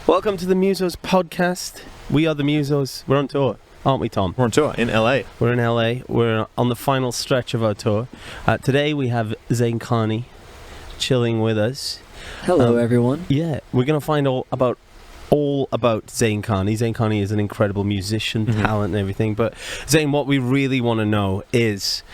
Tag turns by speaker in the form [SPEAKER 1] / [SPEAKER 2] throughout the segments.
[SPEAKER 1] Welcome to the MUSOS podcast. We are the MUSOS. We're on tour, aren't we, Tom?
[SPEAKER 2] We're on tour in LA.
[SPEAKER 1] We're in LA. We're on the final stretch of our tour. Today we have Zane Carney chilling with us.
[SPEAKER 3] Hello, everyone.
[SPEAKER 1] Yeah, we're going to find all about Zane Carney. Zane Carney is an incredible musician, talent and everything. But Zane, what we really want to know is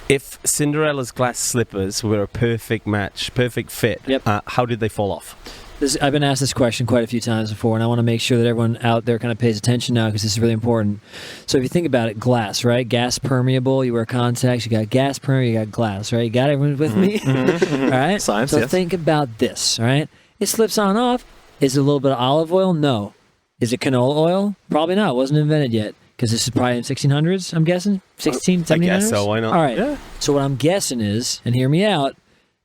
[SPEAKER 1] if Cinderella's glass slippers were a perfect match, perfect fit, how did they fall off?
[SPEAKER 3] I've been asked this question quite a few times before, and I want to make sure that everyone out there kind of pays attention now because this is really important. So if you think about it, glass, right? Gas permeable, you wear contacts, you got gas permeable, you got glass, right? You got everyone with me? All right?
[SPEAKER 2] Science,
[SPEAKER 3] so
[SPEAKER 2] yes.
[SPEAKER 3] Think about this, all right? It slips on and off. Is it a little bit of olive oil? No. Is it canola oil? Probably not. It wasn't invented yet because this is probably in 1600s, I'm guessing? 1700s?
[SPEAKER 1] I guess so. Why not?
[SPEAKER 3] All right.
[SPEAKER 2] Yeah.
[SPEAKER 3] So what I'm guessing is, and hear me out,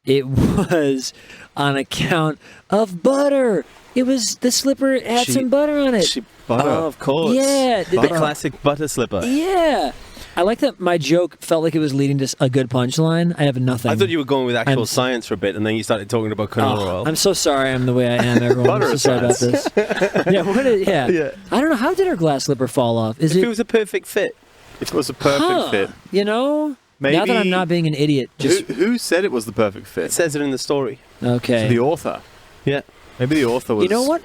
[SPEAKER 3] it was on account of butter. It was the slipper had some butter on it.
[SPEAKER 2] Butter.
[SPEAKER 1] Oh, of course.
[SPEAKER 3] Yeah.
[SPEAKER 1] The classic butter slipper.
[SPEAKER 3] Yeah. I like that my joke felt like it was leading to a good punchline. I have nothing.
[SPEAKER 1] I thought you were going with actual science for a bit, and then you started talking about canola oil.
[SPEAKER 3] I'm so sorry I'm the way I am, everyone. I'm so sorry about this. Yeah. I don't know. How did her glass slipper fall off?
[SPEAKER 1] If it was a perfect fit.
[SPEAKER 2] If it was a perfect fit.
[SPEAKER 3] You know?
[SPEAKER 2] Maybe,
[SPEAKER 3] now that I'm not being an idiot.
[SPEAKER 2] Who said it was the perfect fit?
[SPEAKER 1] It says it in the story.
[SPEAKER 3] Okay.
[SPEAKER 2] So the author.
[SPEAKER 1] Yeah.
[SPEAKER 2] Maybe the author was...
[SPEAKER 3] You know what?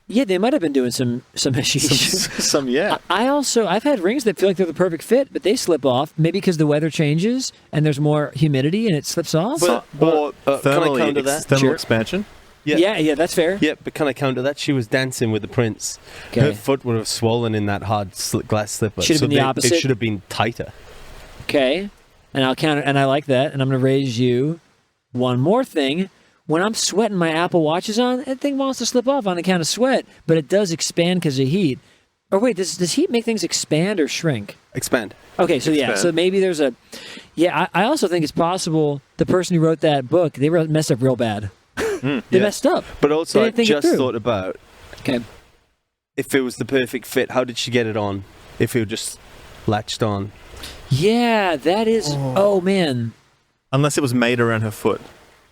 [SPEAKER 3] Yeah, they might have been doing some hashish. I've had rings that feel like they're the perfect fit, but they slip off. Maybe because the weather changes and there's more humidity and it slips off.
[SPEAKER 1] But
[SPEAKER 2] thermal,
[SPEAKER 1] can I counter that?
[SPEAKER 2] Thermal expansion.
[SPEAKER 3] Yeah, that's fair.
[SPEAKER 1] Yeah, but can I counter that? She was dancing with the prince.
[SPEAKER 3] Okay.
[SPEAKER 1] Her foot would have swollen in that hard glass slipper.
[SPEAKER 3] Should have been the opposite.
[SPEAKER 1] It should have been tighter.
[SPEAKER 3] Okay, and I'll counter, and I like that, and I'm going to raise you one more thing. When I'm sweating my Apple Watches on, that thing wants to slip off on account of sweat, but it does expand because of heat. Or wait, does heat make things expand or shrink?
[SPEAKER 1] Expand.
[SPEAKER 3] Okay, so so maybe there's a... Yeah, I also think it's possible the person who wrote that book, they messed up real bad. They messed up.
[SPEAKER 1] But also, I just thought about...
[SPEAKER 3] Okay.
[SPEAKER 1] If it was the perfect fit, how did she get it on? If it just latched on?
[SPEAKER 3] Yeah, that is... Oh, man.
[SPEAKER 2] Unless it was made around her foot.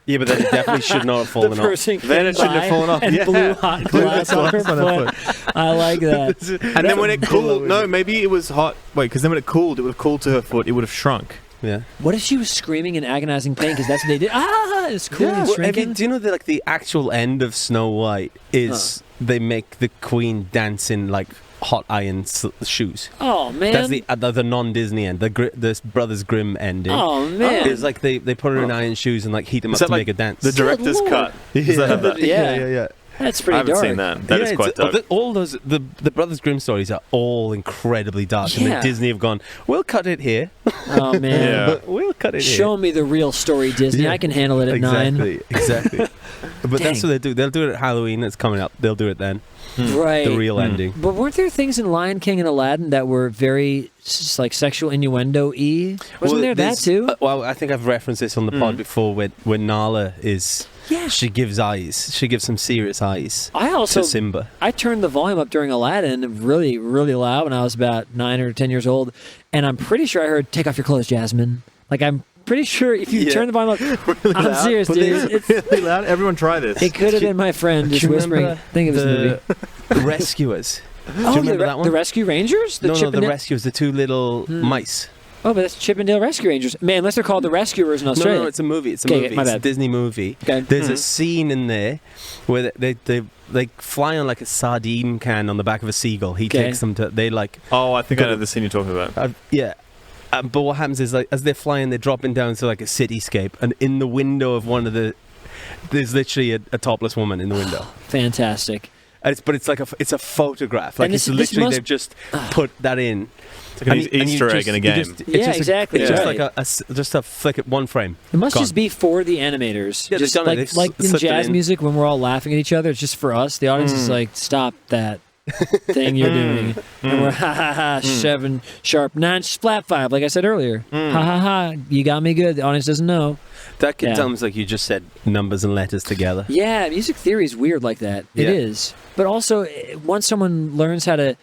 [SPEAKER 1] Yeah, but then it definitely should not have fallen off.
[SPEAKER 3] Then
[SPEAKER 2] it shouldn't have fallen off.
[SPEAKER 3] And blew hot glass on her foot. I like that.
[SPEAKER 2] And then when it cooled... No, maybe it was hot... Wait, because then when it cooled, it would have cooled to her foot. It would have shrunk.
[SPEAKER 1] Yeah.
[SPEAKER 3] What if she was screaming in agonizing pain because that's what they did? It's cool and shrinking.
[SPEAKER 1] Do you know that the actual end of Snow White is they make the queen dance in hot iron shoes?
[SPEAKER 3] Oh man,
[SPEAKER 1] that's the non-Disney end, the Brothers Grimm ending.
[SPEAKER 3] Oh man,
[SPEAKER 1] it's like they put her in iron shoes and heat them up to make a dance.
[SPEAKER 2] The director's cut. Does that have that?
[SPEAKER 3] Yeah. That's pretty dark.
[SPEAKER 2] I haven't seen that. That is quite dark.
[SPEAKER 1] All those the Brothers Grimm stories are all incredibly dark, and then Disney have gone, we'll cut it here.
[SPEAKER 3] Oh man,
[SPEAKER 1] but we'll cut it here.
[SPEAKER 3] Show me the real story, Disney. I can handle it at 9.
[SPEAKER 1] Exactly. But that's what they do. They'll do it at Halloween. That's coming up. They'll do it then.
[SPEAKER 3] Right.
[SPEAKER 1] The real ending.
[SPEAKER 3] But weren't there things in Lion King and Aladdin that were very sexual innuendo-y? Wasn't there that too?
[SPEAKER 1] Well, I think I've referenced this on the pod before when Nala is...
[SPEAKER 3] Yeah.
[SPEAKER 1] She gives eyes. She gives some serious eyes to Simba.
[SPEAKER 3] I turned the volume up during Aladdin really, really loud when I was about 9 or 10 years old, and I'm pretty sure I heard, "Take off your clothes, Jasmine." I'm pretty sure if you turn the volume up...
[SPEAKER 2] Really
[SPEAKER 3] I'm
[SPEAKER 2] loud?
[SPEAKER 3] serious, dude.
[SPEAKER 2] It's really loud. Everyone try this.
[SPEAKER 3] It could have been my friend just whispering. Think of this movie.
[SPEAKER 1] The Rescuers. Do you remember that one?
[SPEAKER 3] The Rescue Rangers?
[SPEAKER 1] No, the Rescuers, the two little mice.
[SPEAKER 3] Oh, but that's Chippendale Rescue Rangers. Man, unless they're called the Rescuers in Australia.
[SPEAKER 1] No, it's a movie. It's a movie.
[SPEAKER 3] My bad.
[SPEAKER 1] It's a Disney movie.
[SPEAKER 3] Okay.
[SPEAKER 1] There's a scene in there where they fly on a sardine can on the back of a seagull. He takes them to...
[SPEAKER 2] Oh, I think I know the scene you're talking about.
[SPEAKER 1] Yeah. But what happens is, as they're flying, they're dropping down to a cityscape, and in the window of one of there's literally a topless woman in the window.
[SPEAKER 3] Fantastic.
[SPEAKER 1] And it's a photograph. They've just put that in.
[SPEAKER 2] It's like an Easter egg in a game.
[SPEAKER 3] Exactly.
[SPEAKER 1] It's just a flick at one frame.
[SPEAKER 3] It must just be for the animators.
[SPEAKER 1] Yeah,
[SPEAKER 3] just like in jazz music, when we're all laughing at each other, it's just for us. The audience is like, stop that thing you're doing. And we're, ha ha ha, 7 sharp 9 flat 5, like I said earlier. Ha ha ha, you got me good. The audience doesn't know.
[SPEAKER 1] That sounds like you just said numbers and letters together.
[SPEAKER 3] Yeah, music theory is weird like that. It is. But also, once someone learns how to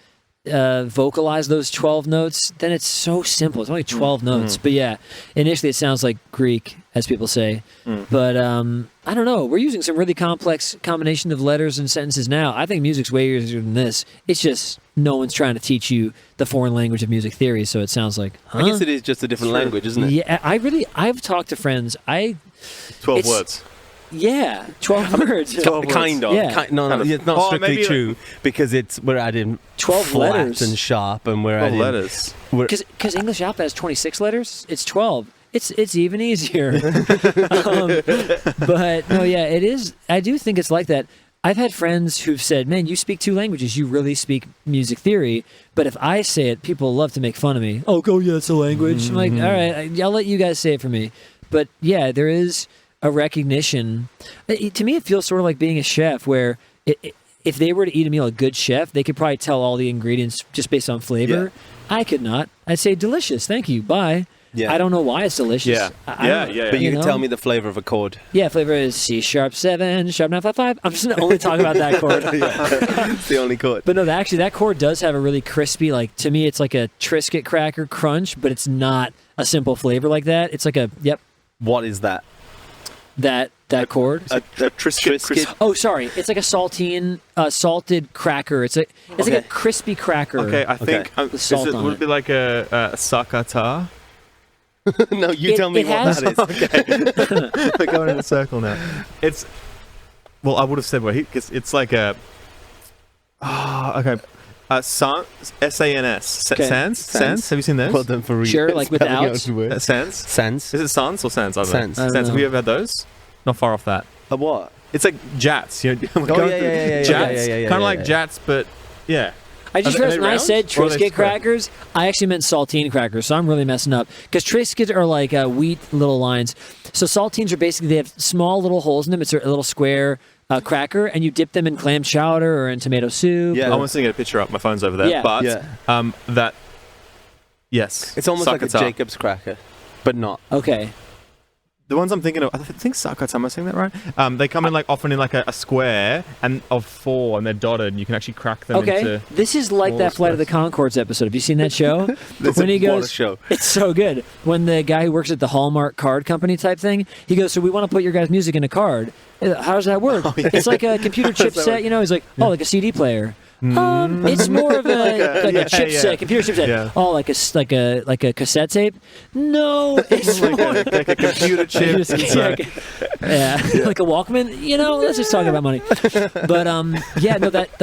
[SPEAKER 3] vocalize those 12 notes, then it's so simple. It's only 12 notes. But yeah, initially it sounds like Greek, as people say. But I don't know. We're using some really complex combination of letters and sentences now. I think music's way easier than this. It's just no one's trying to teach you the foreign language of music theory, so it sounds like, huh?
[SPEAKER 1] I guess it is just a different language, isn't it?
[SPEAKER 3] Yeah, I've talked to friends.
[SPEAKER 2] 12 words.
[SPEAKER 3] Yeah, 12 words.
[SPEAKER 1] 12 kind of.
[SPEAKER 3] Yeah.
[SPEAKER 1] No, it's not strictly
[SPEAKER 2] maybe
[SPEAKER 1] true because we're adding
[SPEAKER 3] 12
[SPEAKER 1] flat
[SPEAKER 3] letters
[SPEAKER 1] and sharp, and we're
[SPEAKER 2] 12
[SPEAKER 1] adding
[SPEAKER 2] letters.
[SPEAKER 3] Because English alphabet has 26 letters. It's 12. It's even easier. But no, yeah, it is. I do think it's like that. I've had friends who've said, man, you speak 2 languages. You really speak music theory. But if I say it, people love to make fun of me. Oh, yeah, it's a language. I'm like, all right, I'll let you guys say it for me. But yeah, there is a recognition. To me, it feels sort of like being a chef where if they were to eat a meal, a good chef, they could probably tell all the ingredients just based on flavor.
[SPEAKER 1] Yeah.
[SPEAKER 3] I could not. I'd say delicious. Thank you. Bye.
[SPEAKER 1] Yeah.
[SPEAKER 3] I don't know why it's delicious.
[SPEAKER 2] Yeah.
[SPEAKER 1] But you can
[SPEAKER 3] know?
[SPEAKER 1] tell me the flavor of a chord.
[SPEAKER 3] Yeah, flavor is C sharp 7, sharp 9 5 5. I'm just going to only talk about that chord.
[SPEAKER 1] It's the only chord.
[SPEAKER 3] But no, actually, that chord does have a really crispy, like, to me, it's like a Triscuit cracker crunch, but it's not a simple flavor like that. It's like
[SPEAKER 1] What is that?
[SPEAKER 3] That chord.
[SPEAKER 2] A Triscuit.
[SPEAKER 3] Oh, sorry. It's like a salted cracker. It's like a crispy cracker.
[SPEAKER 2] Okay, I think
[SPEAKER 3] With salt on
[SPEAKER 2] would
[SPEAKER 3] it.
[SPEAKER 2] it be like a sakata?
[SPEAKER 1] No, you tell me what that is.
[SPEAKER 2] We're going in a circle now. Well, I would have said because it's like a. Sans. S-A-N-S.
[SPEAKER 3] Okay.
[SPEAKER 2] Sans. Have you seen those?
[SPEAKER 1] Well done for reading.
[SPEAKER 3] Sure, like without.
[SPEAKER 2] Sans.
[SPEAKER 1] Sans.
[SPEAKER 2] Is it sans or sans? I don't know.
[SPEAKER 1] Sans.
[SPEAKER 3] I don't
[SPEAKER 2] Sans.
[SPEAKER 3] know.
[SPEAKER 2] Have you ever had those? Not far off that.
[SPEAKER 1] A what?
[SPEAKER 2] It's like jats. You know,
[SPEAKER 1] yeah.
[SPEAKER 2] Jats.
[SPEAKER 1] Yeah,
[SPEAKER 2] Kind of like jats, but yeah.
[SPEAKER 3] I just
[SPEAKER 2] Are they
[SPEAKER 3] realized when I
[SPEAKER 2] round?
[SPEAKER 3] said
[SPEAKER 2] Or are they
[SPEAKER 3] Triscuit
[SPEAKER 2] square?
[SPEAKER 3] crackers, I actually meant saltine crackers, so I'm really messing up. Because Triscuits are like wheat little lines. So saltines are basically, they have small little holes in them. It's a little square cracker, and you dip them in clam chowder or in tomato soup.
[SPEAKER 1] Yeah.
[SPEAKER 2] I want to get a picture up. My phone's over there.
[SPEAKER 3] Yeah.
[SPEAKER 2] But
[SPEAKER 1] Yeah.
[SPEAKER 2] yes.
[SPEAKER 1] It's almost like a
[SPEAKER 2] Sakata.
[SPEAKER 1] Jacob's cracker, but not.
[SPEAKER 3] Okay.
[SPEAKER 2] The ones I'm thinking of, I think sakata, am I saying that right? They come in often in like a square and of 4, and they're dotted, and you can actually crack them
[SPEAKER 3] Okay.
[SPEAKER 2] into...
[SPEAKER 3] This is like that Flight of the Conchords episode. Have you seen that show?
[SPEAKER 1] What a show.
[SPEAKER 3] It's so good. When the guy who works at the Hallmark card company type thing, he goes, so we want to put your guys' music in a card. How does that work? It's like a computer chipset, you know? He's like, like a CD player. It's more of a chipset, computer chipset.
[SPEAKER 2] Yeah.
[SPEAKER 3] Oh, like a cassette tape? No, it's
[SPEAKER 2] like a computer chip. inside.
[SPEAKER 3] like a Walkman. You know, let's just talk about money. But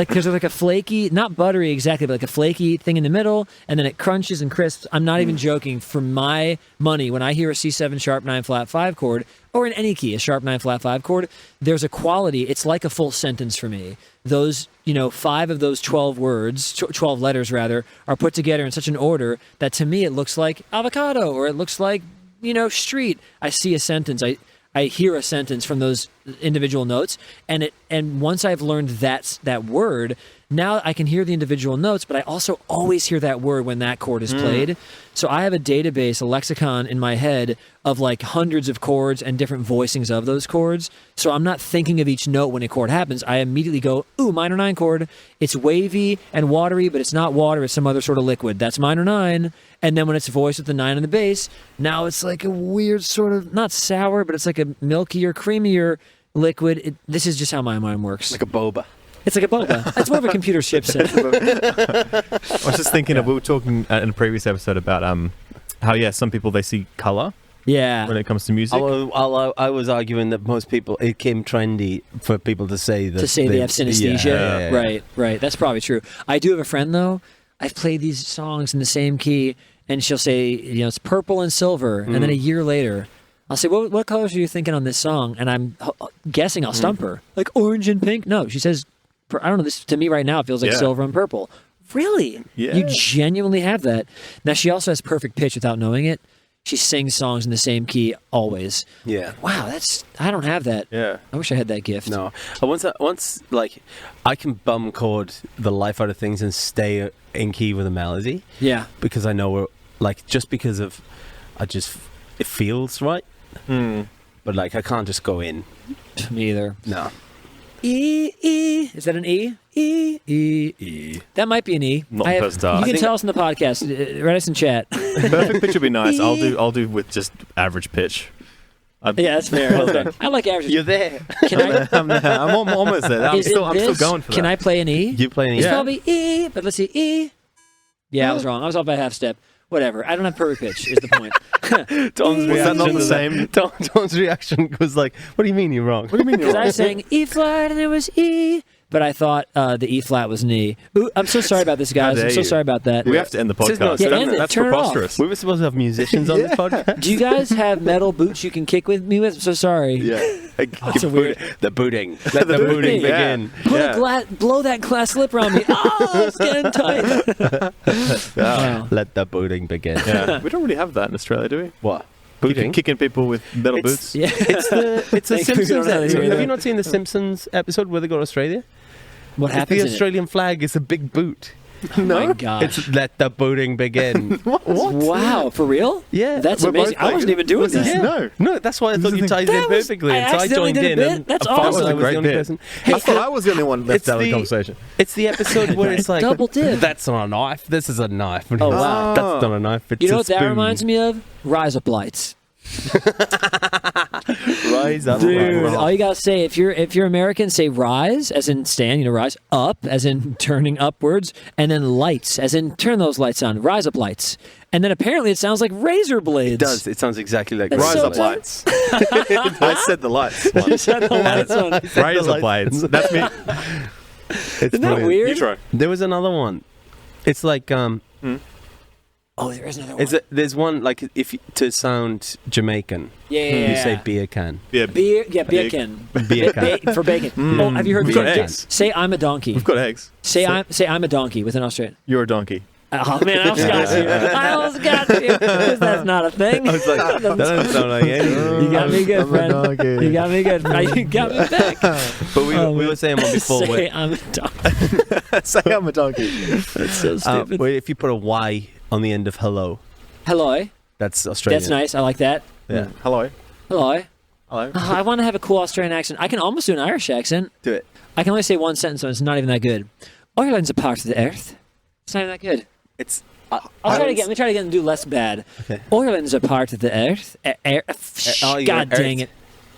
[SPEAKER 3] there's like a flaky, not buttery exactly, but like a flaky thing in the middle, and then it crunches and crisps. I'm not even joking. For my money, when I hear a C7 sharp 9 flat 5 chord, or in any key, a sharp 9 flat 5 chord, there's a quality. It's like a full sentence for me. Those, 5 of those 12 words, 12 letters rather, are put together in such an order that to me it looks like avocado, or it looks like, street. I see a sentence. I hear a sentence from those individual notes, and once I've learned that word, now I can hear the individual notes, but I also always hear that word when that chord is played. So I have a database, a lexicon in my head of like hundreds of chords and different voicings of those chords. So I'm not thinking of each note when a chord happens. I immediately go, ooh, minor 9 chord. It's wavy and watery, but it's not water. It's some other sort of liquid. That's minor 9. And then when it's voiced with the 9 on the bass, now it's like a weird sort of, not sour, but it's like a milkier, creamier liquid. This is just how my mind works.
[SPEAKER 1] Like a boba.
[SPEAKER 3] It's like a boba. It's more of a computer chipset.
[SPEAKER 2] I was just thinking we were talking in a previous episode about how some people, they see color
[SPEAKER 3] Yeah.
[SPEAKER 2] when it comes to music.
[SPEAKER 1] I was arguing that most people, it came trendy for people to say that
[SPEAKER 3] They have synesthesia.
[SPEAKER 1] Yeah.
[SPEAKER 3] Right. That's probably true. I do have a friend, though. I've played these songs in the same key, and she'll say, it's purple and silver. And then a year later, I'll say, what colors are you thinking on this song? And I'm guessing I'll stump her. Like orange and pink? No, she says, I don't know, this to me right now, it feels like silver and purple. Really?
[SPEAKER 2] Yeah.
[SPEAKER 3] You genuinely have that. Now, she also has perfect pitch without knowing it. She sings songs in the same key always.
[SPEAKER 1] Yeah.
[SPEAKER 3] Wow, I don't have that.
[SPEAKER 2] Yeah.
[SPEAKER 3] I wish I had that gift.
[SPEAKER 1] No. Once I can bum chord the life out of things and stay in key with a melody.
[SPEAKER 3] Yeah.
[SPEAKER 1] Because I know just because of, it feels right. But I can't just go in.
[SPEAKER 3] Me either.
[SPEAKER 1] No.
[SPEAKER 3] E. Is that an E? E. That might be an E.
[SPEAKER 2] Not the first time.
[SPEAKER 3] You can tell us in the podcast. Write us in chat.
[SPEAKER 2] Perfect pitch would be nice. I'll do with just average pitch.
[SPEAKER 3] Yeah, that's fair. I like average.
[SPEAKER 1] You're there.
[SPEAKER 3] Can I?
[SPEAKER 2] I'm almost there. I'm still going for that.
[SPEAKER 3] Can I play an E?
[SPEAKER 1] You play an E.
[SPEAKER 3] It's probably E, but let's see, E. Yeah, I was wrong. I was off by a half step. Whatever. I don't have perfect pitch, is the point.
[SPEAKER 1] Tom's
[SPEAKER 2] Was that not the same?
[SPEAKER 1] Tom's reaction was like, what do you mean you're wrong?
[SPEAKER 2] What do you mean you're
[SPEAKER 3] Because
[SPEAKER 2] wrong?
[SPEAKER 3] I sang E flat and it was E, but I thought the E flat was an E. Ooh, I'm so sorry about this, guys. I'm so sorry about that.
[SPEAKER 2] We have to end the podcast.
[SPEAKER 3] Yeah, end it.
[SPEAKER 2] That's
[SPEAKER 3] Turn it off.
[SPEAKER 2] preposterous.
[SPEAKER 1] We were supposed to have musicians on this podcast.
[SPEAKER 3] Do you guys have metal boots you can kick with me with? I'm so sorry.
[SPEAKER 2] Yeah.
[SPEAKER 3] That's a weird.
[SPEAKER 1] The booting. Let the booting begin.
[SPEAKER 3] Blow that glass slip around me. Oh, it's getting tight. Wow.
[SPEAKER 1] Let the booting begin.
[SPEAKER 2] Yeah. We don't really have that in Australia, do we?
[SPEAKER 1] What? Booting?
[SPEAKER 2] Kicking people with metal boots?
[SPEAKER 3] Yeah.
[SPEAKER 1] It's the
[SPEAKER 3] Thank you.
[SPEAKER 1] Simpsons episode.
[SPEAKER 3] Yeah.
[SPEAKER 1] Have you not seen the Simpsons episode where they go to Australia?
[SPEAKER 3] What happens?
[SPEAKER 1] The Australian flag is a big boot.
[SPEAKER 3] Oh my gosh.
[SPEAKER 1] It's let the booting begin.
[SPEAKER 2] What?
[SPEAKER 3] Wow, for real?
[SPEAKER 1] Yeah.
[SPEAKER 3] That's
[SPEAKER 2] We're
[SPEAKER 3] amazing.
[SPEAKER 2] both
[SPEAKER 3] I wasn't even doing
[SPEAKER 2] was this-
[SPEAKER 3] that.
[SPEAKER 2] No.
[SPEAKER 1] That's why I thought you tied it in
[SPEAKER 3] That was-
[SPEAKER 1] perfectly.
[SPEAKER 3] I
[SPEAKER 1] And so I
[SPEAKER 3] accidentally
[SPEAKER 1] joined
[SPEAKER 3] did a
[SPEAKER 1] in.
[SPEAKER 3] bit.
[SPEAKER 1] And
[SPEAKER 3] That's
[SPEAKER 1] I thought
[SPEAKER 3] awesome.
[SPEAKER 1] I was
[SPEAKER 2] Great
[SPEAKER 1] the only
[SPEAKER 2] bit.
[SPEAKER 1] person.
[SPEAKER 2] I thought I was the only one left
[SPEAKER 1] It's
[SPEAKER 2] out of the
[SPEAKER 1] the-
[SPEAKER 2] conversation.
[SPEAKER 1] It's the episode where it's like,
[SPEAKER 3] Double dip.
[SPEAKER 1] that's not a knife. This is a knife.
[SPEAKER 3] Oh, wow.
[SPEAKER 1] That's not a knife. It's
[SPEAKER 3] You know
[SPEAKER 1] a
[SPEAKER 3] what that
[SPEAKER 1] spoon.
[SPEAKER 3] reminds me of? Rise Up Lights.
[SPEAKER 1] Rise up.
[SPEAKER 3] Dude,
[SPEAKER 1] Rise up.
[SPEAKER 3] all you gotta say if you're American, say rise as in stand, rise, up as in turning upwards, and then lights as in turn those lights on. Rise up lights. And then apparently it sounds like razor blades.
[SPEAKER 1] It does. It sounds exactly like
[SPEAKER 3] That's
[SPEAKER 2] Rise
[SPEAKER 3] so
[SPEAKER 2] up
[SPEAKER 3] tight.
[SPEAKER 2] lights. I said the lights.
[SPEAKER 3] You said the lights on.
[SPEAKER 2] Razor blades. That's me.
[SPEAKER 3] Isn't that weird?
[SPEAKER 2] You try.
[SPEAKER 1] There was another one. It's like
[SPEAKER 3] Oh, there is another one.
[SPEAKER 1] there's one like if you, to sound Jamaican,
[SPEAKER 3] Yeah.
[SPEAKER 1] you say beer can.
[SPEAKER 2] Yeah.
[SPEAKER 3] beer
[SPEAKER 2] Big.
[SPEAKER 3] can.
[SPEAKER 1] Beer can.
[SPEAKER 3] For bacon. Oh, have you heard
[SPEAKER 2] We've got
[SPEAKER 3] bacon?
[SPEAKER 2] eggs.
[SPEAKER 3] Say I'm a donkey.
[SPEAKER 2] We've got eggs.
[SPEAKER 3] Say I'm a donkey with an Australian.
[SPEAKER 2] You're a donkey.
[SPEAKER 3] Oh man, I almost got you. I almost got you. 'Cause that's not a thing.
[SPEAKER 1] I was like, that doesn't sound like anything.
[SPEAKER 3] You got me good,
[SPEAKER 2] I'm a
[SPEAKER 3] friend.
[SPEAKER 2] donkey.
[SPEAKER 3] You got me good. You got me back.
[SPEAKER 1] But we were saying one before.
[SPEAKER 3] Say
[SPEAKER 1] where,
[SPEAKER 3] I'm a donkey.
[SPEAKER 2] Say I'm a donkey.
[SPEAKER 3] That's so stupid.
[SPEAKER 1] where if you put a Y on the end of hello,
[SPEAKER 3] Hello.
[SPEAKER 1] that's Australian.
[SPEAKER 3] That's nice. I like that.
[SPEAKER 1] Yeah,
[SPEAKER 2] Hello.
[SPEAKER 3] Hello.
[SPEAKER 2] Hello.
[SPEAKER 3] Oh, I want to have a cool Australian accent. I can almost do an Irish accent.
[SPEAKER 1] do it.
[SPEAKER 3] I can only say one sentence, so it's not even that good. Ireland's a part of the earth. It's not even that good.
[SPEAKER 1] It's.
[SPEAKER 3] I'll try to get. Let me try to get and do less bad.
[SPEAKER 1] Okay.
[SPEAKER 3] Ireland's a part of the earth.
[SPEAKER 1] oh, you
[SPEAKER 3] God
[SPEAKER 1] got
[SPEAKER 3] dang
[SPEAKER 1] earth.
[SPEAKER 3] it!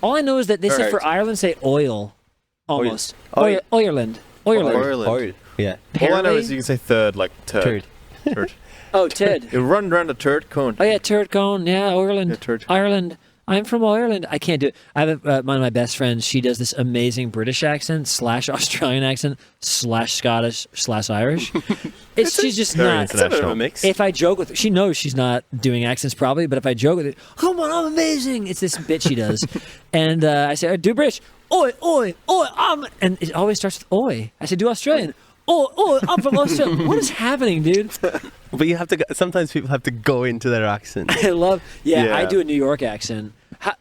[SPEAKER 3] All I know is that they say
[SPEAKER 1] Earth.
[SPEAKER 3] for Ireland, say oil. Almost.
[SPEAKER 1] Oil.
[SPEAKER 3] Ireland. Ireland.
[SPEAKER 2] Ireland.
[SPEAKER 1] Oil. Yeah.
[SPEAKER 2] All I know
[SPEAKER 3] Apparently-
[SPEAKER 2] is you can say third, like turd. Turd.
[SPEAKER 3] Oh, Ted.
[SPEAKER 2] You run around a turd cone.
[SPEAKER 3] Oh yeah, turd cone. Yeah, Ireland.
[SPEAKER 2] Yeah, turd.
[SPEAKER 3] Ireland. I'm from Ireland. I can't do it. I have one of my best friends. She does this amazing British accent / Australian accent / Scottish / Irish. She's just
[SPEAKER 2] very
[SPEAKER 3] not.
[SPEAKER 1] It's a bit of a
[SPEAKER 2] International.
[SPEAKER 1] mix.
[SPEAKER 3] If I joke with her, she knows she's not doing accents probably, but if I joke with her, come on, I'm amazing. It's this bit she does. And I say, do British. Oi, oi, oi, and it always starts with oi. I say, do Australian. Oh, I'm from Australia. What is happening, dude?
[SPEAKER 1] But you have to. Sometimes people have to go into their accent.
[SPEAKER 3] I love. Yeah,
[SPEAKER 2] Yeah.
[SPEAKER 3] I do a New York accent.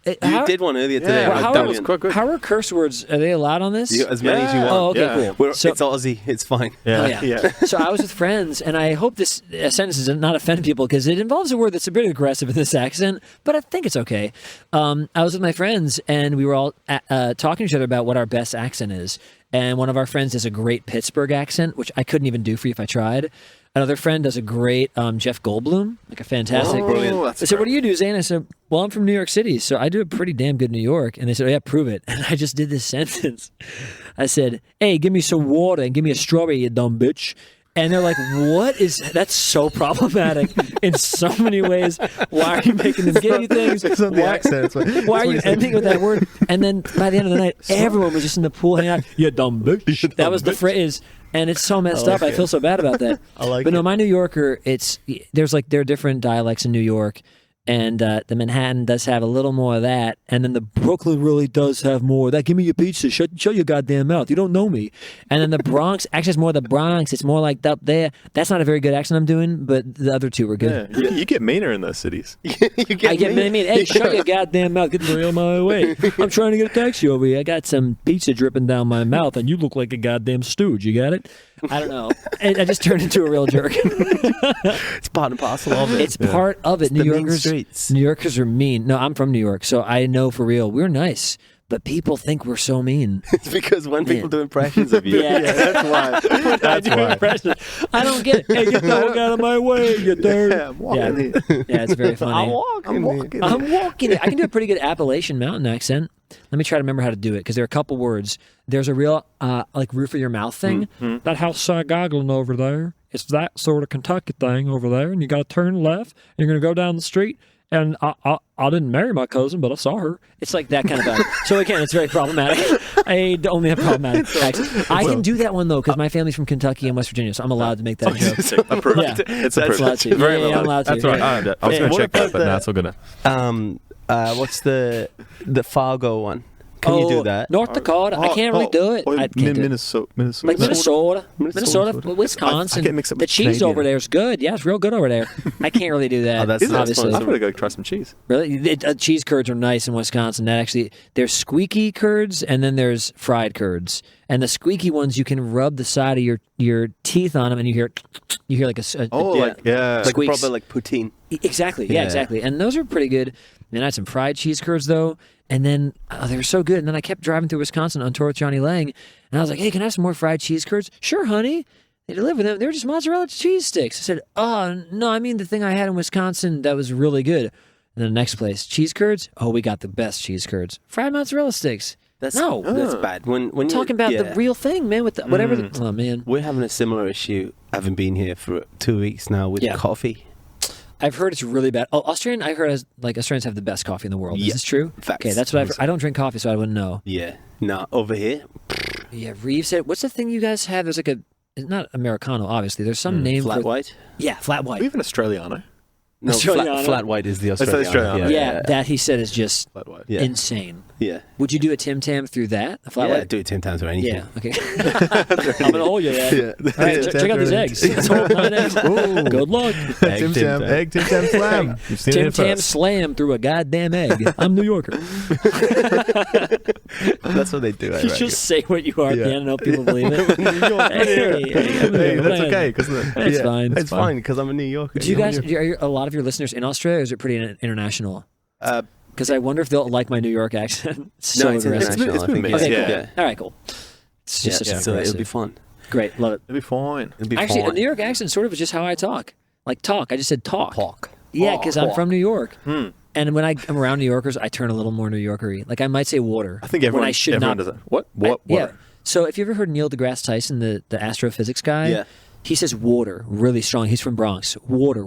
[SPEAKER 1] You did one earlier today.
[SPEAKER 2] Yeah,
[SPEAKER 1] like
[SPEAKER 3] how,
[SPEAKER 2] that
[SPEAKER 1] Damian.
[SPEAKER 2] was quite good.
[SPEAKER 3] how are curse words? Are they allowed on this?
[SPEAKER 1] As many as you want.
[SPEAKER 3] Oh, okay,
[SPEAKER 2] Yeah.
[SPEAKER 3] cool. So,
[SPEAKER 1] It's Aussie. It's fine.
[SPEAKER 2] Yeah.
[SPEAKER 3] Oh, yeah.
[SPEAKER 2] yeah.
[SPEAKER 3] so I was with friends, and I hope this sentence does not offend people because it involves a word that's a bit aggressive in this accent, but I think it's okay. I was with my friends, and we were all talking to each other about what our best accent is. And one of our friends does a great Pittsburgh accent, which I couldn't even do for you if I tried. Another friend does a great Jeff Goldblum, like a fantastic.
[SPEAKER 2] Oh, brilliant. That's
[SPEAKER 3] I said,
[SPEAKER 2] great.
[SPEAKER 3] "What do you do, Zane?" I said, "Well, I'm from New York City, so I do a pretty damn good New York." And they said, "Oh yeah, prove it." And I just did this sentence. I said, "Hey, give me some water and give me a strawberry, you dumb bitch." And they're like, "What is that's so problematic in so many ways? Why are you making them give you things?
[SPEAKER 2] It's not the accent.
[SPEAKER 3] Why are you ending with that word?" And then by the end of the night, everyone was just in the pool hanging out. You dumb bitch. That was the phrase. And it's so messed up. I feel so bad about that.
[SPEAKER 1] I like
[SPEAKER 3] but no,
[SPEAKER 1] it.
[SPEAKER 3] my New Yorker, there are different dialects in New York, and the Manhattan does have a little more of that, and then the Brooklyn really does have more of that. Give me your pizza. Shut your goddamn mouth. You don't know me. And then the Bronx, actually, it's more the Bronx. It's more like up there. That's not a very good accent I'm doing, but the other two were good.
[SPEAKER 2] Yeah. You get meaner in those cities.
[SPEAKER 3] I get mean. Hey, shut your goddamn mouth. Get the hell my way. I'm trying to get a taxi over here. I got some pizza dripping down my mouth, and you look like a goddamn stooge. You got it? I don't know. I just turned into a real jerk.
[SPEAKER 1] It's part and parcel of it.
[SPEAKER 3] It's part of it.
[SPEAKER 1] the mean
[SPEAKER 3] New Yorkers
[SPEAKER 1] streets.
[SPEAKER 3] are mean. No, I'm from New York, so I know for real. We're nice. but people think we're so mean.
[SPEAKER 1] It's because when people do impressions of you.
[SPEAKER 3] Yeah.
[SPEAKER 2] That's why. That's why.
[SPEAKER 3] Impressions. I don't get it. Hey, get the fuck out of my way, you dirt.
[SPEAKER 2] Yeah, I'm walking here.
[SPEAKER 3] Yeah, it's very funny.
[SPEAKER 2] I'm walking.
[SPEAKER 3] I'm walking it. I can do a pretty good Appalachian Mountain accent. Let me try to remember how to do it, because there are a couple words. There's a real, like, roof of your mouth thing.
[SPEAKER 2] Mm-hmm.
[SPEAKER 3] That house goggling over there. It's that sort of Kentucky thing over there, and you got to turn left, and you're going to go down the street, and I didn't marry my cousin, but I saw her. It's like that kind of vibe. So, again, it's very problematic. I only have problematic accents. I can do that one, though, because my family's from Kentucky and West Virginia, so I'm allowed to make that joke.
[SPEAKER 2] Approved.
[SPEAKER 3] Yeah.
[SPEAKER 2] It's
[SPEAKER 3] That's
[SPEAKER 2] approved.
[SPEAKER 3] allowed to.
[SPEAKER 2] Very
[SPEAKER 3] Yeah,
[SPEAKER 2] well.
[SPEAKER 3] I'm allowed to.
[SPEAKER 2] That's right.
[SPEAKER 3] Yeah.
[SPEAKER 2] I was going to
[SPEAKER 1] What
[SPEAKER 2] check that,
[SPEAKER 1] about
[SPEAKER 2] but now it's all good.
[SPEAKER 1] What's the Fargo one? Can you do that?
[SPEAKER 3] North Dakota. I can't really do it. I can't do it.
[SPEAKER 2] Minnesota.
[SPEAKER 3] Like Minnesota, Wisconsin.
[SPEAKER 2] I get mixed up
[SPEAKER 3] the
[SPEAKER 2] with
[SPEAKER 3] cheese
[SPEAKER 2] Canadian.
[SPEAKER 3] over there is good. Yeah, it's real good over there. I can't really do that.
[SPEAKER 1] Oh, that's
[SPEAKER 3] obviously.
[SPEAKER 2] I'm going to go try some cheese.
[SPEAKER 3] Really, cheese curds are nice in Wisconsin. That actually, there's squeaky curds and then there's fried curds. And the squeaky ones, you can rub the side of your teeth on them, and you hear like a
[SPEAKER 2] yeah.
[SPEAKER 1] Like
[SPEAKER 3] squeaks.
[SPEAKER 1] probably like poutine.
[SPEAKER 3] Exactly. Yeah,
[SPEAKER 1] Yeah.
[SPEAKER 3] exactly. And those are pretty good. Then I had some fried cheese curds though, and then they were so good. And then I kept driving through Wisconsin on tour with Johnny Lang, and I was like, "Hey, can I have some more fried cheese curds?" "Sure, honey." They delivered them. They were just mozzarella cheese sticks. I said, "Oh no, I mean the thing I had in Wisconsin that was really good." And then the next place, cheese curds. "Oh, we got the best cheese curds. Fried mozzarella sticks."
[SPEAKER 1] That's bad. When
[SPEAKER 3] I'm talking about the real thing, man. With the, whatever. Oh man,
[SPEAKER 1] we're having a similar issue. I haven't been here for 2 weeks now with coffee.
[SPEAKER 3] I've heard it's really bad. Oh, Australian. I heard Australians have the best coffee in the world. Is this true?
[SPEAKER 1] Facts.
[SPEAKER 3] Okay, that's what I've heard. I don't drink coffee, so I wouldn't know.
[SPEAKER 1] Yeah. No, over here.
[SPEAKER 3] Yeah, Reeves said, what's the thing you guys have? There's like it's not Americano, obviously. There's some name
[SPEAKER 1] Flat
[SPEAKER 3] for
[SPEAKER 1] white?
[SPEAKER 3] Yeah, flat white.
[SPEAKER 2] We have an Australiano.
[SPEAKER 1] No,
[SPEAKER 3] Australiano.
[SPEAKER 1] flat white is the
[SPEAKER 2] That's the
[SPEAKER 1] Australiano.
[SPEAKER 2] Australiano.
[SPEAKER 3] Yeah, that he said is just
[SPEAKER 2] Flat white.
[SPEAKER 1] Yeah.
[SPEAKER 3] insane.
[SPEAKER 1] Yeah.
[SPEAKER 3] Would you do a Tim Tam through that? A flat
[SPEAKER 1] Yeah,
[SPEAKER 3] white?
[SPEAKER 1] do it 10 times or anything.
[SPEAKER 3] Yeah, okay. I'm going to hold you, yeah. All right, check out these eggs. Let's hold 9 eggs. Good luck.
[SPEAKER 2] Tim Tam. Egg Tim Tam Slam. You've seen
[SPEAKER 3] Tim
[SPEAKER 2] it
[SPEAKER 3] Tam
[SPEAKER 2] first.
[SPEAKER 3] slam through a goddamn egg. I'm New Yorker.
[SPEAKER 1] That's what they do. I
[SPEAKER 3] You
[SPEAKER 1] reckon.
[SPEAKER 3] just say what you are at the end and hope people believe it.
[SPEAKER 2] Hey, that's okay. Cause
[SPEAKER 3] It's fine.
[SPEAKER 1] It's fine because I'm a New Yorker.
[SPEAKER 3] Do you guys? Are a lot of your listeners in Australia, or is it pretty international?
[SPEAKER 1] Uh,
[SPEAKER 3] Because I wonder if they'll like my New York accent.
[SPEAKER 1] no, it's
[SPEAKER 3] aggressive.
[SPEAKER 1] international.
[SPEAKER 2] It's
[SPEAKER 1] I
[SPEAKER 2] been
[SPEAKER 1] think.
[SPEAKER 2] mixed,
[SPEAKER 3] Okay, cool.
[SPEAKER 2] yeah.
[SPEAKER 3] All right, cool. It's just such an
[SPEAKER 1] So it'll
[SPEAKER 3] aggressive.
[SPEAKER 1] be fun.
[SPEAKER 3] Great, love it.
[SPEAKER 2] It'll be fine.
[SPEAKER 1] It'll be
[SPEAKER 3] Actually,
[SPEAKER 1] fine.
[SPEAKER 3] a New York accent sort of is just how I talk. Like talk. I just said talk.
[SPEAKER 1] Talk.
[SPEAKER 3] Yeah, because I'm from New York.
[SPEAKER 2] Hmm.
[SPEAKER 3] And when I'm around New Yorkers, I turn a little more New Yorker-y. Like I might say water.
[SPEAKER 2] I think everyone,
[SPEAKER 3] when I should
[SPEAKER 2] everyone
[SPEAKER 3] not.
[SPEAKER 2] does it. What? What?
[SPEAKER 3] Yeah. So if you ever heard Neil deGrasse Tyson, the astrophysics guy,
[SPEAKER 1] Yeah.
[SPEAKER 3] he says water really strong. He's from Bronx. Water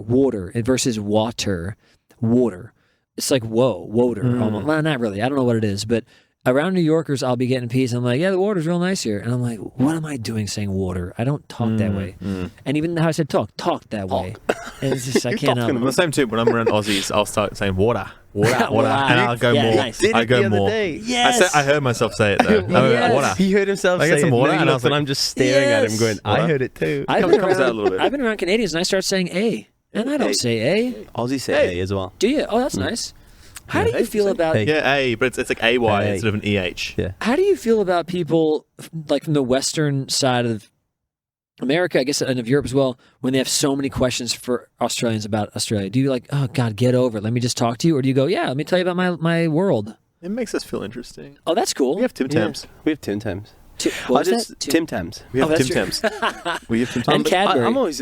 [SPEAKER 3] versus water. It's like whoa, water. Almost. Well, not really. I don't know what it is, but around New Yorkers, I'll be getting peace. I'm like, yeah, the water's real nice here, and I'm like, what am I doing saying water? I don't talk that way. And even how I said talk that way. And it's just I can't.
[SPEAKER 2] I'm the same too. When I'm around Aussies, I'll start saying water, and
[SPEAKER 3] Water.
[SPEAKER 2] I'll go
[SPEAKER 3] Yeah,
[SPEAKER 2] more.
[SPEAKER 3] nice.
[SPEAKER 1] Did
[SPEAKER 2] I
[SPEAKER 1] it
[SPEAKER 2] go
[SPEAKER 1] the other
[SPEAKER 2] more.
[SPEAKER 1] day.
[SPEAKER 3] Yes.
[SPEAKER 2] I heard myself say it though.
[SPEAKER 3] Yes.
[SPEAKER 2] Water.
[SPEAKER 1] He heard himself
[SPEAKER 2] I
[SPEAKER 1] say
[SPEAKER 2] get some
[SPEAKER 1] it,
[SPEAKER 2] water,
[SPEAKER 1] and,
[SPEAKER 2] and I
[SPEAKER 1] I
[SPEAKER 2] was like,
[SPEAKER 1] I'm just staring at him, going, "I
[SPEAKER 2] Water.
[SPEAKER 1] heard it too."
[SPEAKER 3] I've
[SPEAKER 2] Comes out a little bit.
[SPEAKER 3] I've been around Canadians, and I start saying A, and I don't say A.
[SPEAKER 1] Aussies say A as well.
[SPEAKER 3] Do you? Oh, that's nice. How do you feel about?
[SPEAKER 1] Hey.
[SPEAKER 2] Yeah, A, but it's like AY
[SPEAKER 1] Hey.
[SPEAKER 2] instead of an EH.
[SPEAKER 1] Yeah.
[SPEAKER 3] How do you feel about people like from the western side of America, I guess, and of Europe as well, when they have so many questions for Australians about Australia? Do you like, oh God, get over it, let me just talk to you, or do you go, yeah, let me tell you about my world?
[SPEAKER 2] It makes us feel interesting.
[SPEAKER 3] Oh, that's cool.
[SPEAKER 2] We have Tim Tams.
[SPEAKER 1] We have Tim Tams.
[SPEAKER 3] What was that?
[SPEAKER 1] Tim Tams.
[SPEAKER 2] We have
[SPEAKER 3] Oh,
[SPEAKER 2] Tim
[SPEAKER 3] that's
[SPEAKER 2] Tams. We have Tim
[SPEAKER 3] And
[SPEAKER 2] Tams.
[SPEAKER 3] Cadbury.
[SPEAKER 1] I'm always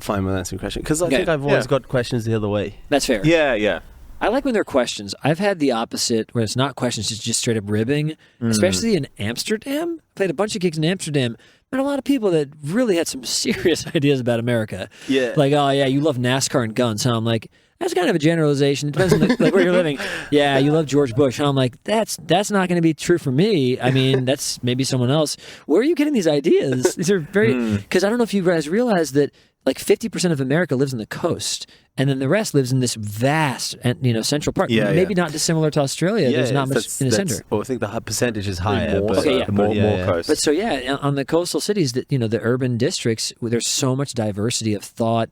[SPEAKER 1] fine with answering questions because I
[SPEAKER 3] Okay.
[SPEAKER 1] think I've always
[SPEAKER 2] Yeah.
[SPEAKER 1] got questions the other way.
[SPEAKER 3] That's fair.
[SPEAKER 2] Yeah.
[SPEAKER 3] I like when they're questions. I've had the opposite, where it's not questions, it's just straight up ribbing, especially in Amsterdam. Played a bunch of gigs in Amsterdam. Met a lot of people that really had some serious ideas about America.
[SPEAKER 1] Yeah.
[SPEAKER 3] Like, oh, yeah, you love NASCAR and guns, huh? I'm like, that's kind of a generalization. It depends on like where you're living. Yeah, you love George Bush. Huh? I'm like, that's not going to be true for me. I mean, that's maybe someone else. Where are you getting these ideas? These are very... Because I don't know if you guys realize that like 50% of America lives on the coast, and then the rest lives in this vast, central part.
[SPEAKER 2] Yeah,
[SPEAKER 3] Maybe not dissimilar to Australia. There's not much in the center.
[SPEAKER 1] Well, I think the percentage is higher.
[SPEAKER 2] More,
[SPEAKER 1] But,
[SPEAKER 3] Okay, yeah.
[SPEAKER 2] more
[SPEAKER 1] yeah.
[SPEAKER 2] coast.
[SPEAKER 3] But so yeah, on the coastal cities, that the urban districts, there's so much diversity of thought,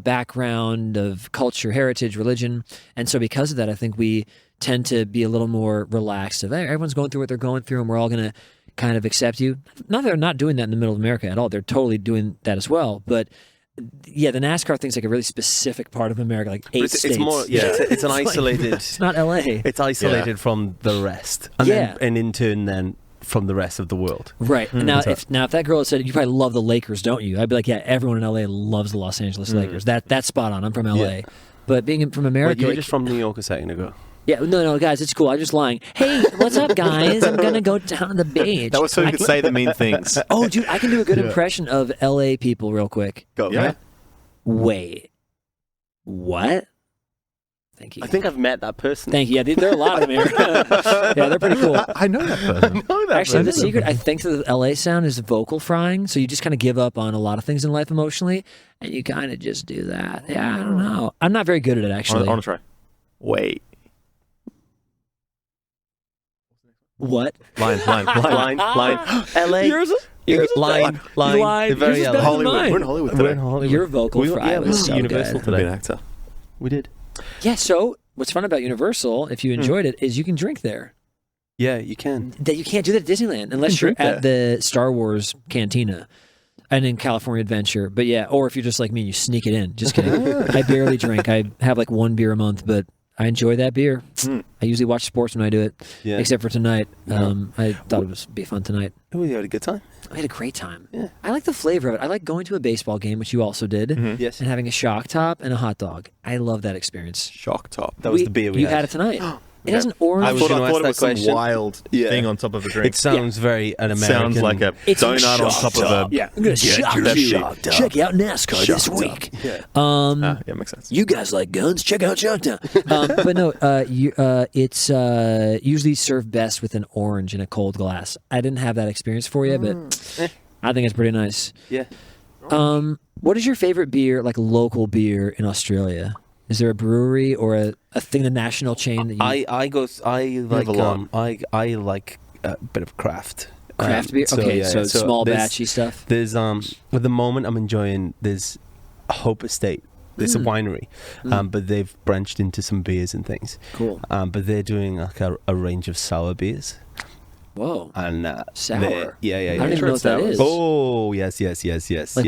[SPEAKER 3] background, of culture, heritage, religion, and so because of that, I think we tend to be a little more relaxed. Of everyone's going through what they're going through, and we're all going to kind of accept you. Not that they're not doing that in the middle of America at all. They're totally doing that as well, but yeah, the NASCAR thing's like a really specific part of America, like 8 states.
[SPEAKER 1] It's more, it's an isolated.
[SPEAKER 3] It's not LA.
[SPEAKER 1] It's isolated from the rest, and then in turn, then from the rest of the world.
[SPEAKER 3] Right. Now, if that girl had said, "You probably love the Lakers, don't you?" I'd be like, "Yeah, everyone in LA loves the Los Angeles Lakers." That's spot on. I'm from LA,
[SPEAKER 1] Yeah.
[SPEAKER 3] but being from America,
[SPEAKER 1] Wait, you were just from New York a second ago.
[SPEAKER 3] yeah, no, guys, it's cool. I'm just lying. Hey, what's up, guys? I'm gonna go down to the beach.
[SPEAKER 2] That was so you could say the mean things.
[SPEAKER 3] Oh, dude, I can do a good impression of LA people real quick.
[SPEAKER 1] Go.
[SPEAKER 2] Yeah.
[SPEAKER 3] Wait, what? Thank you.
[SPEAKER 1] I think I've met that person.
[SPEAKER 3] Thank you. Yeah, there are a lot of them here. Yeah, they're pretty cool.
[SPEAKER 2] I know that person.
[SPEAKER 3] Actually, the secret, I think, to the LA sound is vocal frying. So you just kind of give up on a lot of things in life emotionally, and you kind of just do that. Yeah, I don't know. I'm not very good at it, actually.
[SPEAKER 2] I want to try. Wait.
[SPEAKER 1] What?
[SPEAKER 2] Line.
[SPEAKER 1] LA.
[SPEAKER 3] Yours
[SPEAKER 1] line.
[SPEAKER 3] Line.
[SPEAKER 1] Very
[SPEAKER 3] Yours is
[SPEAKER 1] LA.
[SPEAKER 3] better than
[SPEAKER 2] Hollywood.
[SPEAKER 3] mine.
[SPEAKER 2] We're in Hollywood today.
[SPEAKER 1] We're in Hollywood.
[SPEAKER 3] Your vocal fry was so
[SPEAKER 1] Universal
[SPEAKER 3] good.
[SPEAKER 2] Be an
[SPEAKER 1] today.
[SPEAKER 2] actor.
[SPEAKER 1] We did.
[SPEAKER 3] Yeah, so what's fun about Universal, if you enjoyed it, is you can drink there.
[SPEAKER 1] Yeah, you can.
[SPEAKER 3] That you can't do that at Disneyland unless you're
[SPEAKER 2] drink
[SPEAKER 3] at the Star Wars Cantina and in California Adventure. But yeah, or if you're just like me and you sneak it in. Just kidding. I barely drink. I have like 1 beer a month, but I enjoy that beer. I usually watch sports when I do it, except for tonight. I thought it would be fun tonight.
[SPEAKER 1] Oh, you had a good time.
[SPEAKER 3] I had a great time.
[SPEAKER 1] Yeah.
[SPEAKER 3] I like the flavor of it. I like going to a baseball game, which you also did,
[SPEAKER 1] Yes.
[SPEAKER 3] and having a shock top and a hot dog. I love that experience.
[SPEAKER 2] Shock top.
[SPEAKER 1] That was the beer we
[SPEAKER 3] You
[SPEAKER 1] had.
[SPEAKER 3] had it tonight. It has an orange.
[SPEAKER 1] I was gonna ask
[SPEAKER 2] it
[SPEAKER 1] that
[SPEAKER 2] was some
[SPEAKER 1] question.
[SPEAKER 2] wild
[SPEAKER 1] Yeah.
[SPEAKER 2] thing on top of a drink.
[SPEAKER 1] It sounds very an American.
[SPEAKER 2] Sounds like a
[SPEAKER 3] It's a
[SPEAKER 2] donut on
[SPEAKER 3] shock
[SPEAKER 2] top of a...
[SPEAKER 3] Yeah, I'm going to shock
[SPEAKER 2] your
[SPEAKER 3] you.
[SPEAKER 2] shocked up.
[SPEAKER 3] Check out NASCAR this
[SPEAKER 1] Shocked
[SPEAKER 3] week.
[SPEAKER 1] up.
[SPEAKER 2] Yeah, makes sense.
[SPEAKER 3] You guys like guns? Check out Shocktown. But no, it's usually served best with an orange in a cold glass. I didn't have that experience for you, but I think it's pretty nice.
[SPEAKER 1] Yeah.
[SPEAKER 3] What is your favorite beer, like local beer in Australia? Is there a brewery or a thing, the national chain that you
[SPEAKER 1] I like a bit of craft.
[SPEAKER 3] craft beer? Okay, so small batchy stuff.
[SPEAKER 1] There's at the moment I'm enjoying. There's Hope Estate. It's a winery, but they've branched into some beers and things.
[SPEAKER 3] Cool.
[SPEAKER 1] But they're doing like a range of sour beers.
[SPEAKER 3] Whoa.
[SPEAKER 1] And
[SPEAKER 3] Sour?
[SPEAKER 1] Yeah.
[SPEAKER 3] I don't even know what that is.
[SPEAKER 1] Oh, yes.
[SPEAKER 3] Like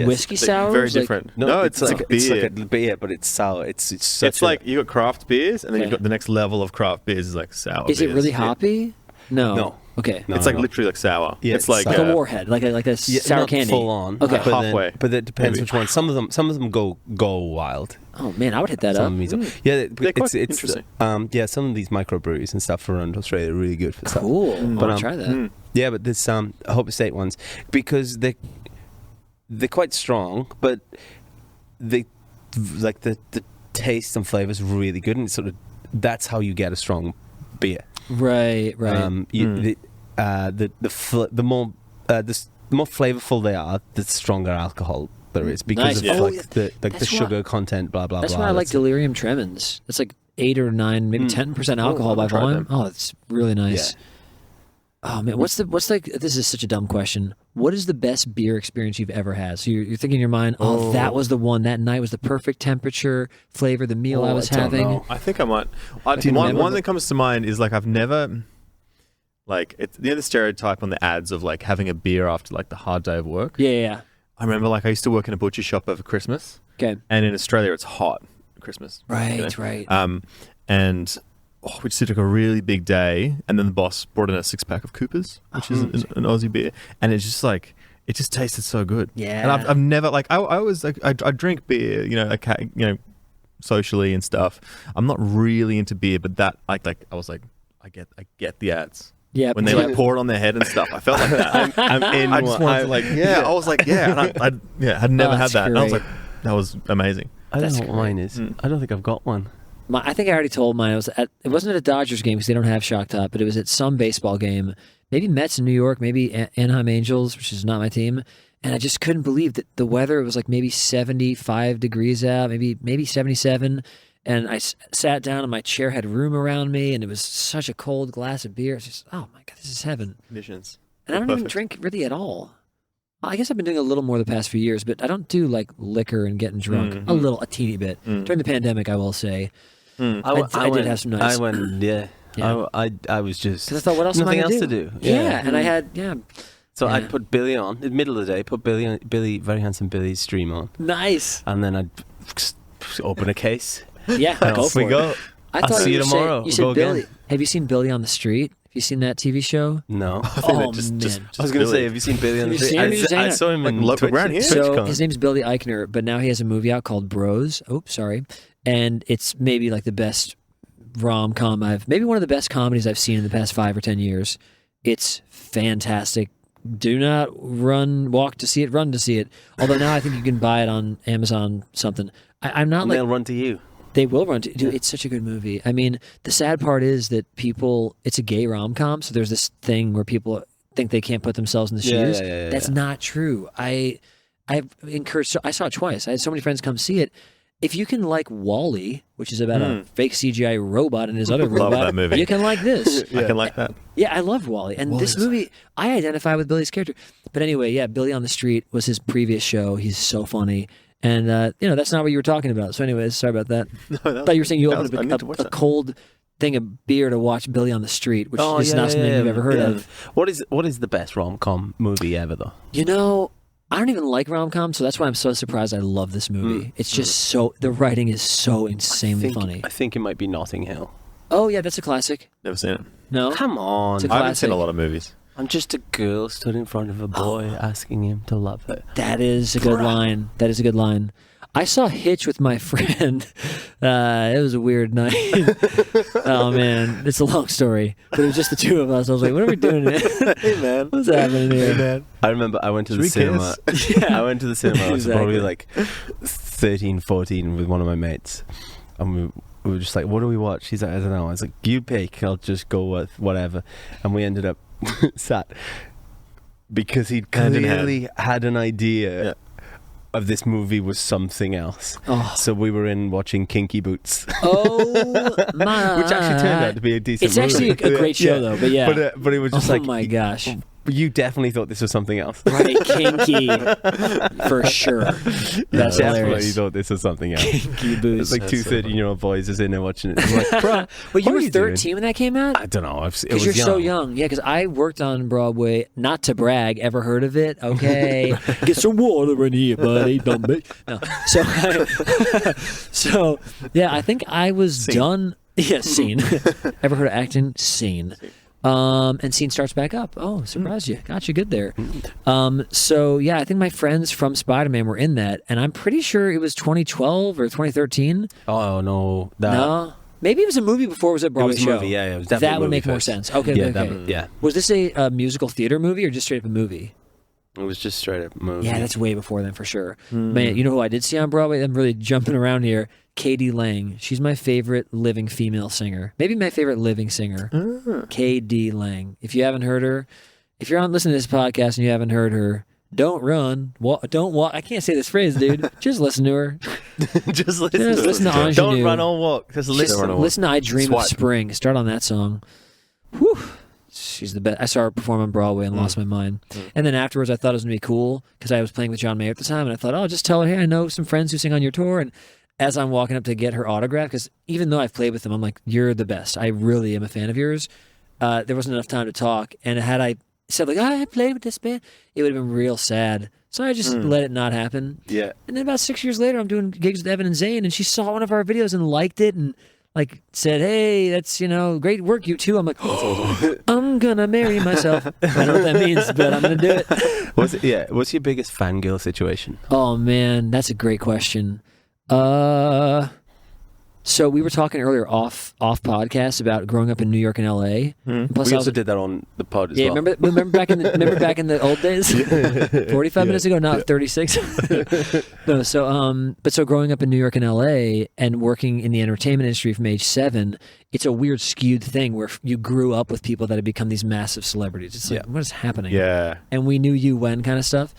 [SPEAKER 3] whiskey
[SPEAKER 2] It's
[SPEAKER 3] sours?
[SPEAKER 2] very
[SPEAKER 3] Like-
[SPEAKER 2] different.
[SPEAKER 1] No,
[SPEAKER 2] it's like a beer.
[SPEAKER 1] It's like a beer, but it's sour. It's such
[SPEAKER 2] It's like you got craft beers, and then
[SPEAKER 3] Okay.
[SPEAKER 2] you've got the next level of craft beers is like sour.
[SPEAKER 3] Is it
[SPEAKER 2] beers.
[SPEAKER 3] really
[SPEAKER 2] Yeah.
[SPEAKER 3] hoppy? No.
[SPEAKER 1] No.
[SPEAKER 3] Okay.
[SPEAKER 1] No.
[SPEAKER 2] It's like literally like sour.
[SPEAKER 1] Yeah,
[SPEAKER 2] it's like
[SPEAKER 3] Like a warhead, like a sour
[SPEAKER 1] not
[SPEAKER 3] candy.
[SPEAKER 1] full on.
[SPEAKER 3] Okay.
[SPEAKER 1] but then-
[SPEAKER 2] Halfway,
[SPEAKER 1] but it depends
[SPEAKER 2] maybe.
[SPEAKER 1] which one. Some of them go wild.
[SPEAKER 3] Oh man, I would hit that
[SPEAKER 1] Some
[SPEAKER 3] up.
[SPEAKER 1] of these are- yeah,
[SPEAKER 2] They're quite
[SPEAKER 1] it's
[SPEAKER 2] interesting.
[SPEAKER 1] yeah, some of these microbreweries and stuff around Australia are really good for stuff.
[SPEAKER 3] Cool. I
[SPEAKER 1] But,
[SPEAKER 3] want to try that.
[SPEAKER 1] Yeah, but this Hope Estate ones because they're quite strong, but they like the taste and flavor is really good, and it's sort of that's how you get a strong beer.
[SPEAKER 3] Right.
[SPEAKER 1] The more flavorful they are, the stronger alcohol there is because
[SPEAKER 3] Nice.
[SPEAKER 1] of
[SPEAKER 3] Oh,
[SPEAKER 1] like
[SPEAKER 3] yeah.
[SPEAKER 1] the
[SPEAKER 3] That's
[SPEAKER 1] sugar content. Blah blah
[SPEAKER 3] That's
[SPEAKER 1] blah.
[SPEAKER 3] why I like delirium tremens. It's like 8 or 9, maybe 10% alcohol by
[SPEAKER 2] I've tried
[SPEAKER 3] volume.
[SPEAKER 2] them.
[SPEAKER 3] Oh, it's really nice. Oh man, what's like? This is such a dumb question. What is the best beer experience you've ever had? So you're thinking in your mind, oh, that was the one. That night was the perfect temperature, flavor, the meal I was having.
[SPEAKER 2] I think I might.
[SPEAKER 1] you remember?
[SPEAKER 2] One that comes to mind is like I've never, like it's the stereotype on the ads of like having a beer after like the hard day of work.
[SPEAKER 3] Yeah.
[SPEAKER 2] I remember like I used to work in a butcher shop over Christmas,
[SPEAKER 3] Okay.
[SPEAKER 2] and in Australia it's hot at Christmas.
[SPEAKER 3] Right.
[SPEAKER 2] And we just took a really big day, and then the boss brought in a 6-pack of Coopers, which is an Aussie beer, and it's just like it just tasted so good.
[SPEAKER 3] Yeah.
[SPEAKER 2] And I've never like I always like I drink beer, socially and stuff. I'm not really into beer, but that like I was like I get the ads.
[SPEAKER 3] Yeah.
[SPEAKER 2] When they like pour it on their head and stuff, I felt like that.
[SPEAKER 1] I'm in.
[SPEAKER 2] I just wanted to like I was like and I'd never had
[SPEAKER 3] that's
[SPEAKER 2] that, and I was
[SPEAKER 3] great.
[SPEAKER 2] like that was amazing.
[SPEAKER 1] I don't
[SPEAKER 3] That's
[SPEAKER 1] know what mine is. I don't think I've got one.
[SPEAKER 3] I think I already told mine. It wasn't at a Dodgers game because they don't have shock top, but it was at some baseball game. Maybe Mets in New York, maybe Anaheim Angels, which is not my team. And I just couldn't believe that the weather was like maybe 75 degrees out, maybe 77. And I sat down and my chair had room around me, and it was such a cold glass of beer. It's just, oh my God, this is heaven.
[SPEAKER 2] Conditions.
[SPEAKER 3] And I don't even drink really at all. I guess I've been doing a little more the past few years, but I don't do like liquor and getting drunk. A teeny bit. During the pandemic, I will say. I did have some nice.
[SPEAKER 1] I went, yeah.
[SPEAKER 3] Yeah.
[SPEAKER 1] I was just
[SPEAKER 3] Because I thought, what else am I
[SPEAKER 1] nothing
[SPEAKER 3] gonna
[SPEAKER 1] else to do.
[SPEAKER 3] Yeah, and I had
[SPEAKER 1] So
[SPEAKER 3] Yeah.
[SPEAKER 1] I'd put Billy on in the middle of the day. Put Billy, Very Handsome Billy's stream on,
[SPEAKER 3] Nice.
[SPEAKER 1] and then I'd open a case.
[SPEAKER 3] Yeah,
[SPEAKER 1] And
[SPEAKER 3] go
[SPEAKER 1] off
[SPEAKER 3] for
[SPEAKER 1] we
[SPEAKER 3] it.
[SPEAKER 1] go.
[SPEAKER 3] I
[SPEAKER 1] I'll
[SPEAKER 3] thought
[SPEAKER 1] see you
[SPEAKER 3] were saying-
[SPEAKER 1] tomorrow.
[SPEAKER 3] You
[SPEAKER 1] We'll
[SPEAKER 3] said
[SPEAKER 1] go
[SPEAKER 3] Billy.
[SPEAKER 1] again.
[SPEAKER 3] Have you seen Billy on the Street? Have you seen that TV show?
[SPEAKER 1] No.
[SPEAKER 3] Oh,
[SPEAKER 2] just
[SPEAKER 3] man.
[SPEAKER 1] I was going to say, have you seen Billy on the
[SPEAKER 3] Have you
[SPEAKER 1] street?
[SPEAKER 3] seen him? He's just
[SPEAKER 1] I
[SPEAKER 3] hanging
[SPEAKER 1] saw him
[SPEAKER 2] Like
[SPEAKER 1] in
[SPEAKER 2] local
[SPEAKER 1] Twitch,
[SPEAKER 2] around here?
[SPEAKER 3] So
[SPEAKER 1] TwitchCon.
[SPEAKER 3] his name's Billy Eichner, but now he has a movie out called Bros. Oh, sorry. And it's maybe like the best rom-com maybe one of the best comedies I've seen in the past 5 or 10 years. It's fantastic. Do not walk to see it, run to see it. Although now I think you can buy it on Amazon something. I'm not
[SPEAKER 1] And
[SPEAKER 3] like
[SPEAKER 1] they'll run to you.
[SPEAKER 3] they will run to. Dude, it's such a good movie. I mean, the sad part is that it's a gay rom-com, so there's this thing where people think they can't put themselves in the
[SPEAKER 1] Yeah,
[SPEAKER 3] shoes.
[SPEAKER 1] yeah.
[SPEAKER 3] That's not true. I've encouraged. I saw it twice. I had so many friends come see it. If you can like Wall-E, which is about a fake CGI robot and his other
[SPEAKER 2] Love
[SPEAKER 3] robot,
[SPEAKER 2] that movie.
[SPEAKER 3] you can like this.
[SPEAKER 2] I can like that.
[SPEAKER 3] Yeah, I love Wall-E. And this movie, I identify with Billy's character. But anyway, yeah, Billy on the Street was his previous show. He's so funny. And, that's not what you were talking about. So anyways, sorry about that. I thought you were saying you opened
[SPEAKER 2] I need to watch
[SPEAKER 3] a
[SPEAKER 2] that.
[SPEAKER 3] cold thing of beer to watch Billy on the Street, which is not something you've ever heard of.
[SPEAKER 1] What is the best rom-com movie ever, though?
[SPEAKER 3] You know, I don't even like rom-coms, so that's why I'm so surprised I love this movie. It's just the writing is so insanely funny.
[SPEAKER 1] I think it might be Notting Hill.
[SPEAKER 3] Oh, yeah, that's a classic.
[SPEAKER 2] Never seen it.
[SPEAKER 3] No?
[SPEAKER 1] Come on.
[SPEAKER 3] It's a
[SPEAKER 2] I haven't seen
[SPEAKER 3] classic.
[SPEAKER 2] a lot of movies.
[SPEAKER 1] I'm just a girl stood in front of a boy asking him to love her.
[SPEAKER 3] That is a good line. That is a good line. I saw Hitch with my friend. It was a weird night. Oh, man. It's a long story. But it was just the two of us. I was like, what are we doing here?
[SPEAKER 2] Hey, man.
[SPEAKER 3] What's happening here?
[SPEAKER 2] man.
[SPEAKER 1] I remember I went to the
[SPEAKER 2] Should we
[SPEAKER 1] cinema.
[SPEAKER 3] Yeah.
[SPEAKER 1] I went to the cinema. I was
[SPEAKER 3] Exactly.
[SPEAKER 1] probably like 13, 14 with one of my mates. And we were just like, what do we watch? He's like, I don't know. I was like, you pick. I'll just go with whatever. And we ended up sat because he'd
[SPEAKER 2] Hand in hand.
[SPEAKER 1] clearly had an idea
[SPEAKER 2] Yeah.
[SPEAKER 1] of this movie was something else.
[SPEAKER 3] Oh,
[SPEAKER 1] So we were in watching Kinky Boots,
[SPEAKER 3] oh my.
[SPEAKER 1] which actually turned out to be a decent
[SPEAKER 3] It's actually
[SPEAKER 1] movie.
[SPEAKER 3] a great show, though. But yeah.
[SPEAKER 1] But it was just
[SPEAKER 3] oh,
[SPEAKER 1] like,
[SPEAKER 3] my gosh.
[SPEAKER 1] you definitely thought this was something else.
[SPEAKER 3] Right, kinky. For sure. That's
[SPEAKER 1] Definitely
[SPEAKER 3] hilarious.
[SPEAKER 1] thought this was something else.
[SPEAKER 3] Kinky
[SPEAKER 1] It's
[SPEAKER 3] boots.
[SPEAKER 1] like
[SPEAKER 2] That's
[SPEAKER 1] two
[SPEAKER 2] so funny.
[SPEAKER 1] 13-year-old boys just in there watching it. I'm like, bruh,
[SPEAKER 3] But you
[SPEAKER 1] what
[SPEAKER 3] were
[SPEAKER 1] are you doing?
[SPEAKER 3] 13 when that came out?
[SPEAKER 1] I don't know. It
[SPEAKER 3] Because
[SPEAKER 1] was
[SPEAKER 3] you're so young. Yeah, because I worked on Broadway, not to brag, ever heard of it? Okay. Get some water in here, buddy. Don't be. No. So, yeah, I think I was done. Yeah, scene. Ever heard of acting? Scene. And scene starts back up. Oh, surprised you. Got you good there. So, yeah, I think my friends from Spider-Man were in that, and I'm pretty sure it was 2012 or 2013.
[SPEAKER 1] Oh, no.
[SPEAKER 3] No. Maybe it was a movie before it was a
[SPEAKER 1] It
[SPEAKER 3] Broadway
[SPEAKER 1] was a
[SPEAKER 3] show.
[SPEAKER 1] movie, yeah. It was definitely
[SPEAKER 3] That
[SPEAKER 1] a
[SPEAKER 3] would
[SPEAKER 1] movie
[SPEAKER 3] make more
[SPEAKER 1] first.
[SPEAKER 3] sense. Okay,
[SPEAKER 1] Yeah,
[SPEAKER 3] okay.
[SPEAKER 1] yeah.
[SPEAKER 3] Was this a musical theater movie or just straight up a movie?
[SPEAKER 1] It was just straight up movie.
[SPEAKER 3] Yeah, that's way before then for sure. Man, you know who I did see on Broadway? I'm really jumping around here. Katie Lang. She's my favorite living female singer. Maybe my favorite living singer. K.D. Lang. If you haven't heard her, if you're on listening to this podcast and you haven't heard her, don't run. Don't walk. I can't say this phrase, dude. Just listen to her.
[SPEAKER 1] Just listen
[SPEAKER 3] Just listen to Ingenue.
[SPEAKER 1] Don't run or walk. Just listen.
[SPEAKER 3] Listen to I Dream
[SPEAKER 2] Swipe.
[SPEAKER 3] of Spring. Start on that song. Whew. She's the best. I saw her perform on Broadway and lost my mind. And then afterwards, I thought it was going to be cool because I was playing with John Mayer at the time. And I thought, oh, just tell her, hey, I know some friends who sing on your tour. And as I'm walking up to get her autograph, because even though I've played with them, I'm like, you're the best. I really am a fan of yours. There wasn't enough time to talk. And had I said, like, I played with this band, it would have been real sad. So I just let it not happen.
[SPEAKER 1] Yeah.
[SPEAKER 3] And then about 6 years later, I'm doing gigs with Evan and Zane, and she saw one of our videos and liked it and like said, hey, that's, great work, you two. I'm like, I'm going to marry myself. I don't know what that means, but I'm going to do it.
[SPEAKER 1] What's your biggest fangirl situation?
[SPEAKER 3] Oh, man, that's a great question. So we were talking earlier off podcast about growing up in New York and LA. Plus
[SPEAKER 1] We
[SPEAKER 3] I
[SPEAKER 1] also
[SPEAKER 3] was,
[SPEAKER 1] did that on the pod as
[SPEAKER 3] yeah,
[SPEAKER 1] well.
[SPEAKER 3] remember back in the old days? 45 minutes ago, not 36. No, so growing up in New York and LA and working in the entertainment industry from age 7, it's a weird skewed thing where you grew up with people that have become these massive celebrities. It's like, what is happening?
[SPEAKER 2] Yeah.
[SPEAKER 3] And we knew you when kind of stuff.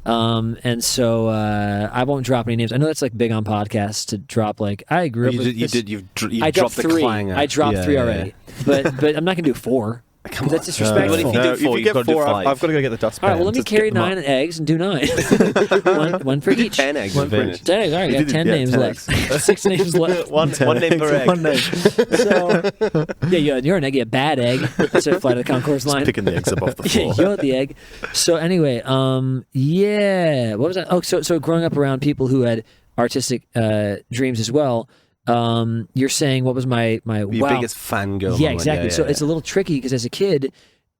[SPEAKER 3] And so I won't drop any names. I know that's like big on podcasts to drop like I grew up with this.
[SPEAKER 1] You
[SPEAKER 3] I
[SPEAKER 1] dropped the
[SPEAKER 3] dropped 3.
[SPEAKER 1] clanger.
[SPEAKER 3] I dropped 3 already. But I'm not gonna do 4.
[SPEAKER 1] Come on.
[SPEAKER 3] That's disrespectful.
[SPEAKER 1] What if you do
[SPEAKER 2] No,
[SPEAKER 1] 4?
[SPEAKER 2] you get
[SPEAKER 1] You've got to do
[SPEAKER 2] 4,
[SPEAKER 1] 5.
[SPEAKER 2] I've got to go get the dustpan.
[SPEAKER 3] All right, well, let me
[SPEAKER 2] to
[SPEAKER 3] carry
[SPEAKER 2] get them
[SPEAKER 3] 9
[SPEAKER 2] up.
[SPEAKER 3] eggs and do 9. one for each.
[SPEAKER 1] 10 eggs.
[SPEAKER 2] One for
[SPEAKER 1] finished.
[SPEAKER 2] each.
[SPEAKER 3] 10 eggs. All right,
[SPEAKER 2] You
[SPEAKER 3] got
[SPEAKER 2] did-
[SPEAKER 3] 10
[SPEAKER 2] yeah,
[SPEAKER 3] names
[SPEAKER 2] 10
[SPEAKER 3] left. 6 names left.
[SPEAKER 1] One name per egg.
[SPEAKER 2] One name.
[SPEAKER 3] So, yeah, you're an egg, a bad egg. That's a Flight of the Conchords line.
[SPEAKER 2] Picking the eggs up off the
[SPEAKER 3] Yeah,
[SPEAKER 2] floor.
[SPEAKER 3] you're the egg. So anyway, yeah. What was that? Oh, so growing up around people who had artistic dreams as well. You're saying what was my
[SPEAKER 1] Your
[SPEAKER 3] wow.
[SPEAKER 1] biggest fangirl.
[SPEAKER 3] Yeah,
[SPEAKER 1] moment.
[SPEAKER 3] exactly. So it's a little tricky because as a kid,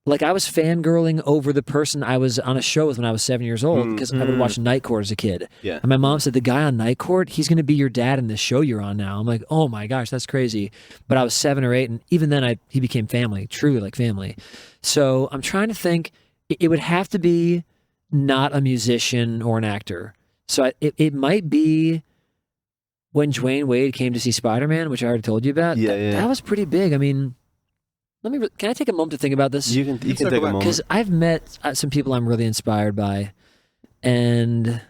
[SPEAKER 3] like I was fangirling over the person I was on a show with when I was 7 years old because I would watch Night Court as a kid.
[SPEAKER 1] Yeah.
[SPEAKER 3] And my mom said, the guy on Night Court, he's going to be your dad in this show you're on now. I'm like, oh my gosh, that's crazy. But I was 7 or 8, and even then he became family, truly like family. So I'm trying to think, it would have to be not a musician or an actor. So it might be when Dwayne Wade came to see Spider-Man, which I already told you about.
[SPEAKER 1] Yeah.
[SPEAKER 3] That was pretty big. I mean, can I take a moment to think about this?
[SPEAKER 1] You can take a moment.
[SPEAKER 3] Because I've met some people I'm really inspired by, and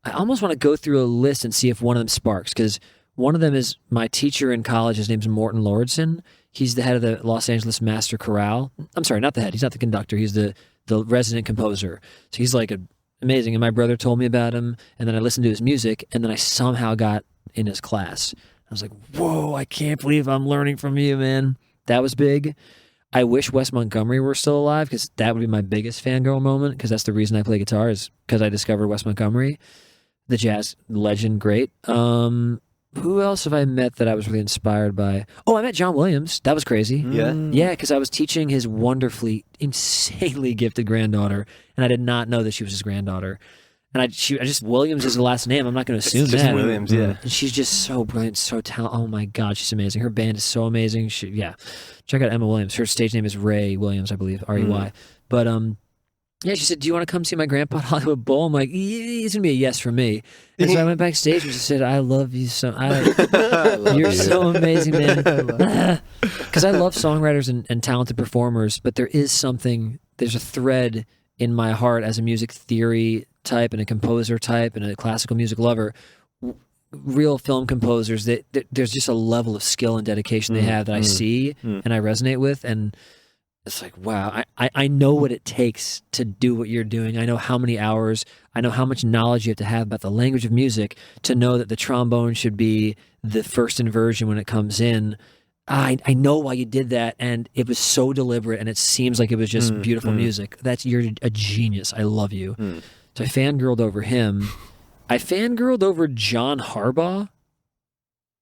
[SPEAKER 3] I almost want to go through a list and see if one of them sparks. Because one of them is my teacher in college. His name's Morton Lordson. He's the head of the Los Angeles Master Chorale. I'm sorry, not the head. He's not the conductor. He's the resident composer. So he's like amazing. And my brother told me about him, and then I listened to his music, and then I somehow got in his class. I was like, whoa, I can't believe I'm learning from you, man. That was big. I wish Wes Montgomery were still alive because that would be my biggest fangirl moment because that's the reason I play guitar is because I discovered Wes Montgomery, the jazz legend, great. Who else have I met that I was really inspired by? Oh, I met John Williams. That was crazy.
[SPEAKER 1] Yeah?
[SPEAKER 3] Yeah, because I was teaching his wonderfully, insanely gifted granddaughter, and I did not know that she was his granddaughter. And I just Williams is the last name. I'm not going to assume
[SPEAKER 1] It's just
[SPEAKER 3] that.
[SPEAKER 1] Williams, yeah.
[SPEAKER 3] And she's just so brilliant, so talented. Oh my God, she's amazing. Her band is so amazing. Check out Emma Williams. Her stage name is Ray Williams, I believe, R-E-Y. But yeah, she said, "Do you want to come see my grandpa at Hollywood Bowl?" I'm like, yeah, "It's gonna be a yes for me." And so I went backstage and she said, "I love you so. You're so amazing, man." Because I love songwriters and talented performers, but there's a thread in my heart as a music theory type and a composer type and a classical music lover, real film composers that there's just a level of skill and dedication they have that I see and I resonate with, and it's like, wow, I know what it takes to do what you're doing. I know how many hours, I know how much knowledge you have to have about the language of music to know that the trombone should be the first inversion when it comes in. I know why you did that, and it was so deliberate, and it seems like it was just beautiful music. You're a genius. I love you. So I fangirled over him. I fangirled over John Harbaugh,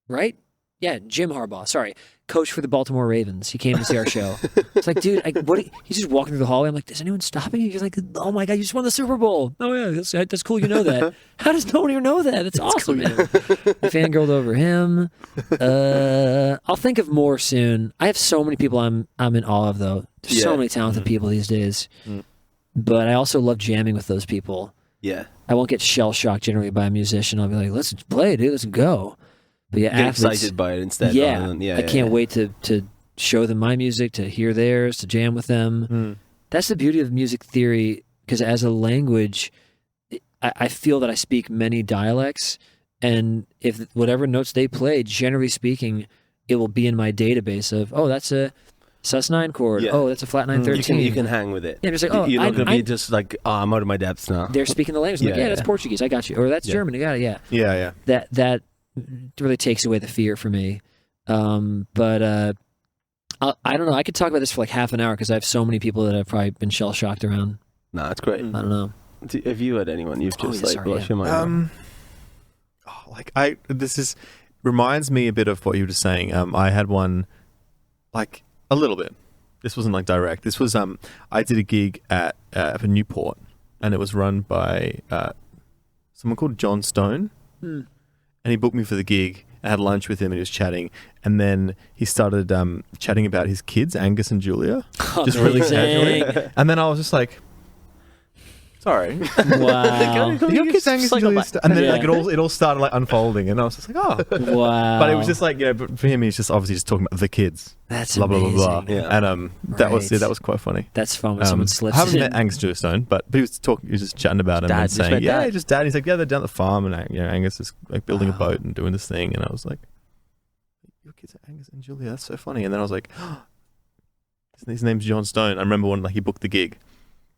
[SPEAKER 3] right? Yeah, Jim Harbaugh. Sorry, coach for the Baltimore Ravens. He came to see our show. It's like, dude, he's just walking through the hallway. I'm like, is anyone stopping you? He's like, oh my God, you just won the Super Bowl. Oh yeah, that's cool. You know that. How does no one even know that? That's awesome, man. I fangirled over him. I'll think of more soon. I have so many people I'm in awe of, though. There's so many talented people these days. But I also love jamming with those people.
[SPEAKER 1] Yeah.
[SPEAKER 3] I won't get shell-shocked generally by a musician. I'll be like, let's play, dude. Let's go. But yeah,
[SPEAKER 1] Get
[SPEAKER 3] athletes,
[SPEAKER 1] excited by it instead.
[SPEAKER 3] Yeah,
[SPEAKER 1] rather than,
[SPEAKER 3] I can't wait to show them my music, to hear theirs, to jam with them. That's the beauty of music theory, because as a language, I feel that I speak many dialects, and if whatever notes they play, generally speaking, it will be in my database of, oh, that's a sus9 chord.
[SPEAKER 1] Yeah.
[SPEAKER 3] Oh, that's a flat 913.
[SPEAKER 1] You can hang with it.
[SPEAKER 3] Yeah, just like, oh,
[SPEAKER 1] you're not going to be just like, oh, I'm out of my depths now.
[SPEAKER 3] They're speaking the language. I'm like,
[SPEAKER 1] Yeah,
[SPEAKER 3] yeah, that's Portuguese. I got you. Or that's German. I got it. Yeah.
[SPEAKER 2] Yeah.
[SPEAKER 3] That really takes away the fear for me. But I don't know. I could talk about this for like half an hour because I have so many people that I've probably been shell shocked around.
[SPEAKER 1] No, that's great.
[SPEAKER 3] I don't know.
[SPEAKER 1] Have you had anyone you've just blushed your mind?
[SPEAKER 2] This reminds me a bit of what you were just saying. I had one, like a little bit. This wasn't like direct. This was I did a gig at Newport, and it was run by someone called John Stone, and he booked me for the gig. I had lunch with him, and he was chatting, and then he started chatting about his kids, Angus and Julia, just really casually. And then I was just like, sorry.
[SPEAKER 3] Wow.
[SPEAKER 2] Your kids, Angus and Julia, and then like it all started like unfolding, and I was just like, oh,
[SPEAKER 3] wow.
[SPEAKER 2] But it was just like, but for him, he's just obviously just talking about the kids.
[SPEAKER 3] That's
[SPEAKER 2] blah,
[SPEAKER 3] amazing.
[SPEAKER 2] blah, blah, blah.
[SPEAKER 1] Yeah.
[SPEAKER 2] And that was quite funny.
[SPEAKER 3] That's fun when someone slips
[SPEAKER 2] I haven't
[SPEAKER 3] in.
[SPEAKER 2] met Angus Julia Stone, but he was just chatting about him
[SPEAKER 1] Dad,
[SPEAKER 2] and
[SPEAKER 1] just
[SPEAKER 2] saying,
[SPEAKER 1] met
[SPEAKER 2] yeah,
[SPEAKER 1] Dad.
[SPEAKER 2] just Dad. He's like, yeah, they're down at the farm, and Angus is like building a boat and doing this thing, and I was like, your kids are Angus and Julia. That's so funny. And then I was like, His name's John Stone. I remember when he booked the gig.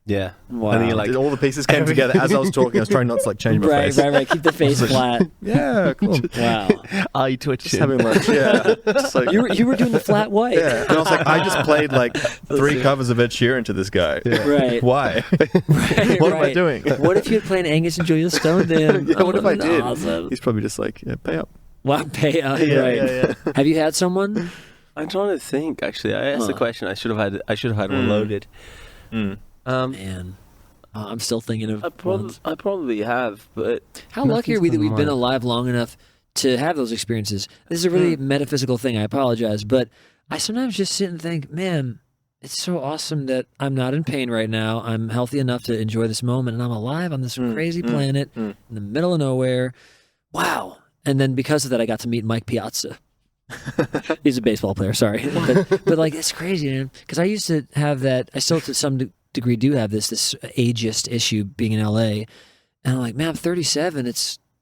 [SPEAKER 1] Yeah.
[SPEAKER 3] Wow.
[SPEAKER 2] And then all the pieces came together as I was talking. I was trying not to change my face.
[SPEAKER 3] Right. Keep the face flat.
[SPEAKER 2] Yeah, cool.
[SPEAKER 3] Wow.
[SPEAKER 1] Eye twitching.
[SPEAKER 2] Just having lunch. Yeah. Just like,
[SPEAKER 3] You were doing the flat white.
[SPEAKER 2] yeah. And I was like, I just played 3 covers of Ed Sheeran to this guy.
[SPEAKER 1] Yeah.
[SPEAKER 3] Right.
[SPEAKER 2] Why?
[SPEAKER 3] Right,
[SPEAKER 2] What am I doing?
[SPEAKER 3] What if you had played Angus and Julia Stone then?
[SPEAKER 2] Yeah, what if I did?
[SPEAKER 3] Awesome.
[SPEAKER 2] He's probably just pay up.
[SPEAKER 3] Wow, pay up.
[SPEAKER 2] Yeah,
[SPEAKER 3] Right.
[SPEAKER 2] yeah.
[SPEAKER 3] Have you had someone?
[SPEAKER 1] I'm trying to think. Actually, I asked the question. I should have had one loaded.
[SPEAKER 2] Mm.
[SPEAKER 3] Man. I'm still thinking of ones.
[SPEAKER 1] I probably have, but
[SPEAKER 3] How lucky are we that we've been
[SPEAKER 1] alive?
[SPEAKER 3] alive long enough to have those experiences? This is a really metaphysical thing. I apologize, but I sometimes just sit and think, man, it's so awesome that I'm not in pain right now. I'm healthy enough to enjoy this moment, and I'm alive on this crazy planet in the middle of nowhere. Wow. And then because of that, I got to meet Mike Piazza. He's a baseball player, sorry. But it's crazy, man. Because I used to have that, I still to some degree do have this ageist issue being in LA. And I'm like, man, I'm 37.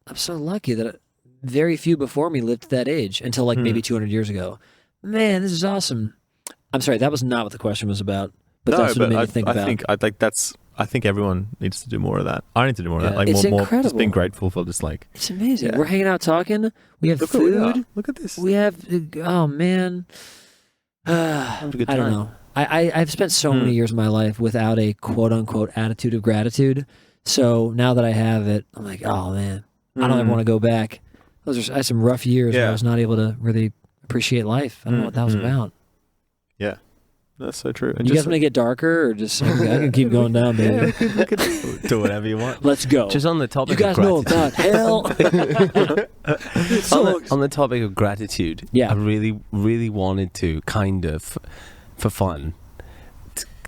[SPEAKER 3] I'm so lucky that very few before me lived to that age until maybe 200 years ago. Man, this is awesome. I'm sorry, that was not what the question was about. But that's what it made me think about.
[SPEAKER 2] I think everyone needs to do more of that. I need to do more of that.
[SPEAKER 3] It's
[SPEAKER 2] more
[SPEAKER 3] incredible.
[SPEAKER 2] just being grateful for just
[SPEAKER 3] It's amazing.
[SPEAKER 2] Yeah.
[SPEAKER 3] We're hanging out talking. We have
[SPEAKER 2] Look where we are.
[SPEAKER 3] food.
[SPEAKER 2] Look at this.
[SPEAKER 3] We have, oh man.
[SPEAKER 1] a good
[SPEAKER 3] I don't
[SPEAKER 1] time.
[SPEAKER 3] know. I've spent so many years of my life without a quote unquote attitude of gratitude. So now that I have it, I'm like, oh man, I don't ever want to go back. I had some rough years where I was not able to really appreciate life. I don't know what that was about.
[SPEAKER 2] Yeah. That's so true. And
[SPEAKER 3] You guys want to get darker or just, okay, I can keep going down, baby.
[SPEAKER 1] do whatever you want.
[SPEAKER 3] Let's go.
[SPEAKER 1] Just on the
[SPEAKER 3] You
[SPEAKER 1] topic
[SPEAKER 3] guys
[SPEAKER 1] of
[SPEAKER 3] know
[SPEAKER 1] gratitude.
[SPEAKER 3] about hell.
[SPEAKER 1] On the topic of gratitude,
[SPEAKER 3] Yeah.
[SPEAKER 1] I really, really wanted to kind of, for fun,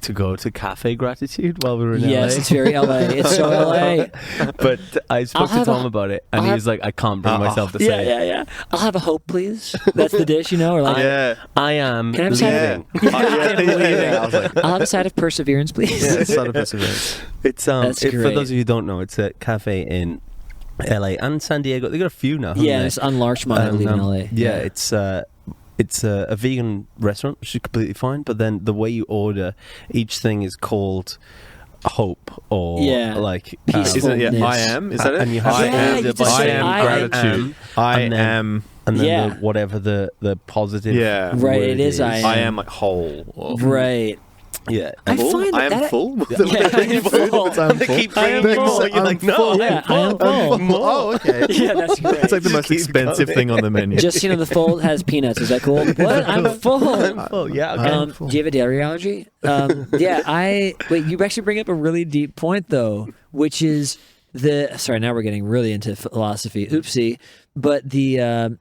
[SPEAKER 1] to go to Cafe Gratitude while we were in
[SPEAKER 3] Yes,
[SPEAKER 1] LA.
[SPEAKER 3] it's very LA. It's so LA.
[SPEAKER 1] But I spoke to
[SPEAKER 3] have
[SPEAKER 1] Tom
[SPEAKER 3] a-
[SPEAKER 1] about it, and
[SPEAKER 3] I'll
[SPEAKER 1] he
[SPEAKER 3] have-
[SPEAKER 1] was like, I can't bring myself to say it.
[SPEAKER 3] Yeah. I'll have a hope, please. That's the dish, or like,
[SPEAKER 2] Yeah.
[SPEAKER 1] I am
[SPEAKER 3] Can I have a side
[SPEAKER 1] leaving.
[SPEAKER 2] I was like,
[SPEAKER 3] I'll have a side of perseverance, please.
[SPEAKER 2] yeah, it's not a perseverance.
[SPEAKER 1] It's
[SPEAKER 3] That's
[SPEAKER 1] for
[SPEAKER 3] great.
[SPEAKER 1] those of you who don't know, it's a cafe in LA and San Diego. They got a few now. haven't
[SPEAKER 3] Yeah,
[SPEAKER 1] they?
[SPEAKER 3] it's on Larchmont, I believe, in LA.
[SPEAKER 1] Yeah, it's a vegan restaurant, which is completely fine. But then the way you order, each thing is called hope or
[SPEAKER 3] Peaceful.
[SPEAKER 2] Isn't it? Yeah,
[SPEAKER 3] Fullness.
[SPEAKER 2] I am. Is that it?
[SPEAKER 1] And you have
[SPEAKER 2] I
[SPEAKER 1] to
[SPEAKER 3] Yeah,
[SPEAKER 2] am.
[SPEAKER 3] you just
[SPEAKER 2] I
[SPEAKER 3] say
[SPEAKER 2] am
[SPEAKER 3] I am.
[SPEAKER 2] gratitude. I
[SPEAKER 1] And then-
[SPEAKER 2] am.
[SPEAKER 1] and then
[SPEAKER 3] Yeah.
[SPEAKER 1] whatever the positive.
[SPEAKER 2] Yeah.
[SPEAKER 3] Right,
[SPEAKER 1] word
[SPEAKER 3] it is I am.
[SPEAKER 2] I am whole. Or
[SPEAKER 3] Right.
[SPEAKER 1] Yeah.
[SPEAKER 3] I
[SPEAKER 2] full?
[SPEAKER 3] find
[SPEAKER 2] I am
[SPEAKER 3] that-
[SPEAKER 2] full.
[SPEAKER 3] Yeah, I am full.
[SPEAKER 1] They keep bringing
[SPEAKER 2] They're
[SPEAKER 1] more.
[SPEAKER 2] like,
[SPEAKER 1] You're
[SPEAKER 2] I'm
[SPEAKER 1] like, no,
[SPEAKER 2] full.
[SPEAKER 3] Yeah, I am full.
[SPEAKER 2] Oh, okay.
[SPEAKER 3] Yeah, that's great.
[SPEAKER 2] It's like the most
[SPEAKER 1] keep
[SPEAKER 2] expensive
[SPEAKER 1] going.
[SPEAKER 2] thing on the menu.
[SPEAKER 3] Just, the fold has peanuts. Is that cool? What? I'm full.
[SPEAKER 1] Oh, yeah. Okay.
[SPEAKER 3] Do you have a dairy allergy? Wait, you actually bring up a really deep point, though, which is sorry, now we're getting really into philosophy. Oopsie. But the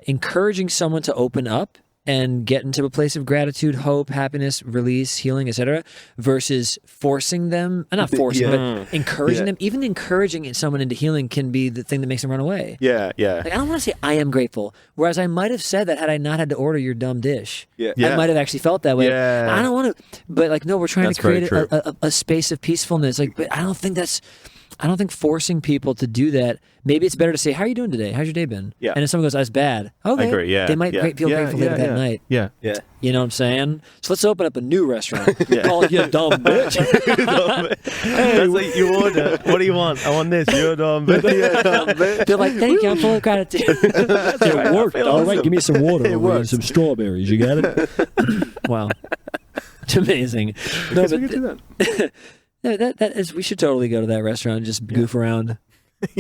[SPEAKER 3] encouraging someone to open up and get into a place of gratitude, hope, happiness, release, healing, etc., versus forcing them, not forcing, but encouraging them. Even encouraging someone into healing can be the thing that makes them run away.
[SPEAKER 2] Yeah.
[SPEAKER 3] Like, I don't want to say I am grateful, whereas I might have said that had I not had to order your dumb dish.
[SPEAKER 1] Yeah.
[SPEAKER 3] I might have actually felt that way.
[SPEAKER 2] Yeah.
[SPEAKER 3] I don't want to, but no, we're trying
[SPEAKER 2] That's
[SPEAKER 3] to create
[SPEAKER 2] very true.
[SPEAKER 3] a space of peacefulness. But I don't think forcing people to do that. Maybe it's better to say, "How are you doing today? How's your day been?"
[SPEAKER 2] Yeah.
[SPEAKER 3] And if someone goes, "That's bad," okay,
[SPEAKER 2] I agree. Yeah.
[SPEAKER 3] they might feel grateful later that night.
[SPEAKER 2] Yeah.
[SPEAKER 1] Yeah.
[SPEAKER 3] You know what I'm saying? So let's open up a new restaurant.
[SPEAKER 2] Yeah.
[SPEAKER 3] Call it you dumb bitch.
[SPEAKER 1] That's like you order. What do you want? I want this. You're dumb.
[SPEAKER 3] They're like, "Thank you, I'm full of gratitude." It worked. All right, give me some water
[SPEAKER 2] It
[SPEAKER 3] over
[SPEAKER 2] worked.
[SPEAKER 3] and some strawberries. You got it? Wow, it's amazing. No,
[SPEAKER 2] Because we could do that.
[SPEAKER 3] No, that is. We should totally go to that restaurant and just goof around.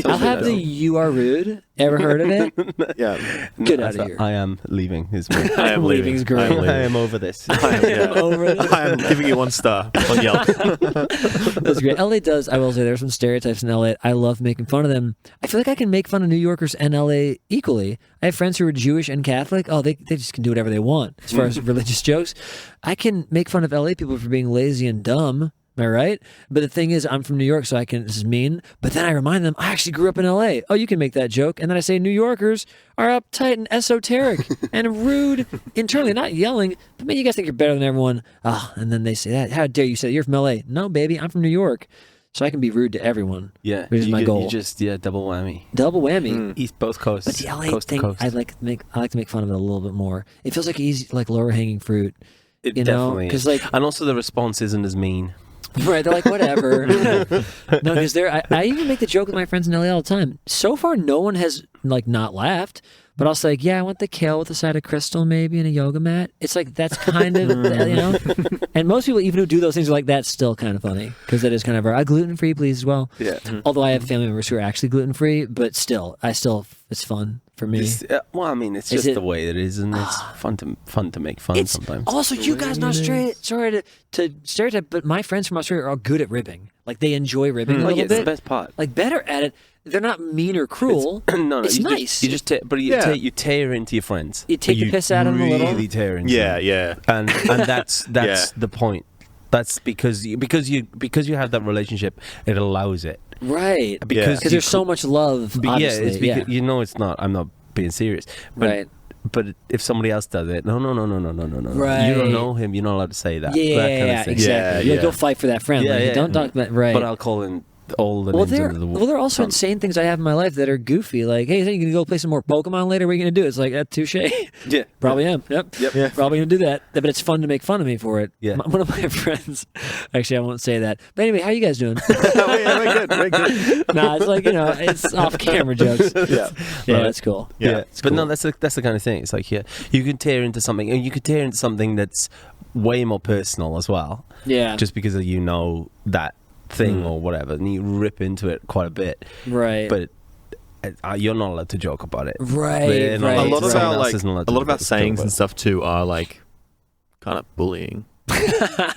[SPEAKER 3] I'll have the "You Are Rude." Ever heard of it?
[SPEAKER 2] Yeah.
[SPEAKER 3] Get out of here.
[SPEAKER 1] I am leaving. Is my,
[SPEAKER 2] I am leaving.
[SPEAKER 3] Leaving's great.
[SPEAKER 2] I am leaving.
[SPEAKER 1] I am over this.
[SPEAKER 2] I am,
[SPEAKER 3] I'm over it.
[SPEAKER 2] I am giving you 1 star on Yelp.
[SPEAKER 3] That's great. LA does. I will say there's some stereotypes in LA. I love making fun of them. I feel like I can make fun of New Yorkers and LA equally. I have friends who are Jewish and Catholic. Oh, they just can do whatever they want as far as religious jokes. I can make fun of LA people for being lazy and dumb. Am I right? But the thing is, I'm from New York, so this is mean. But then I remind them, I actually grew up in LA. Oh, you can make that joke. And then I say, New Yorkers are uptight and esoteric and rude internally, not yelling. But man, you guys think you're better than everyone. And then they say that. How dare you say that? You're from LA. No, baby, I'm from New York. So I can be rude to everyone.
[SPEAKER 1] Yeah.
[SPEAKER 3] Which is my goal.
[SPEAKER 1] You just double whammy.
[SPEAKER 3] Double whammy.
[SPEAKER 1] East both coasts.
[SPEAKER 3] But the LA
[SPEAKER 1] coast to
[SPEAKER 3] thing,
[SPEAKER 1] coast.
[SPEAKER 3] I like to make fun of it a little bit more. It feels like easy, like lower hanging fruit.
[SPEAKER 1] It
[SPEAKER 3] you know,
[SPEAKER 1] definitely
[SPEAKER 3] because
[SPEAKER 1] is. And also the response isn't as mean.
[SPEAKER 3] Right, they're like, whatever. No, because I even make the joke with my friends in LA all the time. So far, no one has like not laughed. But I'll say, like, yeah, I want the kale with a side of crystal, maybe, and a yoga mat. It's like, that's kind of, you know? And most people, even who do those things, are like, that's still kind of funny. Because that is kind of, gluten-free, please, as well.
[SPEAKER 1] Yeah.
[SPEAKER 3] Although I have family members who are actually gluten-free, but still, it's fun for me.
[SPEAKER 1] Well, I mean, it's just the way it is, and it's fun to make fun sometimes.
[SPEAKER 3] Also, you guys not sorry to stereotype, but my friends from Australia are good at ribbing. Like, they enjoy ribbing a little bit.
[SPEAKER 1] It's the best part.
[SPEAKER 3] Like, better at it. They're not mean or cruel. It's nice.
[SPEAKER 1] You tear into your friends.
[SPEAKER 3] You take the piss out of them a little.
[SPEAKER 1] Really tear into them.
[SPEAKER 2] Yeah.
[SPEAKER 1] And that's the point. That's because you have that relationship, it allows it.
[SPEAKER 3] Right. Because there's so much love. Obviously.
[SPEAKER 1] It's because, you know, it's not. I'm not being serious. But,
[SPEAKER 3] right.
[SPEAKER 1] But if somebody else does it, no.
[SPEAKER 3] Right.
[SPEAKER 1] You don't know him. You're not allowed to say that.
[SPEAKER 3] Yeah,
[SPEAKER 1] that kind of thing.
[SPEAKER 3] Exactly. You'll fight for that friend. Don't talk about right.
[SPEAKER 1] But I'll call in all the names under the
[SPEAKER 3] there are also insane things I have in my life that are goofy. Like, hey, you gonna go play some more Pokemon later? What are you gonna do? It's like, touche.
[SPEAKER 1] Yeah,
[SPEAKER 3] probably am. Yep.
[SPEAKER 1] Yeah.
[SPEAKER 3] Probably gonna do that. But it's fun to make fun of me for it.
[SPEAKER 1] Yeah.
[SPEAKER 3] One of my friends. Actually, I won't say that. But anyway, how you guys doing?
[SPEAKER 2] Very good.
[SPEAKER 3] Nah, it's like, you know, it's off-camera jokes.
[SPEAKER 2] Yeah,
[SPEAKER 3] that's cool.
[SPEAKER 1] Yeah,
[SPEAKER 3] it's
[SPEAKER 1] but
[SPEAKER 3] cool.
[SPEAKER 1] no, that's the kind of thing. It's like, you can tear into something, and you could tear into something that's way more personal as well.
[SPEAKER 3] Yeah.
[SPEAKER 1] Just because of, you know, that thing or whatever, and you rip into it quite a bit.
[SPEAKER 3] Right.
[SPEAKER 1] But you're not allowed to joke about it.
[SPEAKER 3] Right.
[SPEAKER 2] A lot of our sayings and stuff too are like kind of bullying.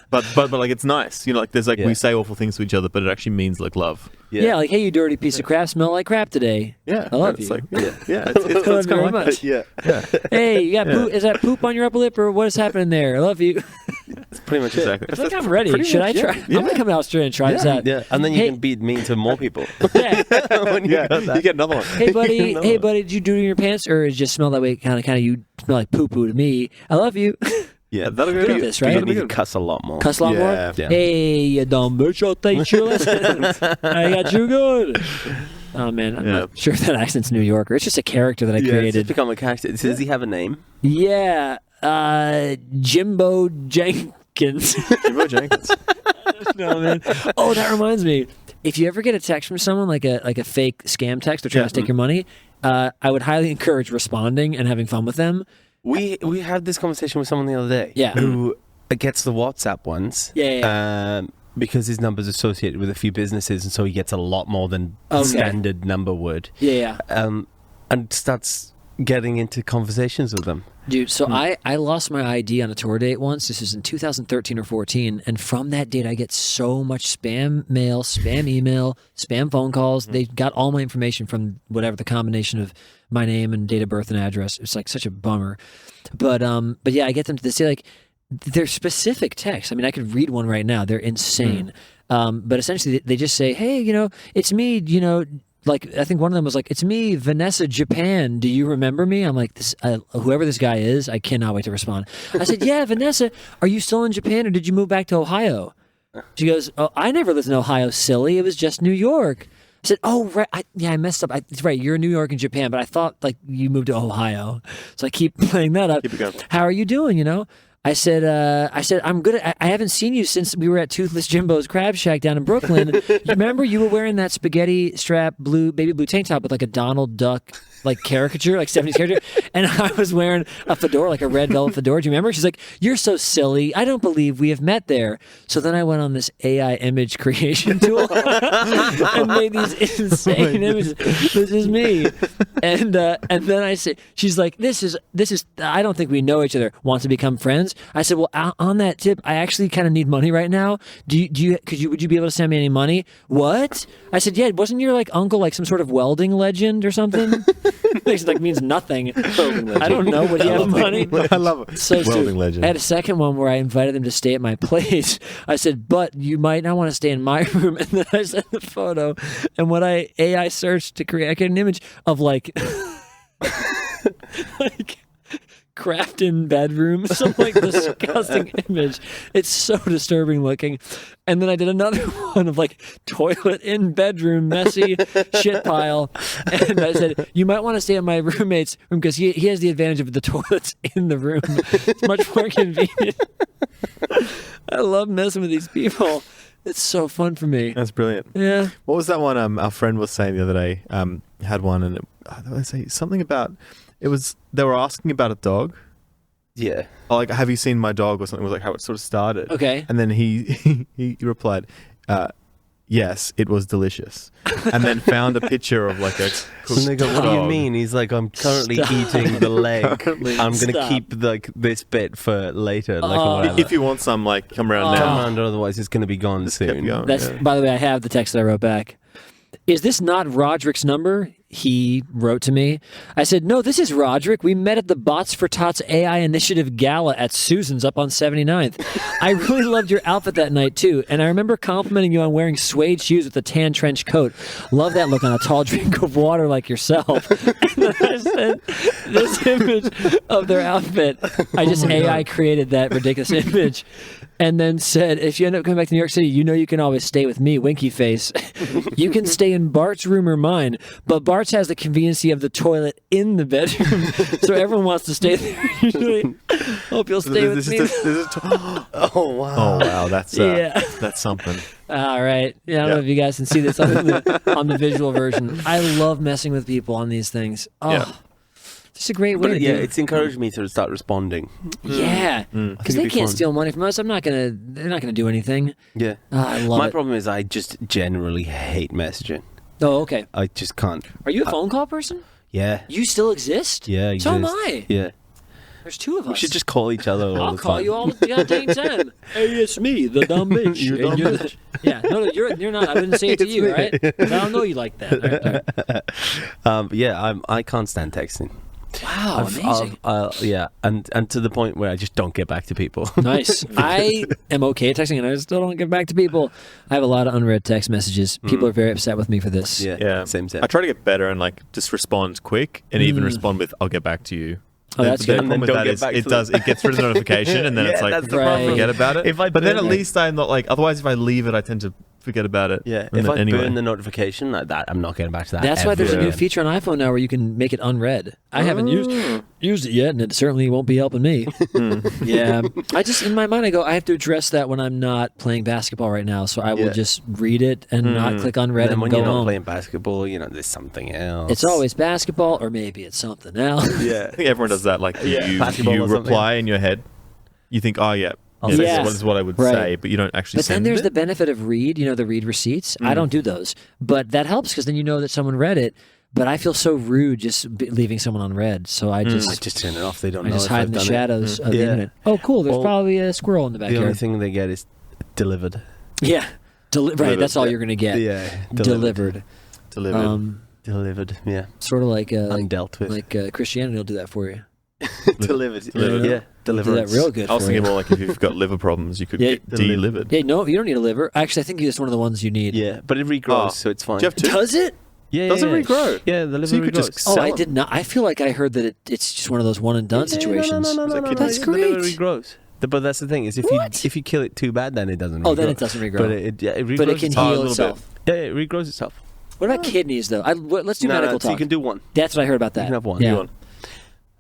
[SPEAKER 2] but like it's nice, you know, like there's like we say awful things to each other, but it actually means like love.
[SPEAKER 3] Yeah, like, hey, you dirty piece of crap, smell like crap today.
[SPEAKER 2] Yeah,
[SPEAKER 3] I love
[SPEAKER 2] it's
[SPEAKER 3] you.
[SPEAKER 2] like it's
[SPEAKER 3] very
[SPEAKER 2] kind of like
[SPEAKER 3] much.
[SPEAKER 2] that. Yeah.
[SPEAKER 3] Hey, you got poop? Is that poop on your upper lip, or what is happening there? I love you.
[SPEAKER 1] It's pretty much exactly.
[SPEAKER 3] It's like, I'm ready. Should I try? I'm gonna come to Australia and try this out.
[SPEAKER 1] Yeah, and then you can be mean to more people.
[SPEAKER 3] Yeah.
[SPEAKER 1] When you
[SPEAKER 2] get another one.
[SPEAKER 3] Hey buddy, did you do it in your pants, or it just smell that way? Kind of, you smell like poo poo to me. I love you.
[SPEAKER 2] Yeah, that'll be
[SPEAKER 3] good
[SPEAKER 2] good.
[SPEAKER 3] at this, right?
[SPEAKER 1] You need to cuss a lot more.
[SPEAKER 3] Cuss a lot more?
[SPEAKER 1] Yeah.
[SPEAKER 3] Hey, you dumb bitch, I'll teach you a lesson. I got you good. Oh, man, I'm not sure if that accent's New Yorker. It's just a character that I created.
[SPEAKER 1] It's become a character. Does he have a name?
[SPEAKER 3] Yeah, Jimbo Jenkins.
[SPEAKER 2] Jimbo Jenkins.
[SPEAKER 3] No, man. Oh, that reminds me. If you ever get a text from someone, like a fake scam text or trying to take your money, I would highly encourage responding and having fun with them.
[SPEAKER 1] We had this conversation with someone the other day.
[SPEAKER 3] Yeah.
[SPEAKER 1] Who gets the WhatsApp ones.
[SPEAKER 3] Yeah.
[SPEAKER 1] Because his number's associated with a few businesses, and so he gets a lot more than standard number would.
[SPEAKER 3] Yeah.
[SPEAKER 1] And starts getting into conversations with them.
[SPEAKER 3] Dude, so I lost my ID on a tour date once. This is in 2013 or 14. And from that date, I get so much spam mail, spam email, spam phone calls. They got all my information from whatever the combination of my name and date of birth and address. It's like such a bummer. But yeah, I get them to say, like, they're specific texts. I mean, I could read one right now. They're insane. But essentially, they just say, hey, you know, it's me, you know, like, I think one of them was like, it's me, Vanessa, Japan. Do you remember me? I'm like, whoever this guy is, I cannot wait to respond. I said, yeah, Vanessa, are you still in Japan or did you move back to Ohio? She goes, oh, I never lived in Ohio, silly. It was just New York. I said, oh, right. I messed up. It's right. You're in New York and Japan, but I thought like you moved to Ohio. So I keep playing that up.
[SPEAKER 2] Keep it going.
[SPEAKER 3] How are you doing? You know? I said, I'm good. I haven't seen you since we were at Toothless Jimbo's Crab Shack down in Brooklyn. You remember you were wearing that spaghetti strap baby blue tank top with like a Donald Duck like caricature, like 70s character, and I was wearing a fedora, like a red velvet fedora. Do you remember? She's like, "You're so silly. I don't believe we have met there." So then I went on this AI image creation tool and made these insane images. This is me, and then I say, she's like, "This is. I don't think we know each other. Want to become friends?" I said, "Well, on that tip, I actually kind of need money right now. Would you be able to send me any money?" What? I said, "Yeah. Wasn't your like uncle like some sort of welding legend or something?" It like means nothing. I don't know. Would he have money?
[SPEAKER 2] I love it.
[SPEAKER 3] So
[SPEAKER 2] welding legend.
[SPEAKER 3] I had a second one where I invited them to stay at my place. I said, but you might not want to stay in my room. And then I sent the photo. And when I AI searched to create, I get an image of like craft in bedroom, some like disgusting image. It's so disturbing looking. And then I did another one of like toilet in bedroom, messy shit pile. And I said, you might want to stay in my roommate's room because he has the advantage of the toilets in the room. It's much more convenient. I love messing with these people. It's so fun for me.
[SPEAKER 2] That's brilliant.
[SPEAKER 3] Yeah.
[SPEAKER 2] What was that one our friend was saying the other day? Had one and they say something about they were asking about a dog.
[SPEAKER 1] Yeah.
[SPEAKER 2] Like, have you seen my dog or something? It was like how it sort of started.
[SPEAKER 3] Okay.
[SPEAKER 2] And then he replied, yes, it was delicious. And then found a picture of like a cooked
[SPEAKER 1] And they go, what do you
[SPEAKER 2] dog.
[SPEAKER 1] mean? He's like, I'm currently eating the leg. I'm going to
[SPEAKER 3] Stop.
[SPEAKER 1] keep like this bit for later. Like,
[SPEAKER 3] Oh.
[SPEAKER 1] or whatever.
[SPEAKER 2] If you want some, like, come around
[SPEAKER 1] Come
[SPEAKER 2] now.
[SPEAKER 1] around, otherwise it's going to be gone
[SPEAKER 2] Just kept
[SPEAKER 1] soon.
[SPEAKER 2] going.
[SPEAKER 3] That's
[SPEAKER 2] Yeah.
[SPEAKER 3] by the way, I have the text that I wrote back. Is this not Roderick's number? He wrote to me. I said, no, this is Roderick. We met at the Bots for Tots AI Initiative Gala at Susan's up on 79th. I really loved your outfit that night, too. And I remember complimenting you on wearing suede shoes with a tan trench coat. Love that look on a tall drink of water like yourself. And then I said, this image of their outfit, I just AI created that ridiculous image. And then said, if you end up coming back to New York City, you know you can always stay with me, winky face. You can stay in Bart's room or mine, but Bart's has the conveniency of the toilet in the bedroom, so everyone wants to stay there. Usually, hope you'll stay with me.
[SPEAKER 1] Oh, wow.
[SPEAKER 2] Oh wow, that's
[SPEAKER 3] Yeah.
[SPEAKER 2] that's something.
[SPEAKER 3] All right. Yeah, I don't know if you guys can see this on the visual version. I love messing with people on these things. Oh,
[SPEAKER 2] Yeah.
[SPEAKER 3] it's a great way
[SPEAKER 1] But
[SPEAKER 3] to
[SPEAKER 1] yeah,
[SPEAKER 3] do it.
[SPEAKER 1] it's encouraged me to start responding.
[SPEAKER 3] Yeah,
[SPEAKER 1] I
[SPEAKER 3] because
[SPEAKER 1] think
[SPEAKER 3] they
[SPEAKER 1] it'd be
[SPEAKER 3] can't
[SPEAKER 1] fun.
[SPEAKER 3] steal money from us. They're not gonna do anything.
[SPEAKER 1] Yeah.
[SPEAKER 3] I love
[SPEAKER 1] My
[SPEAKER 3] it.
[SPEAKER 1] problem is I just generally hate messaging.
[SPEAKER 3] Oh, okay.
[SPEAKER 1] I just can't.
[SPEAKER 3] Are you a phone call person?
[SPEAKER 1] Yeah.
[SPEAKER 3] You still exist?
[SPEAKER 1] Yeah,
[SPEAKER 3] So am
[SPEAKER 1] exist.
[SPEAKER 3] I.
[SPEAKER 1] Yeah.
[SPEAKER 3] There's two of us.
[SPEAKER 1] We should just call each other all
[SPEAKER 3] I'll
[SPEAKER 1] the
[SPEAKER 3] call
[SPEAKER 1] time.
[SPEAKER 3] you all the goddamn time. Hey, it's me, the dumb bitch.
[SPEAKER 1] You
[SPEAKER 3] And
[SPEAKER 1] dumb
[SPEAKER 3] you're yeah, no, you're not. I didn't say it to
[SPEAKER 1] It's
[SPEAKER 3] you,
[SPEAKER 1] me.
[SPEAKER 3] right? I don't know you like that. All right.
[SPEAKER 1] Yeah, I can't stand texting.
[SPEAKER 3] Wow, amazing.
[SPEAKER 1] Yeah, and to the point where I just don't get back to people.
[SPEAKER 3] Nice. I am okay at texting, and I still don't get back to people. I have a lot of unread text messages. People are very upset with me for this.
[SPEAKER 1] Yeah,
[SPEAKER 2] Yeah,
[SPEAKER 1] same.
[SPEAKER 2] I try to get better and like just respond quick, and even respond with "I'll get back to you."
[SPEAKER 3] Oh, that's
[SPEAKER 2] the
[SPEAKER 3] good.
[SPEAKER 2] problem
[SPEAKER 1] And
[SPEAKER 2] with
[SPEAKER 1] then
[SPEAKER 2] that
[SPEAKER 1] don't
[SPEAKER 2] is
[SPEAKER 1] get back
[SPEAKER 2] it
[SPEAKER 1] to
[SPEAKER 2] does it gets rid of the notification, and then
[SPEAKER 1] Yeah,
[SPEAKER 2] it's like
[SPEAKER 1] that's the
[SPEAKER 3] problem.
[SPEAKER 2] forget about it.
[SPEAKER 1] If I
[SPEAKER 2] but then
[SPEAKER 1] burn
[SPEAKER 2] at
[SPEAKER 1] it-
[SPEAKER 2] least I'm not like. Otherwise, if I leave it, I tend to forget about it.
[SPEAKER 1] Yeah,
[SPEAKER 2] And
[SPEAKER 1] if
[SPEAKER 2] then
[SPEAKER 1] I
[SPEAKER 2] anyway.
[SPEAKER 1] burn the notification like that, I'm not getting back to that.
[SPEAKER 3] That's why there's a
[SPEAKER 1] ever
[SPEAKER 3] new
[SPEAKER 1] again.
[SPEAKER 3] feature on iPhone now where you can make it unread. I haven't used it yet, and it certainly won't be helping me. Yeah, I just in my mind I go, I have to address that when I'm not playing basketball right now, so I will
[SPEAKER 1] Yeah.
[SPEAKER 3] just read it and not click unread
[SPEAKER 1] And
[SPEAKER 3] and
[SPEAKER 1] when
[SPEAKER 3] go
[SPEAKER 1] you're not
[SPEAKER 3] home.
[SPEAKER 1] playing basketball, there's something else.
[SPEAKER 3] It's always basketball, or maybe it's something else.
[SPEAKER 1] yeah.
[SPEAKER 2] I think everyone does that. Like
[SPEAKER 1] Basketball
[SPEAKER 2] you
[SPEAKER 1] or something.
[SPEAKER 2] reply in your head, you think, oh yeah,
[SPEAKER 1] Yes.
[SPEAKER 2] this is what I would
[SPEAKER 3] Right.
[SPEAKER 2] say, but you don't actually.
[SPEAKER 3] But then
[SPEAKER 2] send
[SPEAKER 3] there's
[SPEAKER 2] it.
[SPEAKER 3] the benefit of read, the read receipts. I don't do those, but that helps because then you know that someone read it. But I feel so rude just leaving someone unread, so I
[SPEAKER 1] I
[SPEAKER 3] just
[SPEAKER 1] just turn it off. They don't
[SPEAKER 3] I
[SPEAKER 1] know.
[SPEAKER 3] just
[SPEAKER 1] if
[SPEAKER 3] hide
[SPEAKER 1] I've
[SPEAKER 3] in the
[SPEAKER 1] done it.
[SPEAKER 3] shadows of the
[SPEAKER 1] Yeah.
[SPEAKER 3] internet. Oh, cool! There's
[SPEAKER 1] Well,
[SPEAKER 3] probably a squirrel in the
[SPEAKER 1] The only
[SPEAKER 3] backyard.
[SPEAKER 1] thing they get is delivered.
[SPEAKER 3] Yeah, right. That's all you're gonna get.
[SPEAKER 1] Yeah,
[SPEAKER 3] Delivered.
[SPEAKER 2] delivered.
[SPEAKER 1] Delivered. Yeah,
[SPEAKER 3] Sort of like
[SPEAKER 1] undealt with.
[SPEAKER 3] Christianity will do that for you.
[SPEAKER 1] delivered.
[SPEAKER 2] Delivered.
[SPEAKER 1] Yeah,
[SPEAKER 3] They'll do
[SPEAKER 1] deliverance.
[SPEAKER 3] that real good.
[SPEAKER 2] I was
[SPEAKER 3] for
[SPEAKER 2] thinking
[SPEAKER 3] you.
[SPEAKER 2] more like if you've got liver problems, you could
[SPEAKER 3] Yeah,
[SPEAKER 2] get delivered.
[SPEAKER 3] Yeah, no, you don't need a liver. Actually, I think it's one of the ones you need.
[SPEAKER 1] Yeah, but it regrows, so it's fine.
[SPEAKER 2] Do you have two?
[SPEAKER 3] Does it?
[SPEAKER 1] Yeah,
[SPEAKER 2] Does it
[SPEAKER 1] yeah.
[SPEAKER 2] regrow?
[SPEAKER 1] Yeah, the liver
[SPEAKER 2] So you could
[SPEAKER 1] regrows.
[SPEAKER 2] just
[SPEAKER 3] Oh,
[SPEAKER 2] sell
[SPEAKER 3] I
[SPEAKER 2] them.
[SPEAKER 3] did not. I feel like I heard that it's just one of those one and done situations.
[SPEAKER 1] No,
[SPEAKER 3] That's
[SPEAKER 1] The liver
[SPEAKER 3] great.
[SPEAKER 1] regrows. But that's the thing is
[SPEAKER 3] What?
[SPEAKER 1] if you kill it too bad, then it doesn't.
[SPEAKER 3] Oh,
[SPEAKER 1] regrow.
[SPEAKER 3] then it doesn't regrow.
[SPEAKER 1] But it regrows.
[SPEAKER 3] But it can
[SPEAKER 2] a
[SPEAKER 3] heal
[SPEAKER 2] little
[SPEAKER 3] itself.
[SPEAKER 1] Yeah, it regrows itself.
[SPEAKER 3] What about kidneys, though? Let's do
[SPEAKER 1] No,
[SPEAKER 3] medical
[SPEAKER 1] so
[SPEAKER 3] talk.
[SPEAKER 1] you can do one.
[SPEAKER 3] That's what I heard about that.
[SPEAKER 1] You can have one.
[SPEAKER 3] Yeah.
[SPEAKER 1] Do one.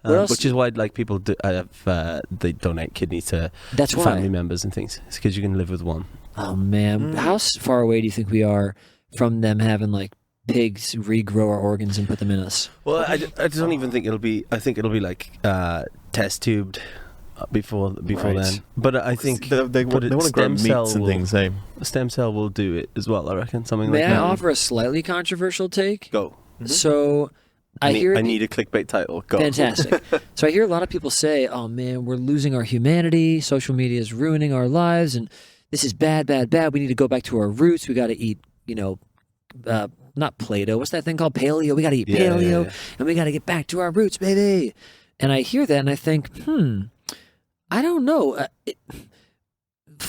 [SPEAKER 3] What else?
[SPEAKER 1] Which is why people do, they donate kidneys to
[SPEAKER 3] That's why.
[SPEAKER 1] family members and things. It's because you can live with one.
[SPEAKER 3] Oh man, how far away do you think we are from them having like pigs regrow our organs and put them in us?
[SPEAKER 1] Well, I don't even think it'll be. I think it'll be like test tubed before
[SPEAKER 2] Right.
[SPEAKER 1] then. But I think
[SPEAKER 2] they want to grow meats and things. Eh?
[SPEAKER 1] A stem cell will do it as well. I reckon something
[SPEAKER 3] May
[SPEAKER 1] like
[SPEAKER 3] I
[SPEAKER 1] that.
[SPEAKER 3] offer a slightly controversial take?
[SPEAKER 1] Go.
[SPEAKER 3] So I hear
[SPEAKER 1] I need a clickbait title. Go.
[SPEAKER 3] fantastic. So I hear a lot of people say, "Oh man, we're losing our humanity. Social media is ruining our lives, and this is bad, bad, bad. We need to go back to our roots. We got to eat, not Play-Doh. What's that thing called? Paleo. We got to eat
[SPEAKER 1] Yeah,
[SPEAKER 3] paleo,
[SPEAKER 1] yeah.
[SPEAKER 3] and we got to get back to our roots, baby." And I hear that, and I think, I don't know.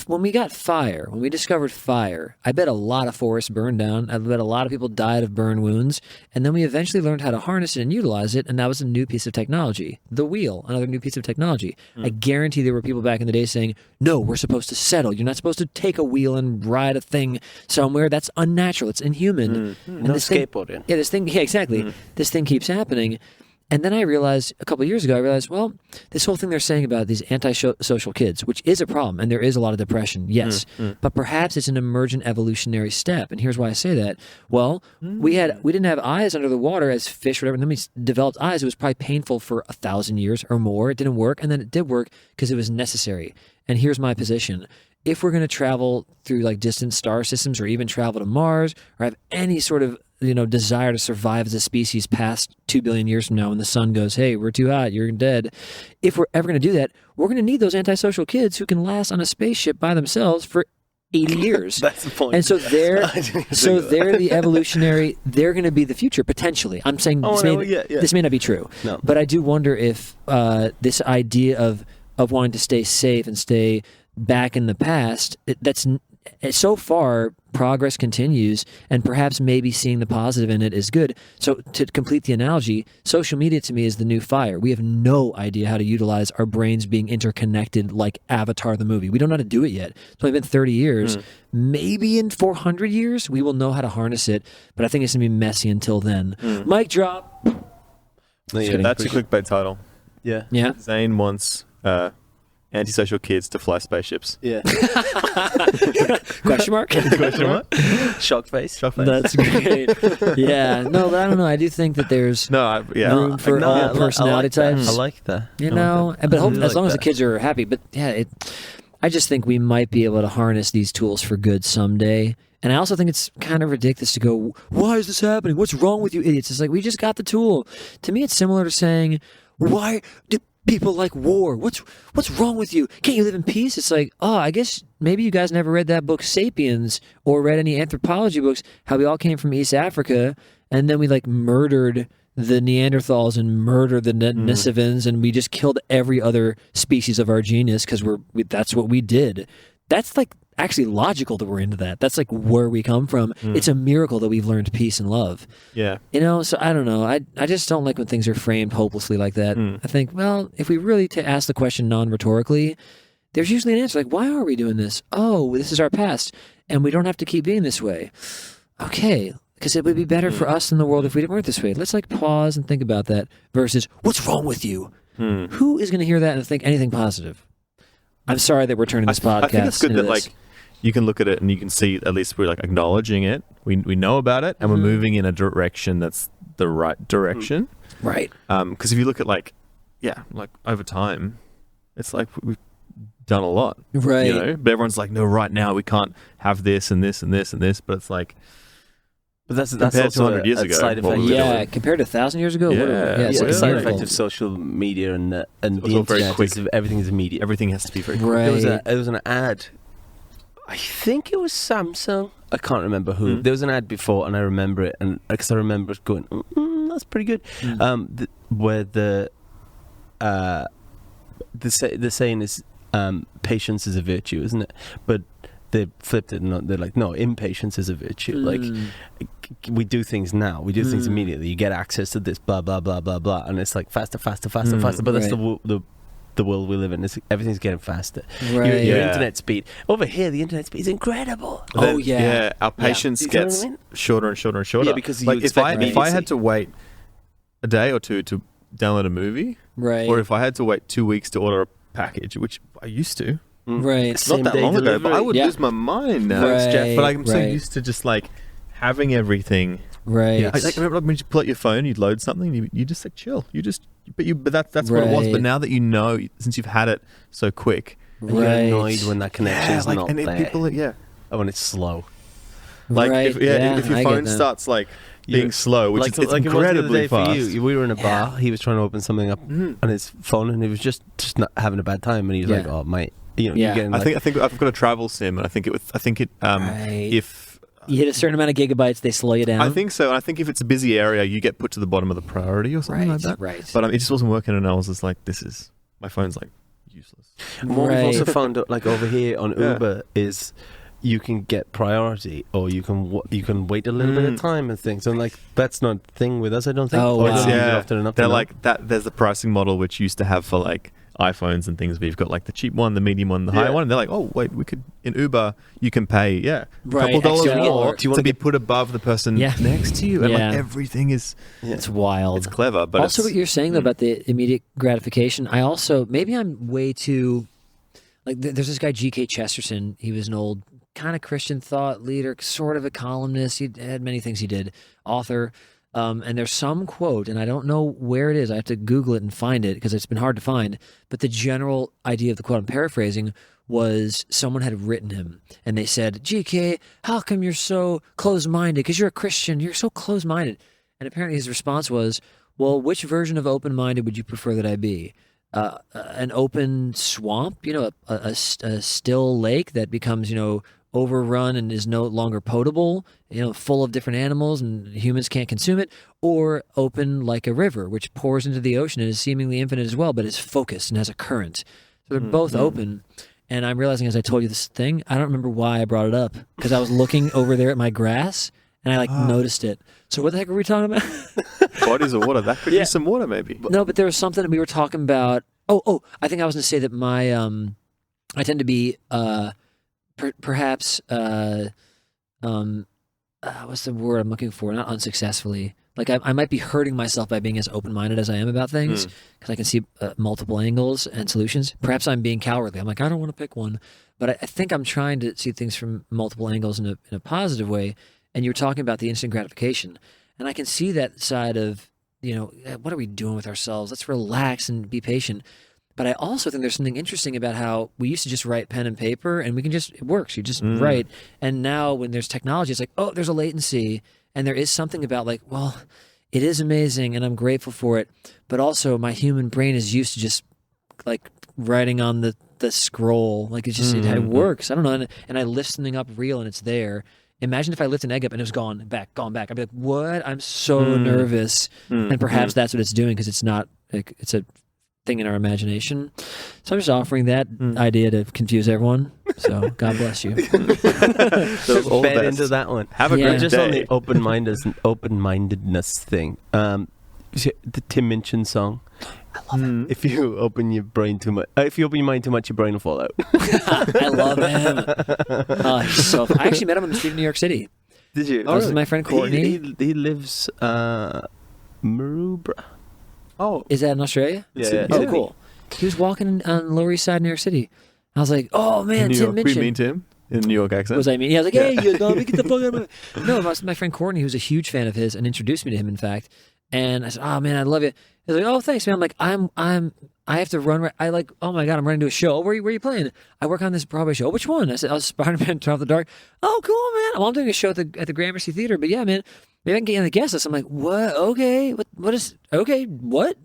[SPEAKER 3] when we discovered fire, I bet a lot of forests burned down. I bet a lot of people died of burn wounds. And then we eventually learned how to harness it and utilize it. And that was a new piece of technology. The wheel, another new piece of technology. I guarantee there were people back in the day saying, no, we're supposed to settle. You're not supposed to take a wheel and ride a thing somewhere. That's unnatural. It's inhuman. And
[SPEAKER 1] No
[SPEAKER 3] this thing-
[SPEAKER 1] skateboarding.
[SPEAKER 3] Yeah, exactly. This thing keeps happening. And then I realized a couple of years ago, well, this whole thing they're saying about these antisocial kids, which is a problem, and there is a lot of depression, yes, but perhaps it's an emergent evolutionary step. And here's why I say that. Well, we didn't have eyes under the water as fish or whatever, and then we developed eyes. It was probably painful for 1,000 years or more. It didn't work, and then it did work because it was necessary. And here's my position. If we're going to travel through like distant star systems or even travel to Mars or have any sort of desire to survive as a species past 2 billion years from now when the sun goes, hey, we're too hot, you're dead. If we're ever going to do that, we're going to need those antisocial kids who can last on a spaceship by themselves for 80 years.
[SPEAKER 1] That's the point.
[SPEAKER 3] And so they're the evolutionary, they're going to be the future, potentially. I'm saying this may not be true.
[SPEAKER 1] No.
[SPEAKER 3] But I do wonder if this idea of wanting to stay safe and stay back in the past, that's so far progress continues, and perhaps maybe seeing the positive in it is good. So to complete the analogy, social media to me is the new fire. We have no idea how to utilize our brains being interconnected like Avatar the movie. We don't know how to do it yet. It's only been 30 years. Maybe in 400 years we will know how to harness it, but I think it's going to be messy until then. Mic drop.
[SPEAKER 2] That's a clickbait title.
[SPEAKER 1] Yeah.
[SPEAKER 3] Yeah.
[SPEAKER 2] Zane wants antisocial kids to fly spaceships.
[SPEAKER 1] Yeah.
[SPEAKER 3] Question mark?
[SPEAKER 1] Shock face.
[SPEAKER 3] That's great. Yeah. No, but I don't know. I do think that there's room for all personality types.
[SPEAKER 1] I like that.
[SPEAKER 3] But hope, as long as the kids are happy. But yeah, I just think we might be able to harness these tools for good someday. And I also think it's kind of ridiculous to go, why is this happening? What's wrong with you idiots? It's like, we just got the tool. To me, it's similar to saying, why do people like war? What's wrong with you? Can't you live in peace? It's like, I guess maybe you guys never read that book Sapiens or read any anthropology books, how we all came from East Africa, and then we like murdered the Neanderthals and murdered the Denisovans, and we just killed every other species of our genus because that's what we did. That's like actually logical that we're into that. That's like where we come from. It's a miracle that we've learned peace and love.
[SPEAKER 2] Yeah.
[SPEAKER 3] So I don't know. I just don't like when things are framed hopelessly like that. I think, well, if we really ask the question non-rhetorically, there's usually an answer like, why are we doing this? Oh, this is our past, and we don't have to keep being this way. Okay, because it would be better for us in the world if we weren't this way. Let's like pause and think about that versus, what's wrong with you? Who is going to hear that and think anything positive? I'm sorry that we're turning this podcast
[SPEAKER 2] I think it's good
[SPEAKER 3] into
[SPEAKER 2] that
[SPEAKER 3] this.
[SPEAKER 2] like you can look at it and you can see at least we're like acknowledging it. We know about it and we're moving in a direction that's the right direction.
[SPEAKER 3] Right.
[SPEAKER 2] Because if you look at like over time, it's like we've done a lot.
[SPEAKER 3] Right.
[SPEAKER 2] But everyone's like, no, right now we can't have this and this and this and this. But it's like,
[SPEAKER 1] but that's
[SPEAKER 2] compared to
[SPEAKER 1] also
[SPEAKER 2] 100 years
[SPEAKER 1] a
[SPEAKER 2] ago.
[SPEAKER 1] side
[SPEAKER 2] what
[SPEAKER 1] effect.
[SPEAKER 2] we were
[SPEAKER 3] Yeah,
[SPEAKER 2] doing.
[SPEAKER 3] compared to 1,000 years ago?
[SPEAKER 2] Yeah.
[SPEAKER 1] It's a side
[SPEAKER 3] incredible.
[SPEAKER 1] effect of social media and the
[SPEAKER 2] It's all very
[SPEAKER 1] internet.
[SPEAKER 2] quick.
[SPEAKER 1] Everything is immediate.
[SPEAKER 2] Everything has to be very quick.
[SPEAKER 3] Right.
[SPEAKER 1] There was an ad. I think it was Samsung. I can't remember who. There was an ad before, and I remember it, and because I remember it going, that's pretty good. Where the saying is, patience is a virtue, isn't it? But they flipped it, and they're like, no, impatience is a virtue. Like, we do things now. We do things immediately. You get access to this, blah blah blah blah blah, and it's like faster. But that's the world we live in. Everything's getting faster.
[SPEAKER 3] Right.
[SPEAKER 1] Your internet speed over here, the internet speed is incredible.
[SPEAKER 2] Our patience
[SPEAKER 1] You know what
[SPEAKER 2] gets
[SPEAKER 1] I mean?
[SPEAKER 2] shorter and shorter and shorter.
[SPEAKER 1] Yeah, because you
[SPEAKER 2] like if
[SPEAKER 1] expect
[SPEAKER 2] I
[SPEAKER 1] immediacy.
[SPEAKER 2] had to wait a day or two to download a movie,
[SPEAKER 3] Right.
[SPEAKER 2] or if I had to wait 2 weeks to order a package, which I used to,
[SPEAKER 3] Right.
[SPEAKER 2] it's not that
[SPEAKER 1] Same-day
[SPEAKER 2] long ago, but I
[SPEAKER 1] delivery.
[SPEAKER 2] would
[SPEAKER 3] Yeah.
[SPEAKER 2] lose my mind now.
[SPEAKER 3] Right,
[SPEAKER 2] But I'm so
[SPEAKER 3] right.
[SPEAKER 2] used to just like having everything.
[SPEAKER 3] Right.
[SPEAKER 2] I remember when you pull out your phone, you'd load something, you just like chill. But that's what it was.
[SPEAKER 3] Right.
[SPEAKER 2] But now that you know, since you've had it so quick,
[SPEAKER 1] And you get annoyed when that connection is not
[SPEAKER 2] and
[SPEAKER 1] there.
[SPEAKER 2] people,
[SPEAKER 1] Or when it's slow.
[SPEAKER 2] like
[SPEAKER 3] Right.
[SPEAKER 2] if your
[SPEAKER 3] I get
[SPEAKER 2] phone
[SPEAKER 3] that.
[SPEAKER 2] starts like being slow, which it's
[SPEAKER 1] it was the other
[SPEAKER 2] incredibly
[SPEAKER 1] day for
[SPEAKER 2] fast.
[SPEAKER 1] you. We were in a bar. He was trying to open something up on his phone, and he was just not having a bad time. And he was like, "Oh, mate, you're getting."
[SPEAKER 2] I
[SPEAKER 1] Like,
[SPEAKER 2] think I've got a travel sim, and I think
[SPEAKER 3] Right.
[SPEAKER 2] if
[SPEAKER 3] You hit a certain amount of gigabytes, they slow you down.
[SPEAKER 2] I think so, and I think if it's a busy area, you get put to the bottom of the priority or something like that.
[SPEAKER 3] Right.
[SPEAKER 2] But it just wasn't working, and I was just like, my phone's like useless.
[SPEAKER 1] And what we've
[SPEAKER 3] Right.
[SPEAKER 1] also found out, like over here on
[SPEAKER 2] Yeah.
[SPEAKER 1] Uber, is you can get priority, or you can wait a little bit of time and things. And like that's not a thing with us, I don't think.
[SPEAKER 3] Oh,
[SPEAKER 1] Or I
[SPEAKER 3] wow.
[SPEAKER 1] don't use it
[SPEAKER 2] Yeah,
[SPEAKER 1] often enough.
[SPEAKER 2] they're
[SPEAKER 1] to know.
[SPEAKER 2] like that. There's a pricing model which used to have for like iPhones and things, where you've got like the cheap one, the medium one, the high
[SPEAKER 1] Yeah.
[SPEAKER 2] one. And they're like, oh wait, we could in Uber you can pay a
[SPEAKER 3] Right,
[SPEAKER 2] couple dollars
[SPEAKER 3] extra.
[SPEAKER 2] more
[SPEAKER 1] Do you wanna
[SPEAKER 2] to be
[SPEAKER 1] get-
[SPEAKER 2] put above the person
[SPEAKER 3] Yeah.
[SPEAKER 2] next to you, and
[SPEAKER 3] Yeah.
[SPEAKER 2] like everything is
[SPEAKER 3] It's wild.
[SPEAKER 2] it's clever. But
[SPEAKER 3] also,
[SPEAKER 2] it's,
[SPEAKER 3] what you're saying though about the immediate gratification, I also maybe I'm way too like. There's this guy G.K. Chesterton. He was an old kind of Christian thought leader, sort of a columnist. He had many things he did, author. And there's some quote, and I don't know where it is. I have to Google it and find it because it's been hard to find. But the general idea of the quote, I'm paraphrasing, was someone had written him, and they said, "GK, how come you're so closed-minded? Because you're a Christian, you're so closed-minded." And apparently his response was, "Well, which version of open-minded would you prefer that I be? An open swamp, a still lake that becomes, overrun and is no longer potable, full of different animals and humans can't consume it, or open like a river, which pours into the ocean and is seemingly infinite as well, but is focused and has a current." So they're both open. And I'm realizing as I told you this thing, I don't remember why I brought it up, because I was looking over there at my grass and I noticed it. So what the heck are we talking about?
[SPEAKER 2] bodies of water. That could use some water, maybe.
[SPEAKER 3] No, but there was something that we were talking about. Oh, I think I was going to say that my, I tend to be, perhaps, what's the word I'm looking for? Not unsuccessfully. Like I might be hurting myself by being as open-minded as I am about things, because I can see multiple angles and solutions. Perhaps I'm being cowardly. I'm like, I don't want to pick one, but I think I'm trying to see things from multiple angles in a positive way. And you were talking about the instant gratification, and I can see that side of, what are we doing with ourselves? Let's relax and be patient. But I also think there's something interesting about how we used to just write pen and paper, and it works. You just write. And now when there's technology, it's like, oh, there's a latency. And there is something about like, well, it is amazing and I'm grateful for it. But also my human brain is used to just like writing on the scroll. Like it's just, it works. I don't know. And I lift something up real and it's there. Imagine if I lift an egg up and it was gone back. I'd be like, what? I'm so nervous. And perhaps that's what it's doing, because it's not like, it's a thing in our imagination. So I'm just offering that idea to confuse everyone. So God bless you.
[SPEAKER 2] Those all the
[SPEAKER 1] Bed
[SPEAKER 2] best.
[SPEAKER 1] into that one.
[SPEAKER 2] Have a
[SPEAKER 3] Yeah.
[SPEAKER 2] great
[SPEAKER 1] Just
[SPEAKER 2] day.
[SPEAKER 1] on the open-mindedness thing. The Tim Minchin song. I love it. If you open your brain too much, if you open your mind too much, your brain will fall out.
[SPEAKER 3] I love him. Oh, he's so. I actually met him on the street in New York City.
[SPEAKER 1] Did you?
[SPEAKER 3] I was with my friend Courtney.
[SPEAKER 1] He lives Maroubra.
[SPEAKER 2] Oh,
[SPEAKER 3] Is that in Australia?
[SPEAKER 1] Yeah.
[SPEAKER 3] Oh, cool. He was walking on the Lower East Side, New York City. I was like, oh man,
[SPEAKER 2] New
[SPEAKER 3] Tim
[SPEAKER 2] York. We
[SPEAKER 3] Minchin.
[SPEAKER 2] mean Tim in New York accent.
[SPEAKER 3] Was I mean? Yeah, I was like, hey, you dummy, get the fuck out of me. No, my friend Courtney, who's a huge fan of his, and introduced me to him, in fact. And I said, oh man, I love you. He's like, oh, thanks, man. I'm like, I have to run. I like, oh my God, I'm running to a show. Where are you playing? I work on this Broadway show. Which one? I said, oh, Spider-Man, Turn Off the Dark. Oh, cool, man. Well, I'm doing a show at the Gramercy Theater. But yeah, man, maybe I can get you on the guest list. I'm like, what? Okay. What?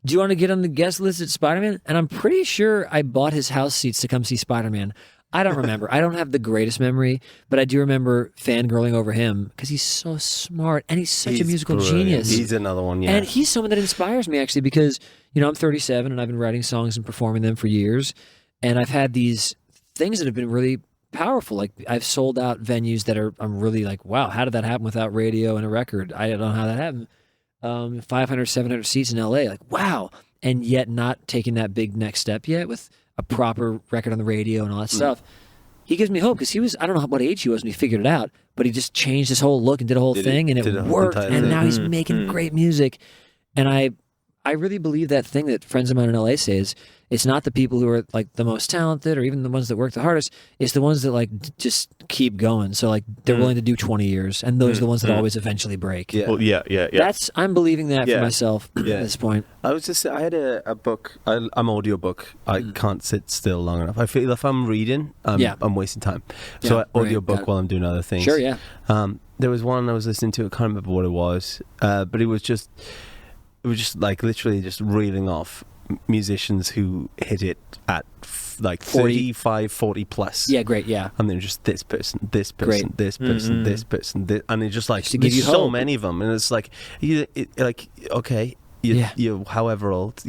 [SPEAKER 3] Do you want to get on the guest list at Spider-Man? And I'm pretty sure I bought his house seats to come see Spider-Man. I don't remember. I don't have the greatest memory, but I do remember fangirling over him because he's so smart and he's such a musical
[SPEAKER 1] brilliant.
[SPEAKER 3] genius.
[SPEAKER 1] He's another one, yeah.
[SPEAKER 3] And he's someone that inspires me, actually, because, I'm 37 and I've been writing songs and performing them for years. And I've had these things that have been really powerful. Like I've sold out venues that I'm really like, wow, how did that happen without radio and a record? I don't know how that happened. 500, 700 seats in LA, like, wow. And yet not taking that big next step yet with a proper record on the radio and all that stuff. He gives me hope because he was, I don't know what age he was when he figured it out, but he just changed his whole look and did a whole thing and it worked. And now he's making great music. And I really believe that thing that friends of mine in LA say is it's not the people who are like the most talented or even the ones that work the hardest. It's the ones that like just keep going. So like they're willing to do 20 years, and those are the ones that always eventually break.
[SPEAKER 1] Yeah.
[SPEAKER 2] Well, yeah.
[SPEAKER 3] I'm believing that
[SPEAKER 1] Yeah.
[SPEAKER 3] for myself at this point.
[SPEAKER 1] I had a book. I'm audiobook. I can't sit still long enough. I feel if I'm reading, I'm wasting time. So
[SPEAKER 3] Yeah,
[SPEAKER 1] I audiobook
[SPEAKER 3] right.
[SPEAKER 1] while I'm doing other things.
[SPEAKER 3] Sure, yeah.
[SPEAKER 1] There was one I was listening to. I can't remember what it was, but it was just like literally just reeling off musicians who hit it at like 35, 40 plus.
[SPEAKER 3] Yeah, great, yeah.
[SPEAKER 1] And then just this person, this person,
[SPEAKER 3] Great.
[SPEAKER 1] this person, this person, and it's just like
[SPEAKER 3] Just to give
[SPEAKER 1] there's
[SPEAKER 3] you
[SPEAKER 1] so
[SPEAKER 3] hope.
[SPEAKER 1] many of them, and it's like okay, you're however old,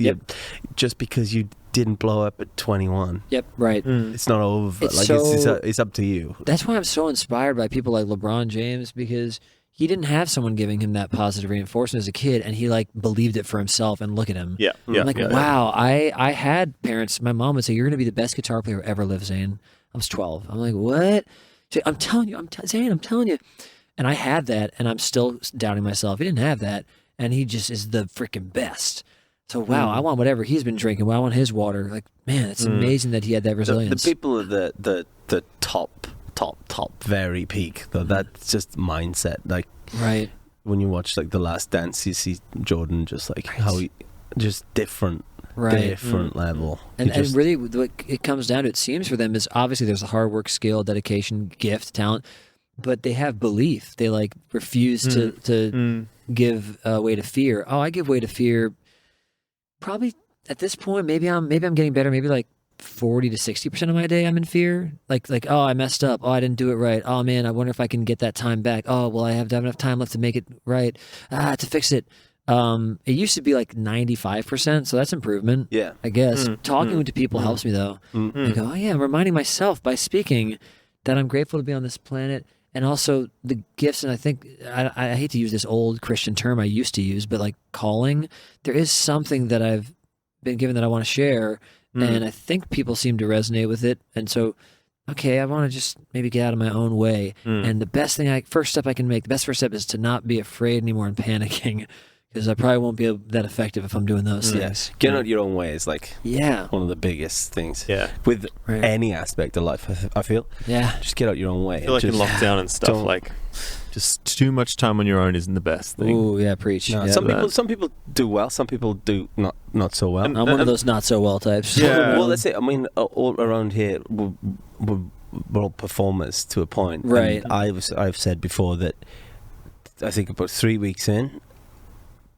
[SPEAKER 1] just because you didn't blow up at 21.
[SPEAKER 3] Yep, right.
[SPEAKER 1] It's not over.
[SPEAKER 3] It's
[SPEAKER 1] It's up to you.
[SPEAKER 3] That's why I'm so inspired by people like LeBron James, because he didn't have someone giving him that positive reinforcement as a kid, and he like believed it for himself. And look at him.
[SPEAKER 2] Yeah.
[SPEAKER 3] I'm like, wow. I had parents. My mom would say, "You're going to be the best guitar player who ever lived, Zane." I was 12. I'm like, what? She's like, I'm telling you, Zane, I'm telling you. And I had that, and I'm still doubting myself. He didn't have that, and he just is the freaking best. So, wow, I want whatever he's been drinking. Well, I want his water. Like, man, it's amazing that he had that resilience.
[SPEAKER 1] The people at the top, very peak, though, that's just mindset. Like,
[SPEAKER 3] right.
[SPEAKER 1] when you watch, like, The Last Dance, you see Jordan just, like, how he, just different level.
[SPEAKER 3] And really, what it comes down to, it seems for them, is obviously there's a hard work, skill, dedication, gift, talent, but they have belief. They like refuse to give way to fear. Oh, I give way to fear. Probably at this point, maybe I'm getting better. Maybe like 40 to 60% of my day I'm in fear. Like oh, I messed up. Oh, I didn't do it right. Oh man, I wonder if I can get that time back. Oh, well, I have enough time left to make it right. To fix it. It used to be like 95%, so that's improvement.
[SPEAKER 1] Yeah,
[SPEAKER 3] I guess talking to people helps me though. I go, oh yeah, I'm reminding myself by speaking that I'm grateful to be on this planet. And also the gifts, and I think, I hate to use this old Christian term I used to use, but like calling, there is something that I've been given that I want to share, and I think people seem to resonate with it. And so, okay, I want to just maybe get out of my own way. And the best first step I can make, the best first step is to not be afraid anymore and panicking, because I probably won't be that effective if I'm doing those things.
[SPEAKER 1] Getting out your own way is like
[SPEAKER 3] one
[SPEAKER 1] of the biggest things.
[SPEAKER 2] Yeah.
[SPEAKER 1] With any aspect of life, I feel.
[SPEAKER 3] Yeah.
[SPEAKER 1] Just get out your own way.
[SPEAKER 2] I feel like in lockdown and stuff, like just too much time on your own isn't the best thing.
[SPEAKER 3] Ooh, yeah, preach.
[SPEAKER 1] No,
[SPEAKER 3] Yeah.
[SPEAKER 1] some people do well. Some people do not so well.
[SPEAKER 3] I'm one of those not so well types.
[SPEAKER 2] Yeah.
[SPEAKER 1] Well, that's it. I mean, all around here, we're all performers to a point.
[SPEAKER 3] Right.
[SPEAKER 1] And I've said before that I think about 3 weeks in,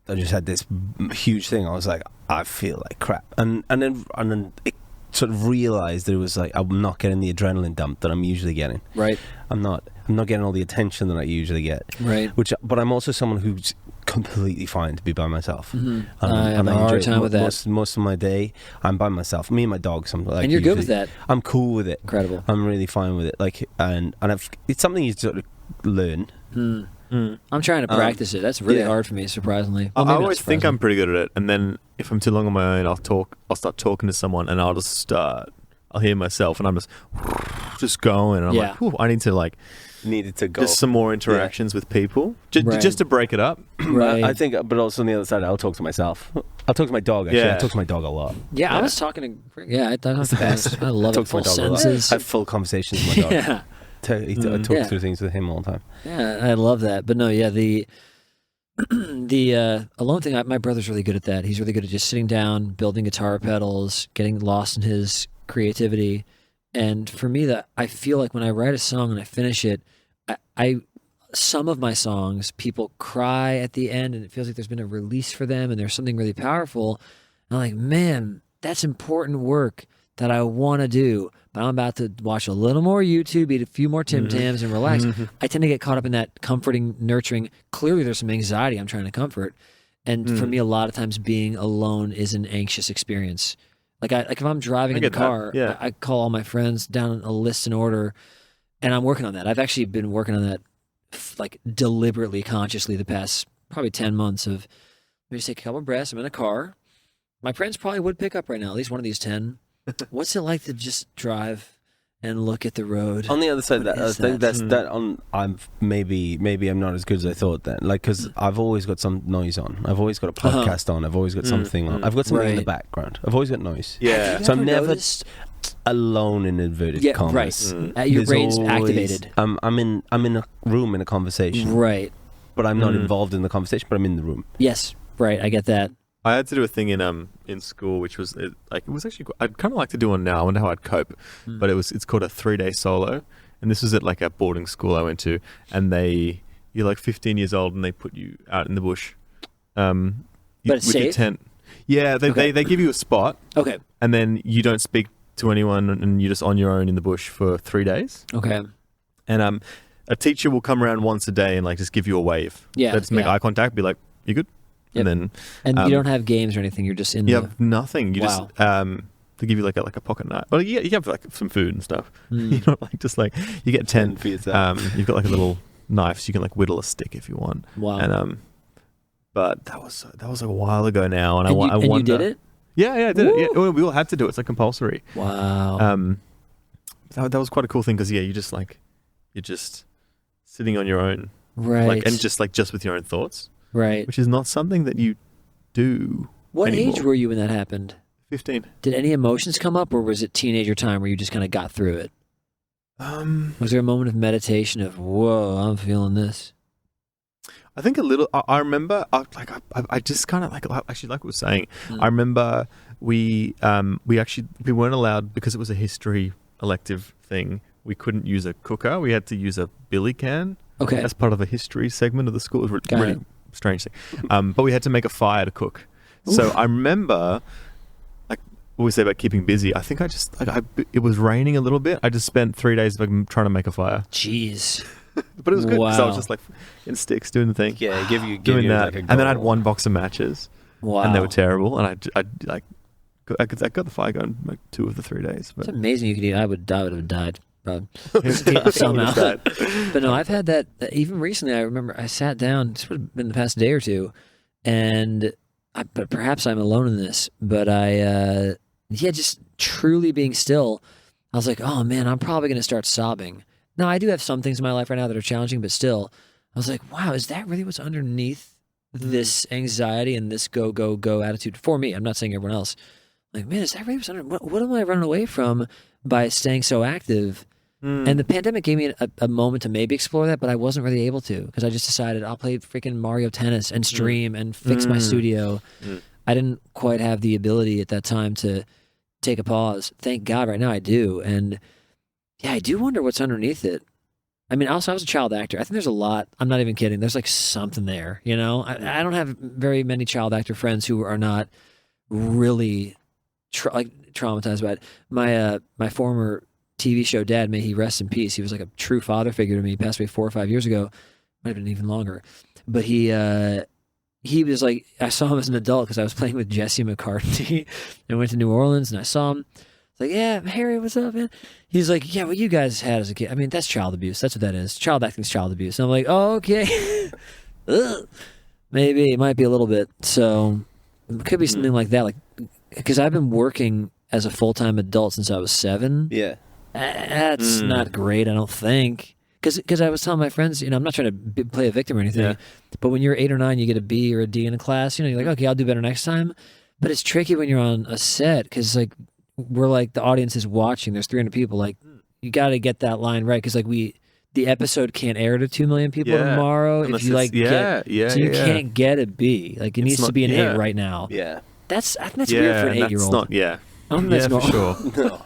[SPEAKER 1] I just had this huge thing. I was like, I feel like crap, and then it sort of realized that it was like I'm not getting the adrenaline dump that I'm usually getting.
[SPEAKER 3] Right.
[SPEAKER 1] I'm not getting all the attention that I usually get.
[SPEAKER 3] Right.
[SPEAKER 1] But I'm also someone who's completely fine to be by myself.
[SPEAKER 3] I have a hard time with that.
[SPEAKER 1] Most of my day, I'm by myself. Me and my dog. Something like.
[SPEAKER 3] And you're good with that.
[SPEAKER 1] I'm cool with it.
[SPEAKER 3] Incredible.
[SPEAKER 1] I'm really fine with it. Like, and it's something you sort of learn.
[SPEAKER 3] I'm trying to practice it. That's really hard for me, surprisingly. Well,
[SPEAKER 2] I
[SPEAKER 3] maybe not
[SPEAKER 2] always think I'm pretty good at it, and then if I'm too long on my own, I'll start talking to someone, and I'll hear myself, and I'm just going, and I'm like, "Ooh, I need to like."
[SPEAKER 1] Needed to go.
[SPEAKER 2] Just some more interactions with people, just to break it up.
[SPEAKER 3] Right.
[SPEAKER 1] I think, but also on the other side, I'll talk to myself. I'll talk to my dog. Actually, I talk to my dog a lot.
[SPEAKER 3] I was talking to. I thought it was the best. I love it. Full senses.
[SPEAKER 1] I have full conversations with my dog.
[SPEAKER 3] Yeah.
[SPEAKER 1] I talk through things with him all the time.
[SPEAKER 3] Yeah, I love that. But no, the alone thing, my brother's really good at that. He's really good at just sitting down, building guitar pedals, getting lost in his creativity. And for me, that I feel like when I write a song and I finish it, some of my songs, people cry at the end, and it feels like there's been a release for them, and there's something really powerful. And I'm like, man, that's important work that I want to do, but I'm about to watch a little more YouTube, eat a few more Tim Tams, and relax. I tend to get caught up in that comforting, nurturing. Clearly, there's some anxiety I'm trying to comfort, and for me, a lot of times being alone is an anxious experience. Like if I'm driving in the car, I call all my friends down a list in order, and I'm working on that. I've actually been working on that, like deliberately, consciously, the past probably 10 months. Of maybe just take a couple of breaths. I'm in a car. My friends probably would pick up right now, at least one of these 10. What's it like to just drive and look at the road?
[SPEAKER 1] On the other side, I think that's that. I'm maybe I'm not as good as I thought then. Like, because I've always got some noise on. I've always got a podcast on. I've always got something on. I've got something in the background. I've always got noise.
[SPEAKER 2] Yeah.
[SPEAKER 1] So I'm never alone in inverted commas.
[SPEAKER 3] Right. Your brain's activated.
[SPEAKER 1] I'm in a room in a conversation.
[SPEAKER 3] Right.
[SPEAKER 1] But I'm not involved in the conversation. But I'm in the room.
[SPEAKER 3] Yes. Right. I get that.
[SPEAKER 2] I had to do a thing in school, which was it was actually I'd kind of like to do one now. I wonder how I'd cope, but it's called a 3-day solo, and this was at like a boarding school I went to, and you're like 15 years old, and they put you out in the bush,
[SPEAKER 3] but it's
[SPEAKER 2] with
[SPEAKER 3] safe?
[SPEAKER 2] your tent. Yeah, they give you a spot,
[SPEAKER 3] okay,
[SPEAKER 2] and then you don't speak to anyone, and you're just on your own in the bush for 3 days.
[SPEAKER 3] Okay,
[SPEAKER 2] and a teacher will come around once a day and like just give you a wave.
[SPEAKER 3] Yeah,
[SPEAKER 2] they just make eye contact, be like, "You good?"
[SPEAKER 3] Yep.
[SPEAKER 2] And then
[SPEAKER 3] you don't have games or anything. You're just in.
[SPEAKER 2] You have nothing. You just they give you like a pocket knife. Well, you have like some food and stuff. You know, like just like you get 10
[SPEAKER 1] for yourself.
[SPEAKER 2] You've got like a little knife, so you can like whittle a stick if you want.
[SPEAKER 3] Wow.
[SPEAKER 2] And but that was a while ago now, and I
[SPEAKER 3] and
[SPEAKER 2] wonder.
[SPEAKER 3] you did it?
[SPEAKER 2] Yeah, I did it. Yeah, well, we all had to do it. It's like compulsory.
[SPEAKER 3] Wow.
[SPEAKER 2] That was quite a cool thing because you're just sitting on your own,
[SPEAKER 3] right?
[SPEAKER 2] Like, and just with your own thoughts,
[SPEAKER 3] right?
[SPEAKER 2] Which is not something that you do.
[SPEAKER 3] What
[SPEAKER 2] anymore.
[SPEAKER 3] age were you when that happened?
[SPEAKER 2] 15.
[SPEAKER 3] Did any emotions come up, or was it teenager time where you just kind of got through it? Was there a moment of meditation of, whoa, I'm feeling this?
[SPEAKER 2] I think a little. I remember, I just kind of actually like what I was saying. I remember we weren't allowed, because it was a history elective thing. We couldn't use a cooker. We had to use a billy can.
[SPEAKER 3] Okay.
[SPEAKER 2] As part of a history segment of the school. It was a really strange thing. But we had to make a fire to cook. So I remember, like what we say about keeping busy. I think it was raining a little bit. I just spent 3 days trying to make a fire.
[SPEAKER 3] Jeez.
[SPEAKER 2] But it was good because I was
[SPEAKER 3] Wow.
[SPEAKER 2] just like in sticks doing the thing.
[SPEAKER 1] Yeah, give you
[SPEAKER 2] doing that.
[SPEAKER 1] like a
[SPEAKER 2] And then I had
[SPEAKER 1] goal.
[SPEAKER 2] one box of matches.
[SPEAKER 3] Wow.
[SPEAKER 2] And they were terrible. And I got the fire going like 2 of the 3 days. But
[SPEAKER 3] It's amazing you could eat. I would have died.
[SPEAKER 2] Yeah.
[SPEAKER 3] Somehow.
[SPEAKER 2] That.
[SPEAKER 3] But no, I've had that even recently. I remember I sat down, this would have been the past day or two, and but perhaps I'm alone in this, but just truly being still, I was like, oh man, I'm probably going to start sobbing. Now, I do have some things in my life right now that are challenging, but still, I was like, wow, is that really what's underneath this anxiety and this go, go, go attitude for me? I'm not saying everyone else. Like, man, is that really what's under, what am I running away from by staying so active? And the pandemic gave me a moment to maybe explore that, but I wasn't really able to because I just decided I'll play freaking Mario Tennis and stream and fix my studio. I didn't quite have the ability at that time to take a pause. Thank God right now I do. And yeah, I do wonder what's underneath it. I mean, also, I was a child actor. I think there's a lot. I'm not even kidding. There's like something there, you know? I don't have very many child actor friends who are not really traumatized by it. My former TV show dad, may he rest in peace. He was like a true father figure to me. He passed away 4 or 5 years ago. Might have been even longer. But he was like, I saw him as an adult because I was playing with Jesse McCartney and went to New Orleans and I saw him. Like, yeah, Harry, what's up, man? He's like, yeah, what you guys had as a kid. I mean, that's child abuse. That's what that is. Child acting is child abuse. And I'm like, oh, okay. Maybe. It might be a little bit. So it could be something like that. Like, because I've been working as a full-time adult since I was 7.
[SPEAKER 1] Yeah.
[SPEAKER 3] That's not great, I don't think. Because I was telling my friends, you know, I'm not trying to play a victim or anything, but when you're 8 or 9, you get a B or a D in a class, you know, you're like, okay, I'll do better next time. But it's tricky when you're on a set because, like, we're like, the audience is watching. There's 300 people. Like, you got to get that line right because, like, the episode can't air to 2 million people tomorrow.
[SPEAKER 2] Unless
[SPEAKER 3] if you like, so you can't get a B. Like, it needs to be an 8 right now.
[SPEAKER 1] Yeah.
[SPEAKER 3] I think that's weird for an 8-year-old.
[SPEAKER 2] Not,
[SPEAKER 3] I don't think that's
[SPEAKER 2] for
[SPEAKER 3] normal.
[SPEAKER 2] sure.
[SPEAKER 1] No.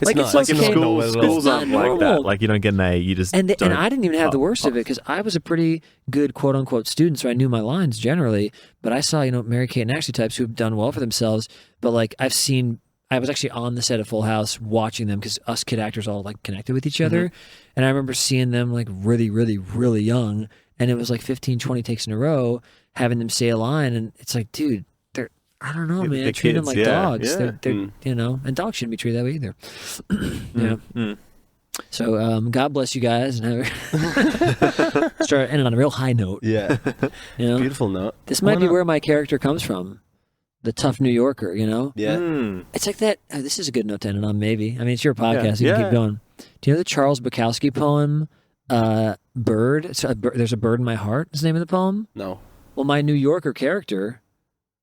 [SPEAKER 3] Like,
[SPEAKER 1] not.
[SPEAKER 3] it's
[SPEAKER 2] Like in
[SPEAKER 3] okay.
[SPEAKER 2] schools aren't like
[SPEAKER 3] normal.
[SPEAKER 2] that. Like you don't get an A, you just
[SPEAKER 3] And
[SPEAKER 2] don't.
[SPEAKER 3] I didn't even have the worst of it because I was a pretty good quote unquote student, so I knew my lines generally. But I saw, you know, Mary Kate and Ashley types who've done well for themselves. But like I was actually on the set of Full House watching them because us kid actors all like connected with each other. And I remember seeing them like really, really, really young. And it was like 15, 20 takes in a row, having them say a line. And it's like, dude, I don't know, man.
[SPEAKER 2] The
[SPEAKER 3] Treat them
[SPEAKER 2] kids,
[SPEAKER 3] like dogs.
[SPEAKER 2] yeah.
[SPEAKER 3] They're you know, and dogs shouldn't be treated that way either. Yeah. So God bless you guys, and start ending on a real high note.
[SPEAKER 1] Yeah.
[SPEAKER 3] You know,
[SPEAKER 1] Beautiful note.
[SPEAKER 3] this might be where my character comes from, the tough New Yorker. You know,
[SPEAKER 1] Yeah.
[SPEAKER 3] it's like that. This is a good note to end it on. Maybe. I mean, it's your podcast. You can keep going. Do you know the Charles Bukowski poem, "Bird"? So there's a bird in my heart. Is the name of the poem?
[SPEAKER 1] No.
[SPEAKER 3] Well, my New Yorker character,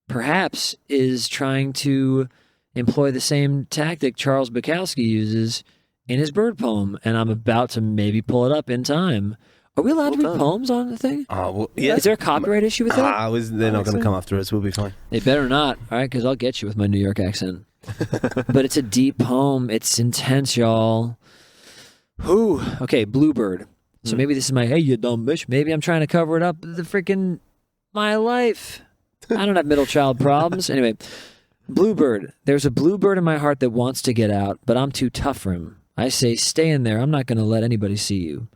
[SPEAKER 3] perhaps, is trying to employ the same tactic Charles Bukowski uses in his bird poem, and I'm about to maybe pull it up in time. Are we allowed to read poems on the thing?
[SPEAKER 1] Well, yeah.
[SPEAKER 3] Is there a copyright issue with that?
[SPEAKER 1] They're not going to come after us. We'll be fine.
[SPEAKER 3] They better not, all right, because I'll get you with my New York accent. But it's a deep poem. It's intense, y'all. Whew. Okay, Bluebird. So maybe this is my, hey, you dumb bitch. Maybe I'm trying to cover it up. The freaking, my life. I don't have middle child problems. Anyway, Bluebird. There's a bluebird in my heart that wants to get out, but I'm too tough for him. I say, stay in there. I'm not going to let anybody see you.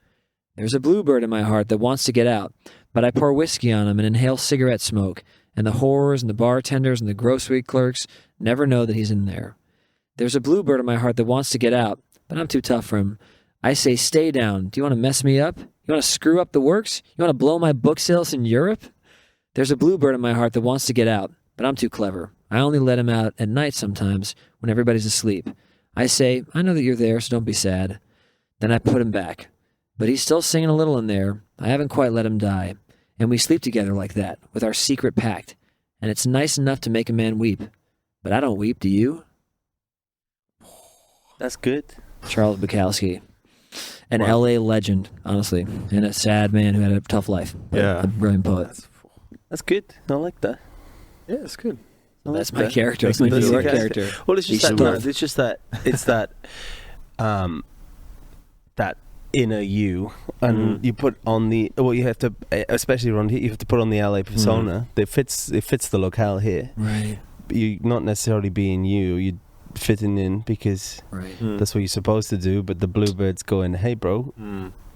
[SPEAKER 3] There's a bluebird in my heart that wants to get out, but I pour whiskey on him and inhale cigarette smoke, and the whores and the bartenders and the grocery clerks never know that he's in there. There's a bluebird in my heart that wants to get out, but I'm too tough for him. I say, stay down. Do you want to mess me up? You want to screw up the works? You want to blow my book sales in Europe? There's a bluebird in my heart that wants to get out, but I'm too clever. I only let him out at night sometimes when everybody's asleep. I say, I know that you're there, so don't be sad. Then I put him back. But he's still singing a little in there. I haven't quite let him die. And we sleep together like that, with our secret pact. And it's nice enough to make a man weep. But I don't weep, do you?
[SPEAKER 1] That's good.
[SPEAKER 3] Charles Bukowski. An L.A. legend, honestly. And a sad man who had a tough life. But a brilliant poet.
[SPEAKER 1] That's good. I like that.
[SPEAKER 2] Yeah, it's good.
[SPEAKER 3] That's my character. That's my New York character.
[SPEAKER 1] Well, it's just that. No, it's just that. It's that. That inner you, and you put on the. Well, you have to, especially around here, you have to put on the LA persona. It fits the locale here.
[SPEAKER 3] Right.
[SPEAKER 1] You're not necessarily being you. You're fitting in because that's what you're supposed to do. But the bluebird's going, "Hey, bro."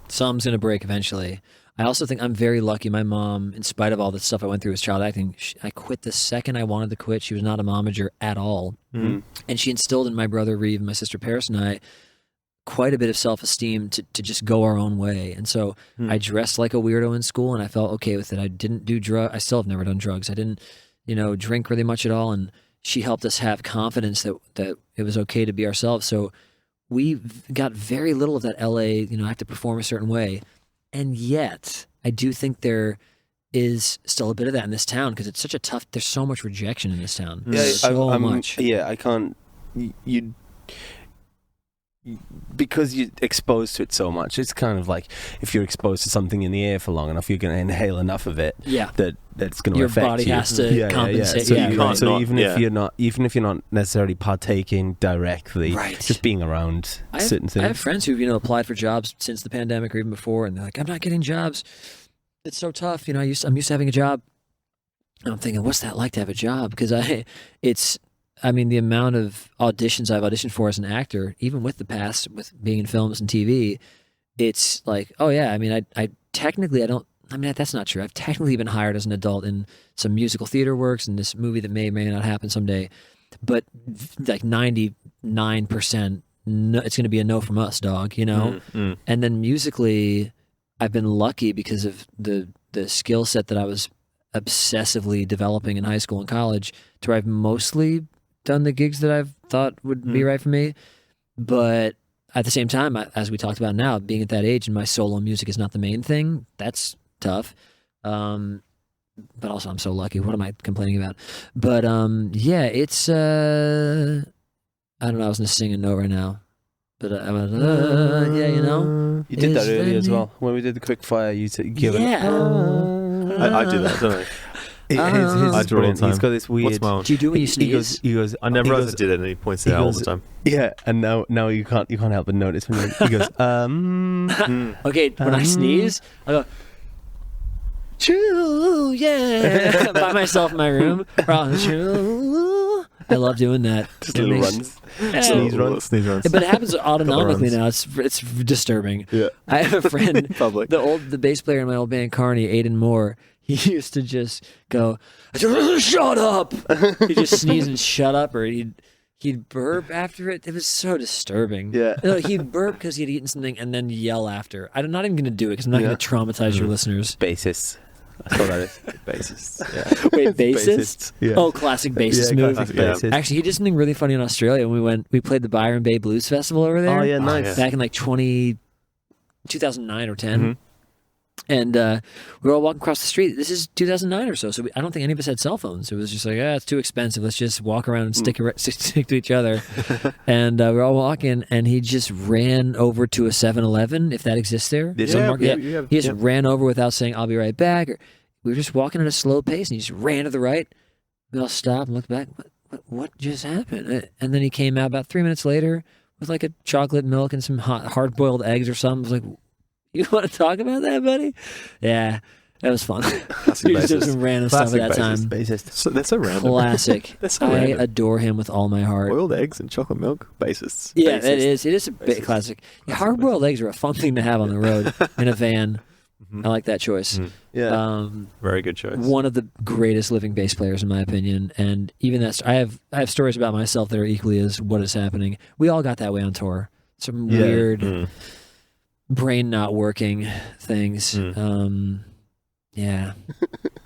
[SPEAKER 3] Something's gonna break eventually. I also think I'm very lucky. My mom, in spite of all the stuff I went through as child acting, I quit the second I wanted to quit. She was not a momager at all. And she instilled in my brother Reeve, my sister Paris, and I quite a bit of self-esteem to just go our own way. And so I dressed like a weirdo in school, and I felt okay with it. I didn't do drugs. I still have never done drugs. I didn't, drink really much at all. And she helped us have confidence that it was okay to be ourselves. So we got very little of that LA, I have to perform a certain way. And yet, I do think there is still a bit of that in this town because it's such a tough. There's so much rejection in this town. So much.
[SPEAKER 1] Yeah, I can't. Because you're exposed to it so much. It's kind of like if you're exposed to something in the air for long enough, you're going to inhale enough of it.
[SPEAKER 3] Yeah,
[SPEAKER 1] that's going to affect you.
[SPEAKER 3] Your body has to compensate.
[SPEAKER 1] So even if you're not necessarily partaking directly, just being around certain things.
[SPEAKER 3] I have friends who've applied for jobs since the pandemic or even before, and they're like, "I'm not getting jobs. It's so tough." I'm used to having a job. And I'm thinking, what's that like to have a job? Because the amount of auditions I've auditioned for as an actor, even with the past, with being in films and TV, it's like, oh yeah, I technically, that's not true. I've technically been hired as an adult in some musical theater works and this movie that may or may not happen someday, but like 99%, no, it's going to be a no from us, dog, And then musically, I've been lucky because of the skill set that I was obsessively developing in high school and college to where I've mostly done the gigs that I've thought would be right for me. But at the same time, as we talked about now, being at that age and my solo music is not the main thing, that's tough. But also I'm so lucky. What am I complaining about? But it's, I don't know, I was going to sing a note right now. But
[SPEAKER 1] You did that earlier as well. When we did the quick fire, you give it.
[SPEAKER 2] I do that, don't I?
[SPEAKER 1] His
[SPEAKER 2] I do it all the time.
[SPEAKER 1] He's got this weird.
[SPEAKER 2] What's my own?
[SPEAKER 3] Do you do it when you sneeze?
[SPEAKER 1] He goes.
[SPEAKER 2] I never did it, and he points it out all the time.
[SPEAKER 1] Yeah, and now you can't help but notice when he goes.
[SPEAKER 3] Okay, when I sneeze, I go. True, yeah, by myself in my room. True. I love doing that.
[SPEAKER 1] Just little runs. Sneeze runs.
[SPEAKER 3] But it happens autonomically now. It's disturbing.
[SPEAKER 2] Yeah.
[SPEAKER 3] I have a friend,
[SPEAKER 2] Public.
[SPEAKER 3] the bass player in my old band, Carney, Aiden Moore. He used to just go, "Shut up!" He'd just sneeze and shut up, or he'd burp after it. It was so disturbing.
[SPEAKER 1] Yeah.
[SPEAKER 3] He'd burp because he'd eaten something and then yell after. I'm not even going to do it because I'm not going to traumatize your listeners.
[SPEAKER 1] Bassists. That's what that is. Bassists. Yeah.
[SPEAKER 3] Wait, bassists?
[SPEAKER 1] Yeah.
[SPEAKER 3] Oh, classic bassist move.
[SPEAKER 1] Classic bassist.
[SPEAKER 3] Actually, he did something really funny in Australia. We played the Byron Bay Blues Festival over there.
[SPEAKER 1] Oh yeah, nice.
[SPEAKER 3] Back in like 2009 or 10. And we were all walking across the street. This is 2009 or so. So I don't think any of us had cell phones. It was just like, it's too expensive. Let's just walk around and stick to each other. And we were all walking, and he just ran over to a 7-Eleven, if that exists there. He just ran over without saying, "I'll be right back." We were just walking at a slow pace, and he just ran to the right. We all stopped and looked back. What just happened? And then he came out about 3 minutes later with like a chocolate milk and some hard-boiled eggs or something. I was like, "You want to talk about that, buddy?" Yeah, that was fun. He just did some random stuff at that time.
[SPEAKER 1] Bassist.
[SPEAKER 2] So that's a random.
[SPEAKER 3] Classic. I adore him with all my heart.
[SPEAKER 2] Boiled eggs and chocolate milk, bassists.
[SPEAKER 3] Yeah, it is. It is a bit classic. Yeah, hard-boiled eggs are a fun thing to have on the road in a van. I like that choice.
[SPEAKER 1] Yeah.
[SPEAKER 2] Very good choice.
[SPEAKER 3] One of the greatest living bass players, in my opinion. And even that, I have stories about myself that are equally as what is happening. We all got that way on tour. Some weird brain not working things. Yeah.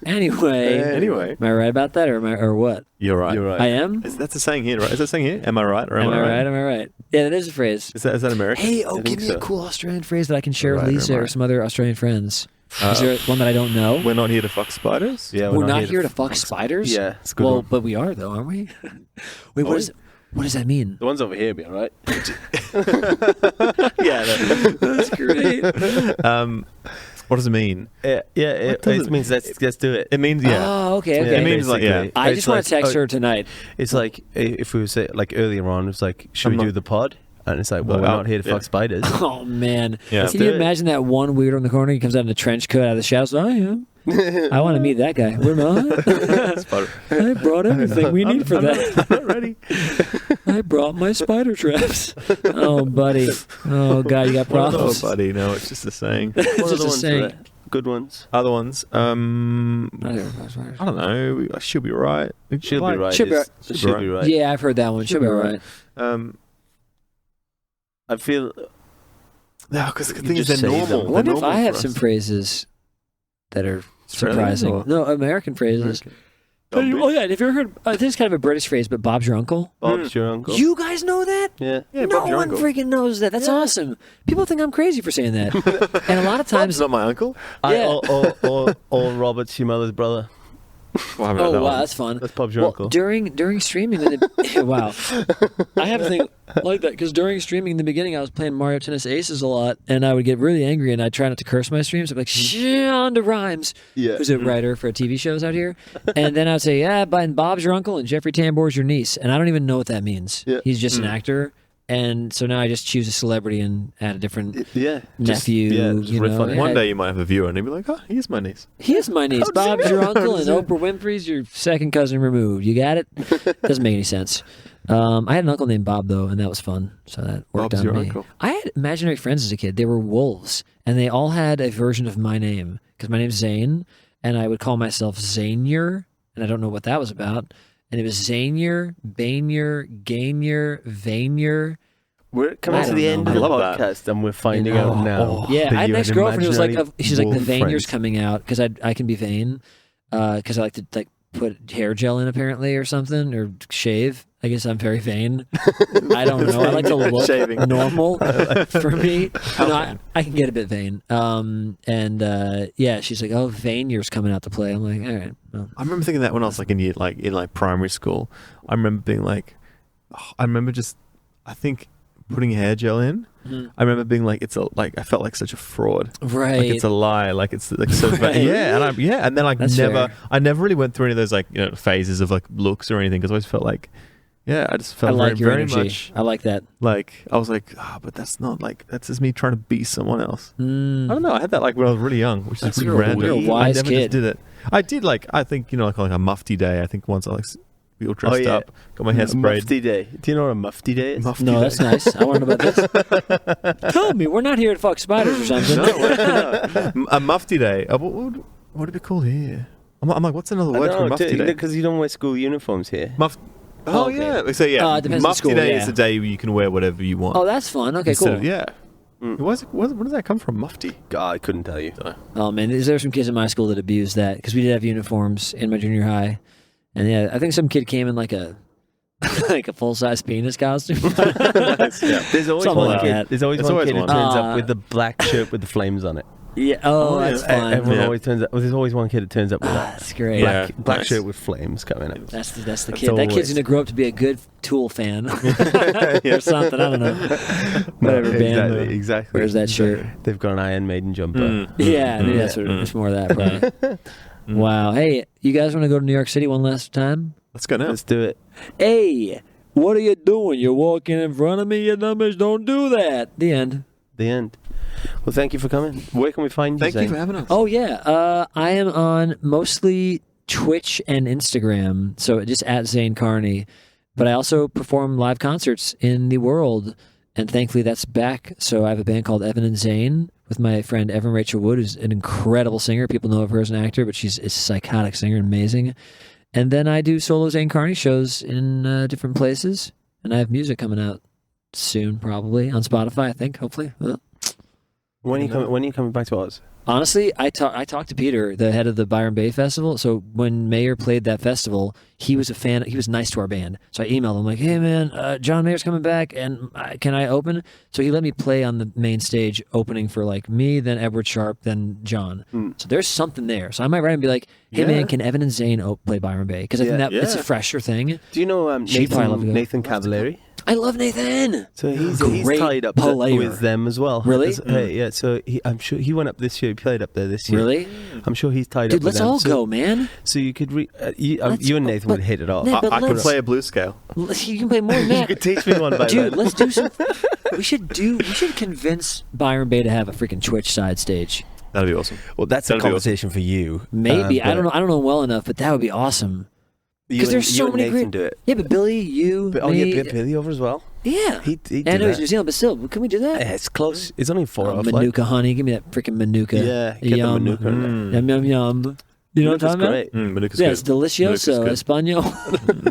[SPEAKER 3] Anyway,
[SPEAKER 2] Anyway,
[SPEAKER 3] am I right about that, or what?
[SPEAKER 2] you're right.
[SPEAKER 1] You're right.
[SPEAKER 3] I am.
[SPEAKER 2] That's a saying here, right? Is that a saying here? Am I right or am I right?
[SPEAKER 3] Am I right? Yeah, that is a phrase.
[SPEAKER 2] Is that American?
[SPEAKER 3] Hey,
[SPEAKER 1] I
[SPEAKER 3] give
[SPEAKER 1] think
[SPEAKER 3] me
[SPEAKER 1] so.
[SPEAKER 3] a cool Australian phrase that I can share with
[SPEAKER 2] Right,
[SPEAKER 3] Lisa or
[SPEAKER 2] right.
[SPEAKER 3] some other Australian friends. Is there one that I don't know?
[SPEAKER 2] We're not here to fuck spiders.
[SPEAKER 1] Yeah,
[SPEAKER 3] We're not here to fuck spiders?
[SPEAKER 1] Yeah, it's a good
[SPEAKER 3] Well,
[SPEAKER 1] one.
[SPEAKER 3] but we are, though, aren't we? Wait, what does that mean?
[SPEAKER 1] The ones over here be all right.
[SPEAKER 2] Yeah.
[SPEAKER 3] That's great.
[SPEAKER 2] What does it mean?
[SPEAKER 1] It means let's do it.
[SPEAKER 2] It means
[SPEAKER 3] Oh, okay.
[SPEAKER 1] Yeah,
[SPEAKER 2] It means like
[SPEAKER 1] basically.
[SPEAKER 3] I
[SPEAKER 1] It's
[SPEAKER 3] just want
[SPEAKER 1] like-
[SPEAKER 3] to text her tonight.
[SPEAKER 1] It's like if we were say like earlier on, it's like should we do the pod? And it's like, well, we're not here to fuck spiders.
[SPEAKER 3] Oh, man.
[SPEAKER 2] Yeah.
[SPEAKER 3] Can you
[SPEAKER 1] do it.
[SPEAKER 3] imagine that one weirdo in the corner? He comes out in a trench coat out of the shadows. I am. I want to meet that guy. We're not.
[SPEAKER 2] Spider.
[SPEAKER 3] I brought everything we need for that.
[SPEAKER 2] I'm not ready.
[SPEAKER 3] I brought my spider traps. Oh, buddy. Oh, God, you got
[SPEAKER 2] Oh,
[SPEAKER 3] problems.
[SPEAKER 2] buddy. No, it's just a saying.
[SPEAKER 3] It's
[SPEAKER 1] What are
[SPEAKER 3] just
[SPEAKER 1] the
[SPEAKER 3] a
[SPEAKER 1] ones
[SPEAKER 3] saying.
[SPEAKER 1] that- Good ones.
[SPEAKER 2] Other ones. I don't know. I should be right.
[SPEAKER 1] Should be right.
[SPEAKER 3] Should be right.
[SPEAKER 1] Should be right.
[SPEAKER 3] Yeah, I've heard that one. Should be all right.
[SPEAKER 1] I feel.
[SPEAKER 2] No, because the
[SPEAKER 1] You
[SPEAKER 2] thing is,
[SPEAKER 1] just
[SPEAKER 2] they're
[SPEAKER 1] say
[SPEAKER 2] normal.
[SPEAKER 1] them.
[SPEAKER 3] I wonder
[SPEAKER 2] They're
[SPEAKER 3] if
[SPEAKER 2] normal
[SPEAKER 3] I have
[SPEAKER 2] for
[SPEAKER 3] some
[SPEAKER 2] us.
[SPEAKER 3] phrases that are
[SPEAKER 2] Australian
[SPEAKER 3] surprising.
[SPEAKER 2] or-
[SPEAKER 3] No, American phrases. Oh, yeah, and have you ever heard, this is kind of a British phrase, but Bob's your uncle?
[SPEAKER 1] Bob's your uncle.
[SPEAKER 3] You guys know that?
[SPEAKER 1] Yeah.
[SPEAKER 2] Yeah,
[SPEAKER 3] No
[SPEAKER 2] Bob's your
[SPEAKER 3] one
[SPEAKER 2] uncle.
[SPEAKER 3] freaking knows that. That's awesome. People think I'm crazy for saying that. And a lot of
[SPEAKER 2] Bob's
[SPEAKER 3] times...
[SPEAKER 2] not my uncle.
[SPEAKER 3] Yeah.
[SPEAKER 1] Or Robert's your mother's brother.
[SPEAKER 2] Well, I haven't heard
[SPEAKER 3] Oh,
[SPEAKER 2] that
[SPEAKER 3] wow,
[SPEAKER 2] one.
[SPEAKER 3] that's fun.
[SPEAKER 1] That's Bob's your uncle.
[SPEAKER 3] During streaming, wow. I have a thing like that, because during streaming in the beginning, I was playing Mario Tennis Aces a lot, and I would get really angry, and I'd try not to curse my streams. I'd be like, Shonda Rhimes,
[SPEAKER 1] Yeah.
[SPEAKER 3] who's a writer for TV shows out here. And then I would say, yeah, but and Bob's your uncle, and Jeffrey Tambor's your niece. And I don't even know what that means.
[SPEAKER 1] Yeah.
[SPEAKER 3] He's just an actor. And so now I just choose a celebrity and add a different
[SPEAKER 1] Yeah.
[SPEAKER 3] nephew.
[SPEAKER 1] just riff on it.
[SPEAKER 2] One day you might have a viewer and he'll be like, oh, here's my niece.
[SPEAKER 3] He is my niece. Bob's your uncle, and Oprah Winfrey's your second cousin removed. You got it? Doesn't make any sense. I had an uncle named Bob, though, and that was fun. So that worked
[SPEAKER 2] Bob's
[SPEAKER 3] on
[SPEAKER 2] your
[SPEAKER 3] me.
[SPEAKER 2] uncle.
[SPEAKER 3] I had imaginary friends as a kid. They were wolves, and they all had a version of my name, because my name's Zane, and I would call myself Zanier, and I don't know what that was about. And it was Zanier, Banier, Gainier, Vanier.
[SPEAKER 1] We're coming
[SPEAKER 3] I
[SPEAKER 1] to
[SPEAKER 3] don't
[SPEAKER 1] the
[SPEAKER 3] know.
[SPEAKER 1] end of
[SPEAKER 2] I
[SPEAKER 1] the
[SPEAKER 2] love that.
[SPEAKER 1] podcast, and we're finding out now.
[SPEAKER 3] Yeah,
[SPEAKER 1] that
[SPEAKER 3] I had
[SPEAKER 1] you
[SPEAKER 3] an ex-girlfriend who was like,
[SPEAKER 1] imaginary
[SPEAKER 3] she's like, the
[SPEAKER 1] wolf
[SPEAKER 3] Vanier's
[SPEAKER 1] friends.
[SPEAKER 3] coming out, because I can be vain, because I like to like put hair gel in apparently or something, or shave. I guess I'm very vain. I don't know. I like to look
[SPEAKER 2] Shaving.
[SPEAKER 3] normal for me. I can get a bit vain. Yeah, she's like, oh, Vanier's coming out to play. I'm like, all right. Well.
[SPEAKER 2] I remember thinking that when I was in primary school. I remember being like, I think putting hair gel in. I remember being like, I felt like such a fraud.
[SPEAKER 3] Right.
[SPEAKER 2] Like it's a lie. Like it's like so bad.
[SPEAKER 3] Right.
[SPEAKER 2] Yeah, and then like
[SPEAKER 3] That's fair.
[SPEAKER 2] I never really went through any of those phases of like looks or anything, because I always felt like, I just felt
[SPEAKER 3] I like your
[SPEAKER 2] very
[SPEAKER 3] energy.
[SPEAKER 2] much
[SPEAKER 3] I like that.
[SPEAKER 2] like I was like, but that's not like, that's just me trying to be someone else.
[SPEAKER 3] Mm.
[SPEAKER 2] I don't know. I had that like when I was really young, which
[SPEAKER 3] That's
[SPEAKER 2] is really
[SPEAKER 3] you're a-
[SPEAKER 2] random.
[SPEAKER 3] you're a wise
[SPEAKER 2] I never
[SPEAKER 3] kid.
[SPEAKER 2] just did it. I did I think like a mufti day. I think once I we all dressed
[SPEAKER 1] yeah.
[SPEAKER 2] up, got my hair sprayed.
[SPEAKER 1] Mufti day. Do you know what a mufti day is?
[SPEAKER 2] Mufti
[SPEAKER 3] No,
[SPEAKER 2] day.
[SPEAKER 3] that's nice. I want to know about this. Tell me, we're not here to fuck spiders or something.
[SPEAKER 2] No, a mufti day. What would it be called here? I'm like, what's another word for mufti day?
[SPEAKER 1] Because you don't wear school uniforms here.
[SPEAKER 2] Oh,
[SPEAKER 3] okay.
[SPEAKER 2] yeah. So yeah,
[SPEAKER 3] it depends on
[SPEAKER 2] mufti
[SPEAKER 3] school,
[SPEAKER 2] day
[SPEAKER 3] yeah.
[SPEAKER 2] is the day where you can wear whatever you want.
[SPEAKER 3] Oh, that's fun. Okay,
[SPEAKER 2] Instead
[SPEAKER 3] cool.
[SPEAKER 2] of- yeah. Where does that come from? Mufti.
[SPEAKER 1] God, I couldn't tell you.
[SPEAKER 3] Oh man, there were some kids in my school that abused that, because we did have uniforms in my junior high, and yeah, I think some kid came in like a like a full size penis costume.
[SPEAKER 1] There's always
[SPEAKER 3] Something
[SPEAKER 1] one
[SPEAKER 3] like
[SPEAKER 1] kid.
[SPEAKER 3] that.
[SPEAKER 1] There's always
[SPEAKER 2] There's
[SPEAKER 1] one
[SPEAKER 2] always
[SPEAKER 1] kid who
[SPEAKER 2] one.
[SPEAKER 1] turns up with the black shirt with the flames on it.
[SPEAKER 3] Yeah. Oh,
[SPEAKER 2] yeah.
[SPEAKER 3] that's fun.
[SPEAKER 1] Everyone
[SPEAKER 2] Yeah.
[SPEAKER 1] always turns up. Well, there's always one kid that turns up with that
[SPEAKER 3] That's great.
[SPEAKER 2] Yeah.
[SPEAKER 1] black
[SPEAKER 2] nice.
[SPEAKER 1] shirt with flames coming up.
[SPEAKER 3] That's the
[SPEAKER 1] That's
[SPEAKER 3] kid. That kid's
[SPEAKER 1] always-
[SPEAKER 3] gonna grow up to be a good Tool fan or something. I don't know. Whatever band
[SPEAKER 1] Exactly.
[SPEAKER 3] wears that shirt.
[SPEAKER 1] They've got an Iron Maiden jumper.
[SPEAKER 3] Yeah, maybe that's what it's more of that. Probably. Wow. Hey, you guys want to go to New York City one last time?
[SPEAKER 2] Let's go now.
[SPEAKER 1] Let's do it.
[SPEAKER 3] Hey, what are you doing? You're walking in front of me, you numbers. Don't do that. The end.
[SPEAKER 1] The end. Well, thank you for coming. Where can we find you,
[SPEAKER 2] Thank you
[SPEAKER 1] Zane?
[SPEAKER 2] for having us.
[SPEAKER 3] Oh yeah, I am on mostly Twitch and Instagram, so just at Zane Carney. But I also perform live concerts in the world, and thankfully that's back. So I have a band called Evan Zane. with my friend Evan Rachel Wood, who's an incredible singer. People know of her as an actor, but she's a psychotic singer, amazing. And then I do solo Zane Carney shows in different places, and I have music coming out soon, probably on Spotify. I think, hopefully.
[SPEAKER 1] When are you coming back to Oz?
[SPEAKER 3] Honestly, I talked to Peter, the head of the Byron Bay Festival. So when Mayer played that festival, he was a fan. He was nice to our band. So I emailed him like, "Hey man, John Mayer's coming back, and can I open?" So he let me play on the main stage, opening for like me, then Edward Sharp, then John. So there's something there. So I might write and be like, "Hey man, can Evan and Zane play Byron Bay?" Because I think that it's a fresher thing.
[SPEAKER 1] Do you know Nathan Cavallari?
[SPEAKER 3] I love Nathan.
[SPEAKER 1] So he's tied up with them as well.
[SPEAKER 3] Really?
[SPEAKER 1] Yeah. So I'm sure he went up this year. He played up there this year.
[SPEAKER 3] Really?
[SPEAKER 1] I'm sure he's tied up.
[SPEAKER 3] Dude,
[SPEAKER 1] with them.
[SPEAKER 3] let's all go, man.
[SPEAKER 1] So you could you and Nathan would hit it off.
[SPEAKER 3] Yeah,
[SPEAKER 2] I could play a blues scale.
[SPEAKER 3] You can play more than that.
[SPEAKER 1] You could teach me one by
[SPEAKER 3] Dude,
[SPEAKER 1] then.
[SPEAKER 3] let's do some. We should convince Byron Bay to have a freaking Twitch side stage.
[SPEAKER 2] That'd be awesome.
[SPEAKER 1] Well, that's a conversation for you.
[SPEAKER 3] Maybe I don't know. I don't know well enough, but that would be awesome. Because there's so many great.
[SPEAKER 1] Do it.
[SPEAKER 3] Yeah, but Billy, you, me.
[SPEAKER 1] Oh, yeah, Billy over as well.
[SPEAKER 3] Yeah,
[SPEAKER 1] he
[SPEAKER 3] I know he's New Zealand, but still, can we do that?
[SPEAKER 1] Yeah, it's close. It's only 4 hours.
[SPEAKER 3] Manuka, honey, give me that freaking Manuka.
[SPEAKER 1] Yeah, get the Manuka in there.
[SPEAKER 3] Yum yum yum. You know what I'm talking
[SPEAKER 1] great.
[SPEAKER 3] about?
[SPEAKER 2] Manuka's
[SPEAKER 3] Yeah,
[SPEAKER 2] good.
[SPEAKER 3] it's delicioso, Espanol.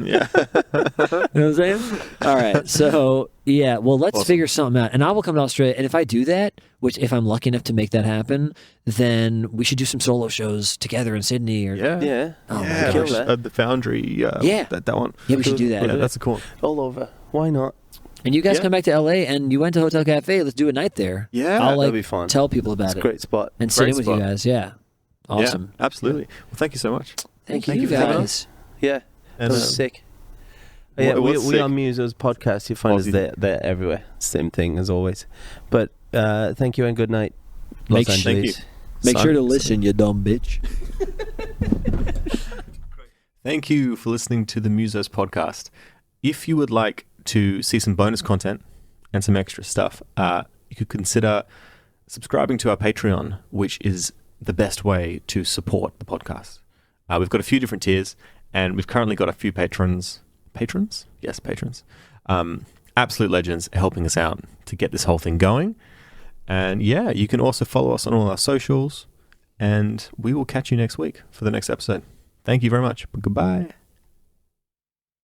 [SPEAKER 2] Yeah.
[SPEAKER 3] You know what I'm saying? All right. So, yeah, well, let's figure something out. And I will come to Australia. And if I do that, which if I'm lucky enough to make that happen, then we should do some solo shows together in Sydney. Or
[SPEAKER 1] Yeah.
[SPEAKER 3] Oh, my
[SPEAKER 2] Yeah,
[SPEAKER 3] gosh.
[SPEAKER 2] the Foundry.
[SPEAKER 3] Yeah.
[SPEAKER 2] That one.
[SPEAKER 3] Yeah, we should do that.
[SPEAKER 2] Yeah, that's a cool one.
[SPEAKER 1] All over. Why not?
[SPEAKER 3] And you guys come back to LA and you went to Hotel Cafe. Let's do a night there.
[SPEAKER 2] Yeah,
[SPEAKER 3] I'll
[SPEAKER 1] that'd be fun.
[SPEAKER 3] tell people about
[SPEAKER 1] It's
[SPEAKER 3] it.
[SPEAKER 1] a great spot.
[SPEAKER 3] And sit
[SPEAKER 2] Great
[SPEAKER 3] in with
[SPEAKER 2] spot.
[SPEAKER 3] you guys. Yeah. Awesome.
[SPEAKER 2] Yeah, absolutely. Well, thank you so much.
[SPEAKER 3] Thank
[SPEAKER 1] Thank
[SPEAKER 3] you
[SPEAKER 1] you for having
[SPEAKER 3] guys.
[SPEAKER 1] Yeah. That
[SPEAKER 2] And,
[SPEAKER 1] was sick.
[SPEAKER 2] Well,
[SPEAKER 1] Yeah,
[SPEAKER 2] it was
[SPEAKER 1] we
[SPEAKER 2] sick.
[SPEAKER 1] are MUSOS podcast. You find us
[SPEAKER 2] Aussie.
[SPEAKER 1] there everywhere. Same thing as always. But thank you and good night, Los
[SPEAKER 3] Make sure-
[SPEAKER 1] Angeles.
[SPEAKER 2] Thank you.
[SPEAKER 3] Make sure to listen, you dumb bitch.
[SPEAKER 2] Thank you for listening to the MUSOS podcast. If you would like to see some bonus content and some extra stuff, you could consider subscribing to our Patreon, which is the best way to support the podcast. We've got a few different tiers, and we've currently got a few patrons. Patrons? Yes, patrons. Absolute legends helping us out to get this whole thing going. And yeah, you can also follow us on all our socials, and we will catch you next week for the next episode. Thank you very much. Goodbye.